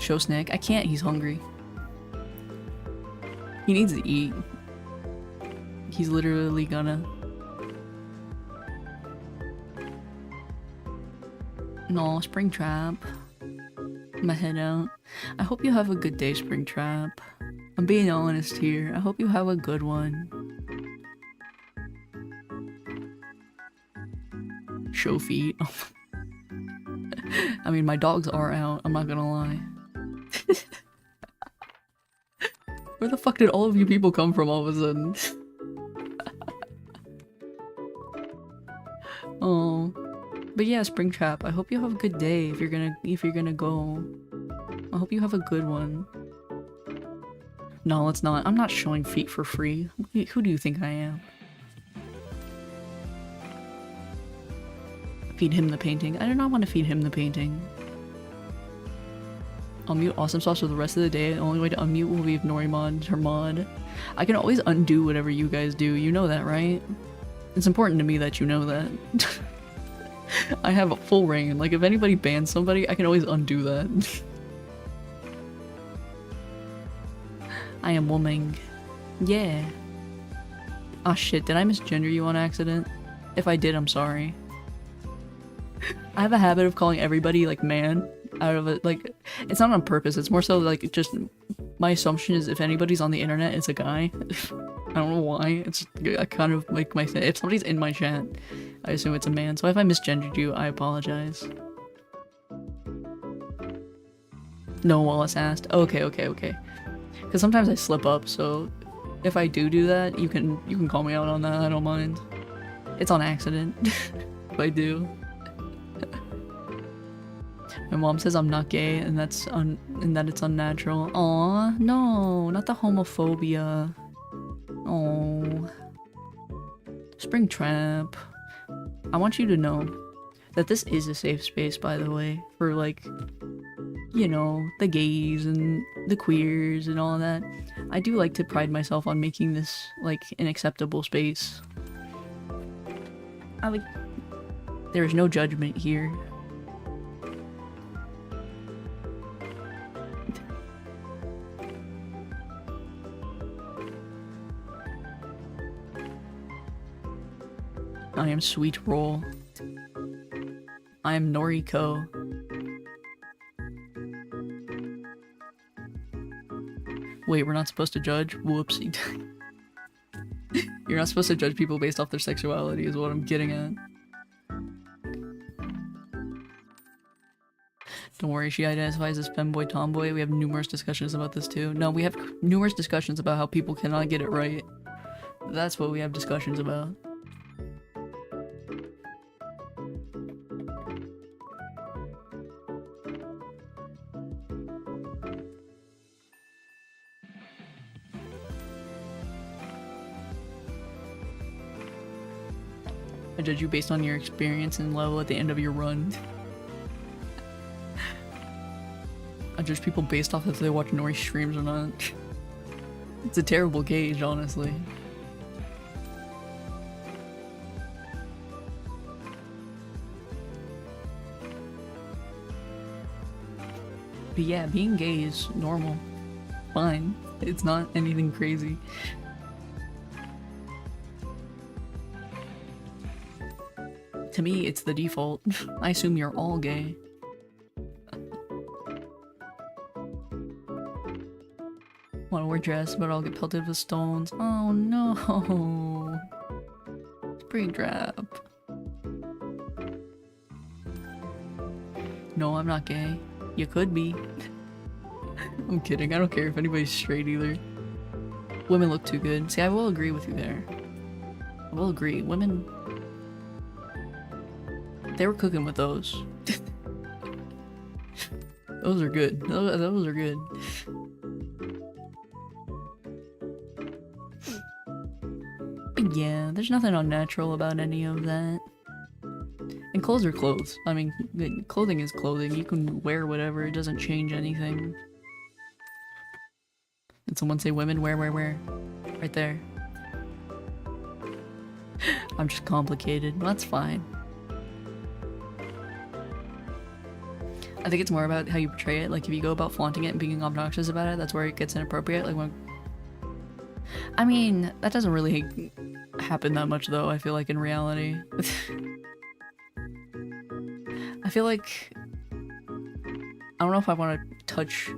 Show Snake. I can't, he's hungry. He needs to eat. He's literally gonna. No, Springtrap. My head out. I hope you have a good day, Springtrap. I'm being honest here. I hope you have a good one. Show feet. I mean, my dogs are out, I'm not gonna lie. Where the fuck did all of you people come from all of a sudden? Oh. But yeah, Springtrap, I hope you have a good day if you're gonna go. I hope you have a good one. No, it's not. I'm not showing feet for free. Who do you think I am? Feed him the painting. I do not want to feed him the painting. I'll mute Awesome Sauce for the rest of the day. The only way to unmute will be if Nori mods her mod. I can always undo whatever you guys do. You know that, right? It's important to me that you know that. I have a full reign. Like, if anybody bans somebody, I can always undo that. I am woman. Yeah. Ah shit, did I misgender you on accident? If I did, I'm sorry. I have a habit of calling everybody, like, man, out of it. Like, it's not on purpose, it's more so, like, just, my assumption is if anybody's on the internet, it's a guy. I don't know why, it's, I kind of, like, if somebody's in my chat, I assume it's a man, so if I misgendered you, I apologize. No, Wallace asked. Okay. Because sometimes I slip up, so if I do that, you can call me out on that. I don't mind. It's on accident if I do. My mom says I'm not gay, and that it's unnatural. Aw, no, not the homophobia. Oh, Springtrap. I want you to know that this is a safe space, by the way, for like, you know, the gays and the queers and all that. I do like to pride myself on making this like an acceptable space. There is no judgment here. I am Sweet Roll. I am Noriko. Wait, we're not supposed to judge? Whoopsie. You're not supposed to judge people based off their sexuality is what I'm getting at. Don't worry, she identifies as femboy tomboy. We have numerous discussions about this too. No, we have numerous discussions about how people cannot get it right. That's what we have discussions about. I judge you based on your experience and level at the end of your run. I judge people based off if they watch Nori streams or not. It's a terrible gauge, honestly. But yeah, being gay is normal. Fine. It's not anything crazy. To me, it's the default. I assume you're all gay. Wanna wear dress, but I'll get pelted with stones. Oh no! Springtrap. No, I'm not gay. You could be. I'm kidding, I don't care if anybody's straight either. Women look too good. See, I will agree with you there. I will agree. Women... They were cooking with those. Those are good. Those are good. But yeah, there's nothing unnatural about any of that. And clothes are clothes. I mean, clothing is clothing. You can wear whatever. It doesn't change anything. Did someone say women? Where? Right there. I'm just complicated. That's fine. I think it's more about how you portray it. Like, if you go about flaunting it and being obnoxious about it, that's where it gets inappropriate. Like, when... I mean, that doesn't really happen that much, though, I feel like, in reality. I feel like... I don't know if I want to touch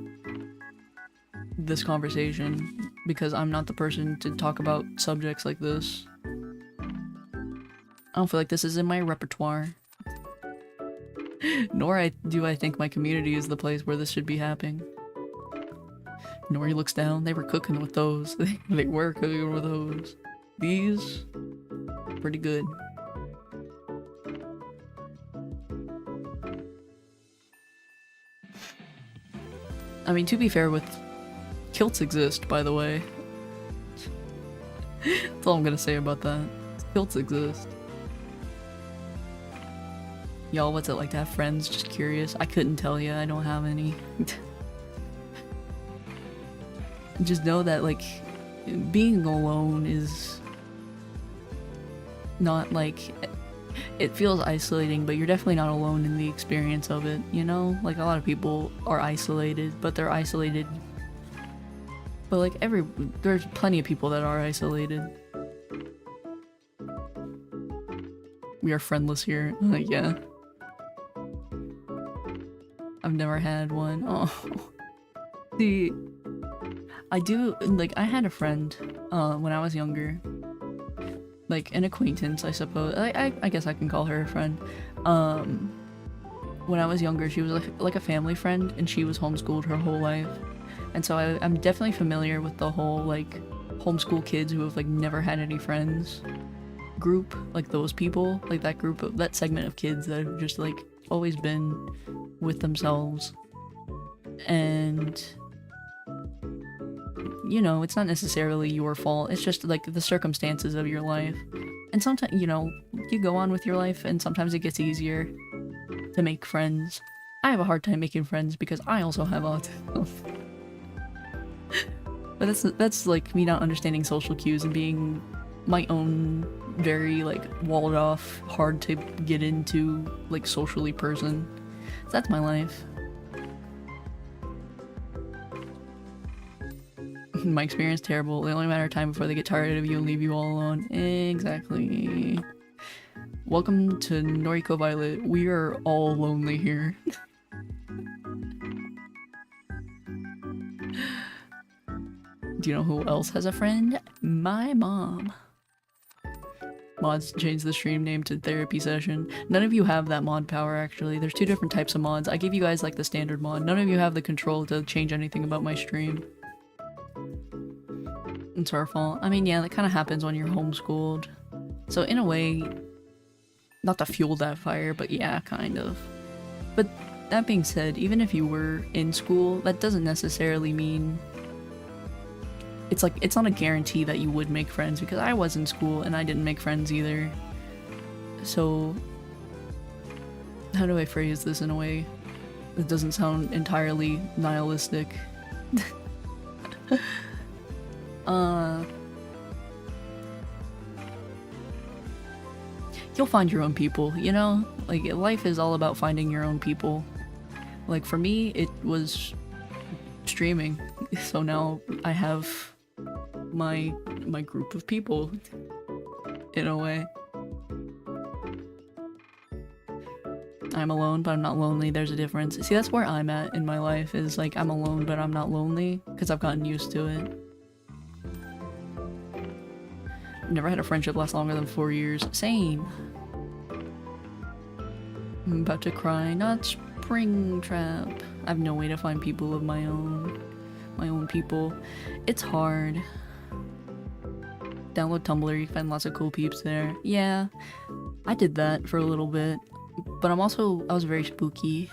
this conversation, because I'm not the person to talk about subjects like this. I don't feel like this is in my repertoire. Nor do I think my community is the place where this should be happening. Nori looks down. They were cooking with those. They were cooking with those. These, pretty good. I mean, to be fair, with kilts exist, by the way. That's all I'm gonna say about that. Kilts exist. Y'all, what's it like to have friends? Just curious. I couldn't tell you. I don't have any. Just know that, like, being alone is not, like... It feels isolating, but you're definitely not alone in the experience of it, you know? Like, a lot of people are isolated, but they're isolated... But, like, there's plenty of people that are isolated. We are friendless here. Like, yeah. I've never had one. Oh. See, I do, like, I had a friend, when I was younger. Like, an acquaintance, I suppose. I guess I can call her a friend. When I was younger, she was like a family friend, and she was homeschooled her whole life. And so I'm definitely familiar with the whole like homeschool kids who have like never had any friends group, like those people, like that group of that segment of kids that have just like always been with themselves. And you know, it's not necessarily your fault, it's just like the circumstances of your life. And sometimes, you know, you go on with your life and sometimes it gets easier to make friends. I have a hard time making friends because I also have autism. But that's like me not understanding social cues and being my own very like walled off, hard to get into like socially person. So that's my life. My experience terrible. They only matter of time before they get tired of you and leave you all alone. Exactly. Welcome to Noriko Violet. We are all lonely here. Do you know who else has a friend? My mom. Mods changed the stream name to therapy session. None of you have that mod power actually. There's two different types of mods. I gave you guys like the standard mod. None of you have the control to change anything about my stream. It's our fault. I mean, yeah, that kind of happens when you're homeschooled. So in a way, not to fuel that fire, but yeah, kind of. But that being said, even if you were in school, that doesn't necessarily mean... It's like, it's not a guarantee that you would make friends, because I was in school and I didn't make friends either. So... how do I phrase this in a way that doesn't sound entirely nihilistic? You'll find your own people, you know? Like, life is all about finding your own people. Like, for me, it was streaming. So now I have my group of people, in a way. I'm alone, but I'm not lonely. There's a difference. See, that's where I'm at in my life, is like, I'm alone, but I'm not lonely, because I've gotten used to it. Never had a friendship last longer than 4 years. Same. I'm about to cry. Not Springtrap. I have no way to find people of my own. My own people. It's hard. Download Tumblr, you can find lots of cool peeps there. Yeah, I did that for a little bit. But I was very spooky.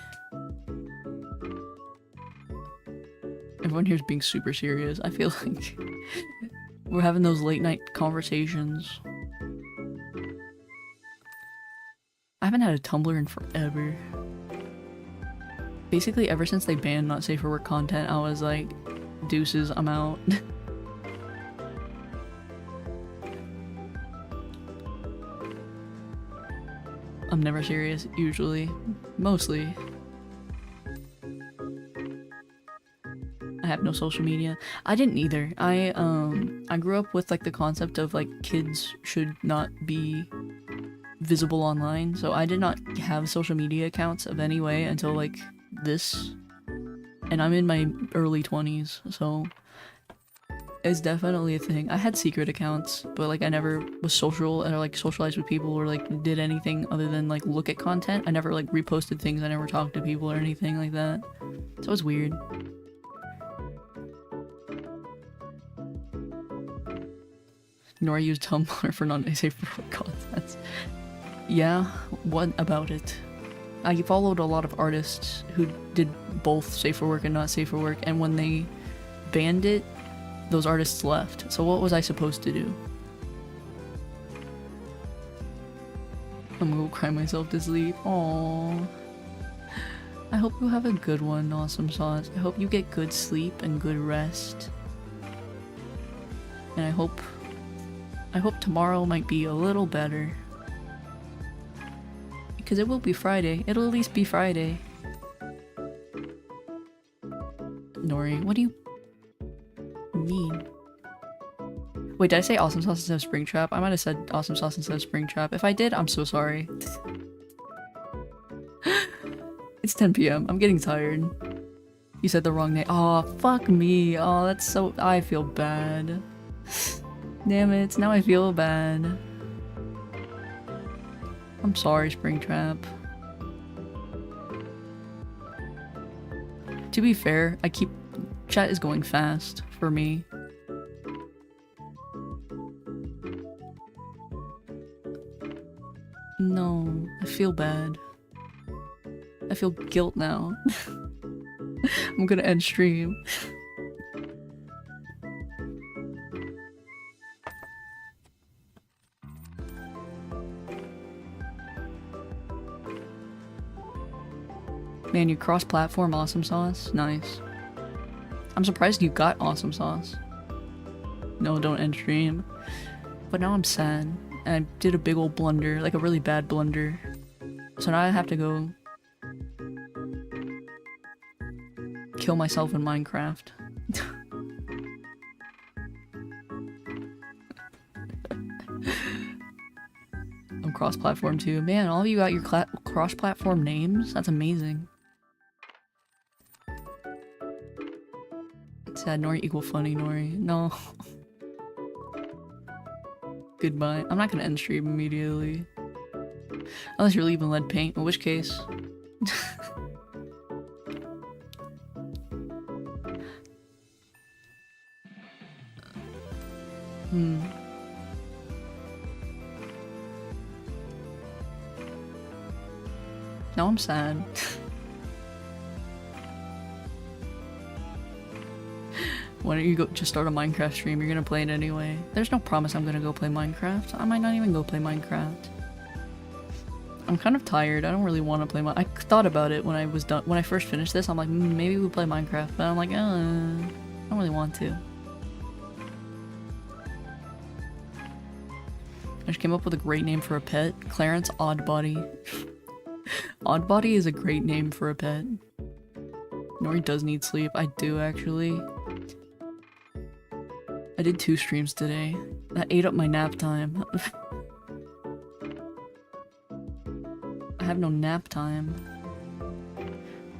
Everyone here is being super serious. I feel like we're having those late night conversations. I haven't had a Tumblr in forever. Basically, ever since they banned not safe for work content, I was like, deuces, I'm out. I'm never serious, usually. Mostly. I have no social media. I didn't either. I grew up with like the concept of like kids should not be visible online, so I did not have social media accounts of any way until like this. And I'm in my early 20s, so it's definitely a thing. I had secret accounts, but like I never was social or like socialized with people or like did anything other than like look at content. I never like reposted things, I never talked to people or anything like that. So it's weird. Nor use Tumblr for non-safe content. Yeah, what about it? I followed a lot of artists who did both safe for work and not safe for work, and when they banned it, those artists left. So what was I supposed to do? I'm gonna go cry myself to sleep. Aww. I hope you have a good one, Awesome Sauce. I hope you get good sleep and good rest. And I hope tomorrow might be a little better. Because it will be Friday. It'll at least be Friday. Nori, what do you mean? Wait, did I say Awesome Sauce instead of Springtrap? I might have said Awesome Sauce instead of Springtrap. If I did, I'm so sorry. It's 10 p.m. I'm getting tired. You said the wrong name. Aw, fuck me. Oh, that's so... I feel bad. Damn it, now I feel bad. I'm sorry, Springtrap. To be fair, I keep Chat is going fast for me. No, I feel bad. I feel guilt now. I'm gonna end stream. Man, you cross-platform awesome sauce? Nice. I'm surprised you got awesome sauce. No, don't end stream. But now I'm sad. And I did a big old blunder, like a really bad blunder. So now I have to go kill myself in Minecraft. I'm cross-platform too. Man, all of you got your cross-platform names? That's amazing. Sad Nori equal funny Nori. No. Goodbye. I'm not gonna end stream immediately. Unless you're leaving lead paint, in which case... Now I'm sad. Why don't you go just start a Minecraft stream? You're gonna play it anyway. There's no promise I'm gonna go play Minecraft. I might not even go play Minecraft. I'm kind of tired. I don't really want to play I thought about it when I was done. When I first finished this, I'm like, maybe we'll play Minecraft. But I'm like, I don't really want to. I just came up with a great name for a pet. Clarence Oddbody. Oddbody is a great name for a pet. Nori does need sleep. I do, actually. I did 2 streams today. That ate up my nap time. I have no nap time.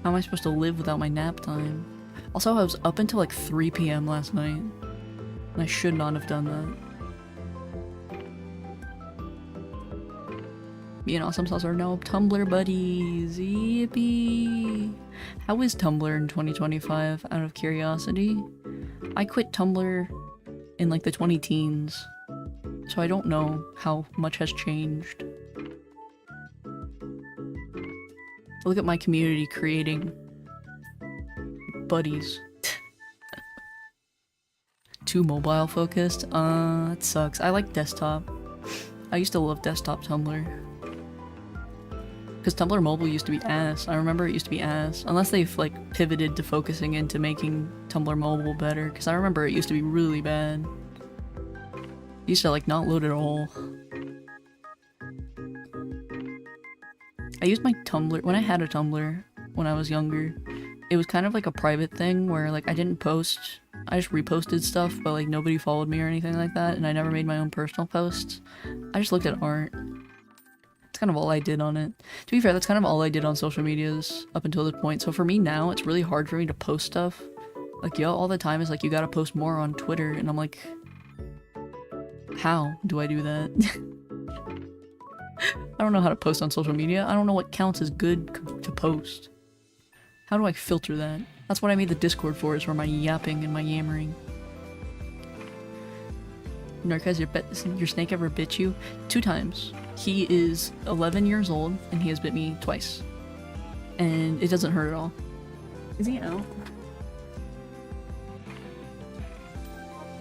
How am I supposed to live without my nap time? Also, I was up until like 3 PM last night. And I should not have done that. Me and Awesome Sauce are now Tumblr buddies. Yippee! How is Tumblr in 2025, out of curiosity? I quit Tumblr in like the 20-teens, so I don't know how much has changed. Look at my community creating buddies. Too mobile focused? It sucks. I like desktop. I used to love desktop Tumblr. Because Tumblr mobile used to be ass. I remember it used to be ass. Unless they've like pivoted to focusing into making Tumblr mobile better. Because I remember it used to be really bad. It used to like not load at all. I used my Tumblr when I had a Tumblr when I was younger. It was kind of like a private thing where like I didn't post. I just reposted stuff, but like nobody followed me or anything like that, and I never made my own personal posts. I just looked at art. That's kind of all I did on it. To be fair, that's kind of all I did on social medias up until this point. So for me now, it's really hard for me to post stuff. Like, yo, all the time is like, you gotta post more on Twitter, and I'm like, how do I do that? I don't know how to post on social media. I don't know what counts as good to post. How do I filter that? That's what I made the Discord for, is for my yapping and my yammering. Narcas, your snake ever bit you? 2 times. He is 11 years old, and he has bit me twice. And it doesn't hurt at all. Is he out?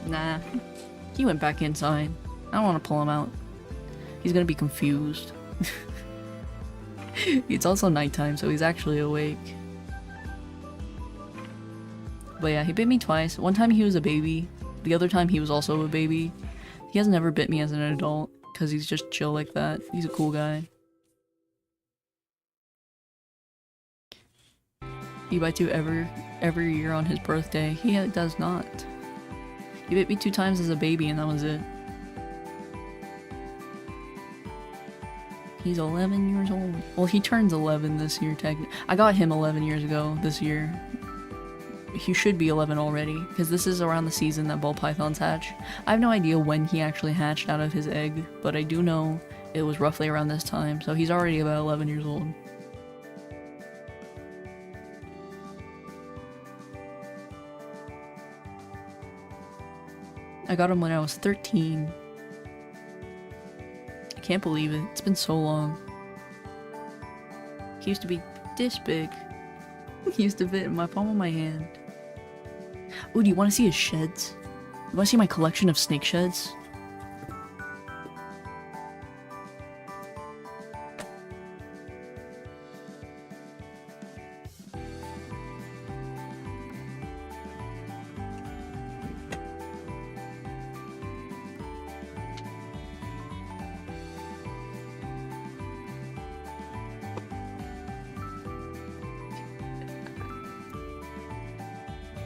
Nah. He went back inside. I don't want to pull him out. He's gonna be confused. It's also nighttime, so he's actually awake. But yeah, he bit me twice. One time he was a baby. The other time he was also a baby. He has never bit me as an adult, because he's just chill like that. He's a cool guy. He bites you every year on his birthday. He does not. He bit me 2 times as a baby, and that was it. He's 11 years old. Well, he turns 11 this year, technically. I got him 11 years ago this year. He should be 11 already, because this is around the season that ball pythons hatch. I have no idea when he actually hatched out of his egg, but I do know it was roughly around this time, so he's already about 11 years old. I got him when I was 13. I can't believe it. It's been so long. He used to be this big. He used to fit in my palm of my hand. Oh, do you want to see his sheds? You want to see my collection of snake sheds?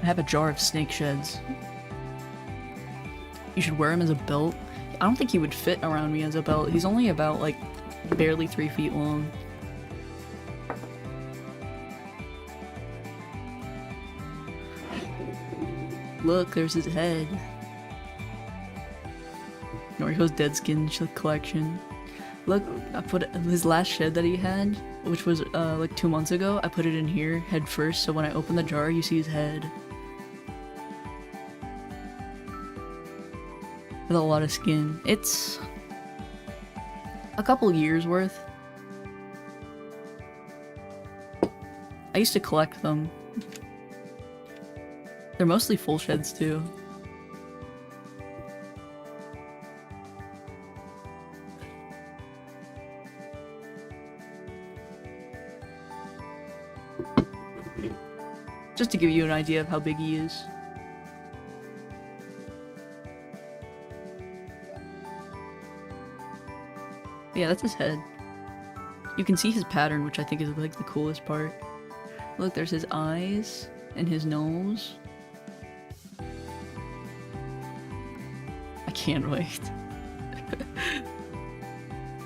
I have a jar of snake sheds. You should wear him as a belt. I don't think he would fit around me as a belt. He's only about, like, barely 3 feet long. Look, there's his head. Noriko's dead skin collection. Look, I put his last shed that he had, which was like 2 months ago. I put it in here head first, so when I open the jar, you see his head. With a lot of skin. It's a couple years worth. I used to collect them. They're mostly full sheds too. Just to give you an idea of how big he is. Yeah, that's his head. You can see his pattern, which I think is like the coolest part. Look, there's his eyes and his nose. I can't wait.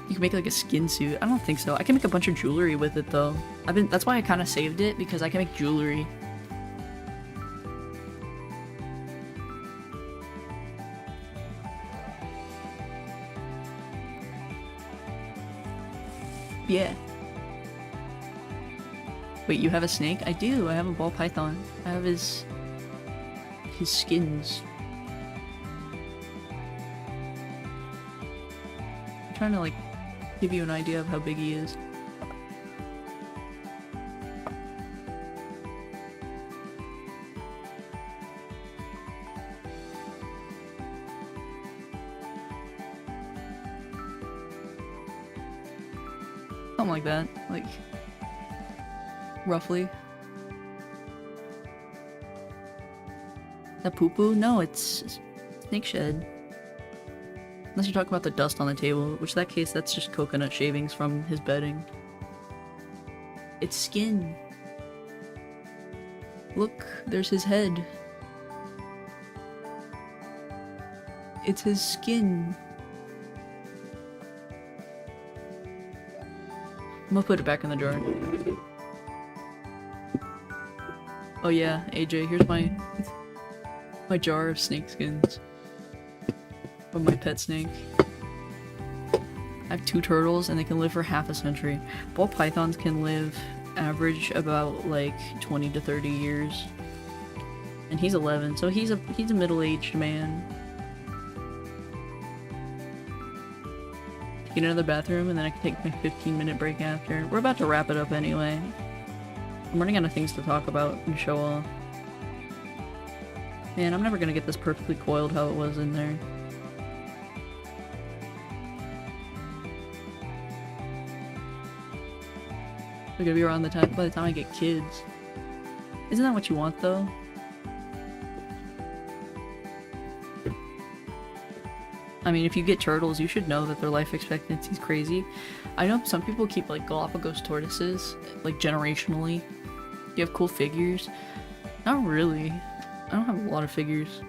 You can make like a skin suit. I don't think so. I can make a bunch of jewelry with it though. That's why I kind of saved it, because I can make jewelry. Yeah. Wait, you have a snake? I do. I have a ball python. I have his skins. I'm trying to like give you an idea of how big he is. Something like that, like, roughly. That poo-poo? No, it's snake shed. Unless you're talking about the dust on the table, which in that case, that's just coconut shavings from his bedding. It's skin. Look, there's his head. It's his skin. I'm gonna put it back in the jar. Oh yeah, AJ, here's my jar of snake skins. Of my pet snake. I have 2 turtles and they can live for half a century. Ball pythons can live average about like 20 to 30 years. And he's 11, so he's a middle-aged man. Get into the bathroom and then I can take my 15-minute break after. We're about to wrap it up anyway. I'm running out of things to talk about and show off. Man, I'm never gonna get this perfectly coiled how it was in there. They're gonna be around by the time I get kids. Isn't that what you want though? I mean, if you get turtles, you should know that their life expectancy is crazy. I know some people keep like Galapagos tortoises, like generationally. You have cool figures. Not really. I don't have a lot of figures.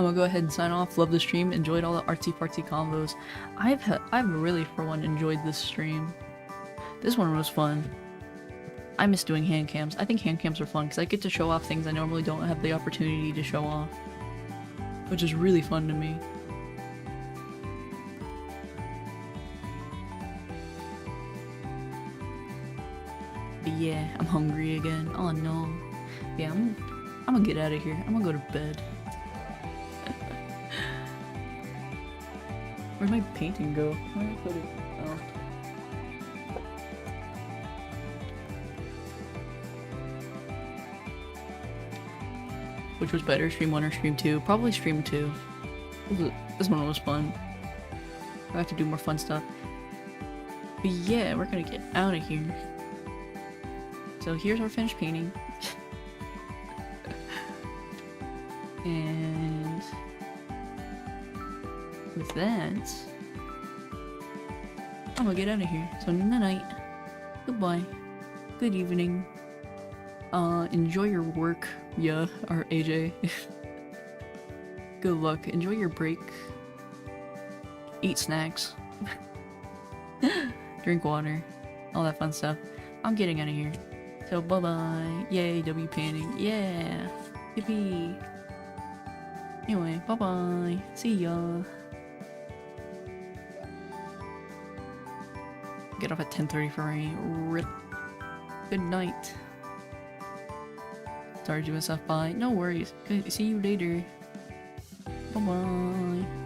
I'm gonna go ahead and sign off. Love the stream. Enjoyed all the artsy fartsy combos. I've really for one enjoyed this stream. This one was fun. I miss doing hand cams. I think hand cams are fun because I get to show off things I normally don't have the opportunity to show off, which is really fun to me. But yeah, I'm hungry again. Oh no. Yeah, I'm gonna get out of here. I'm gonna go to bed. Where'd my painting go? Where did I put it? Oh. Which was better, stream 1 or stream 2? Probably stream 2. This one was fun. I have to do more fun stuff. But yeah, we're gonna get out of here. So here's our finished painting. And with that, I'm gonna get out of here. So night, goodbye, good evening. Enjoy your work, yeah, or AJ. Good luck. Enjoy your break. Eat snacks. Drink water. All that fun stuff. I'm getting out of here. So bye bye. Yay, W painting. Yeah. Yippee. Anyway, bye bye. See ya. Get off at 10:30 for a rip. Good night. Sorry doing stuff. Bye. No worries. Good. See you later. Bye bye.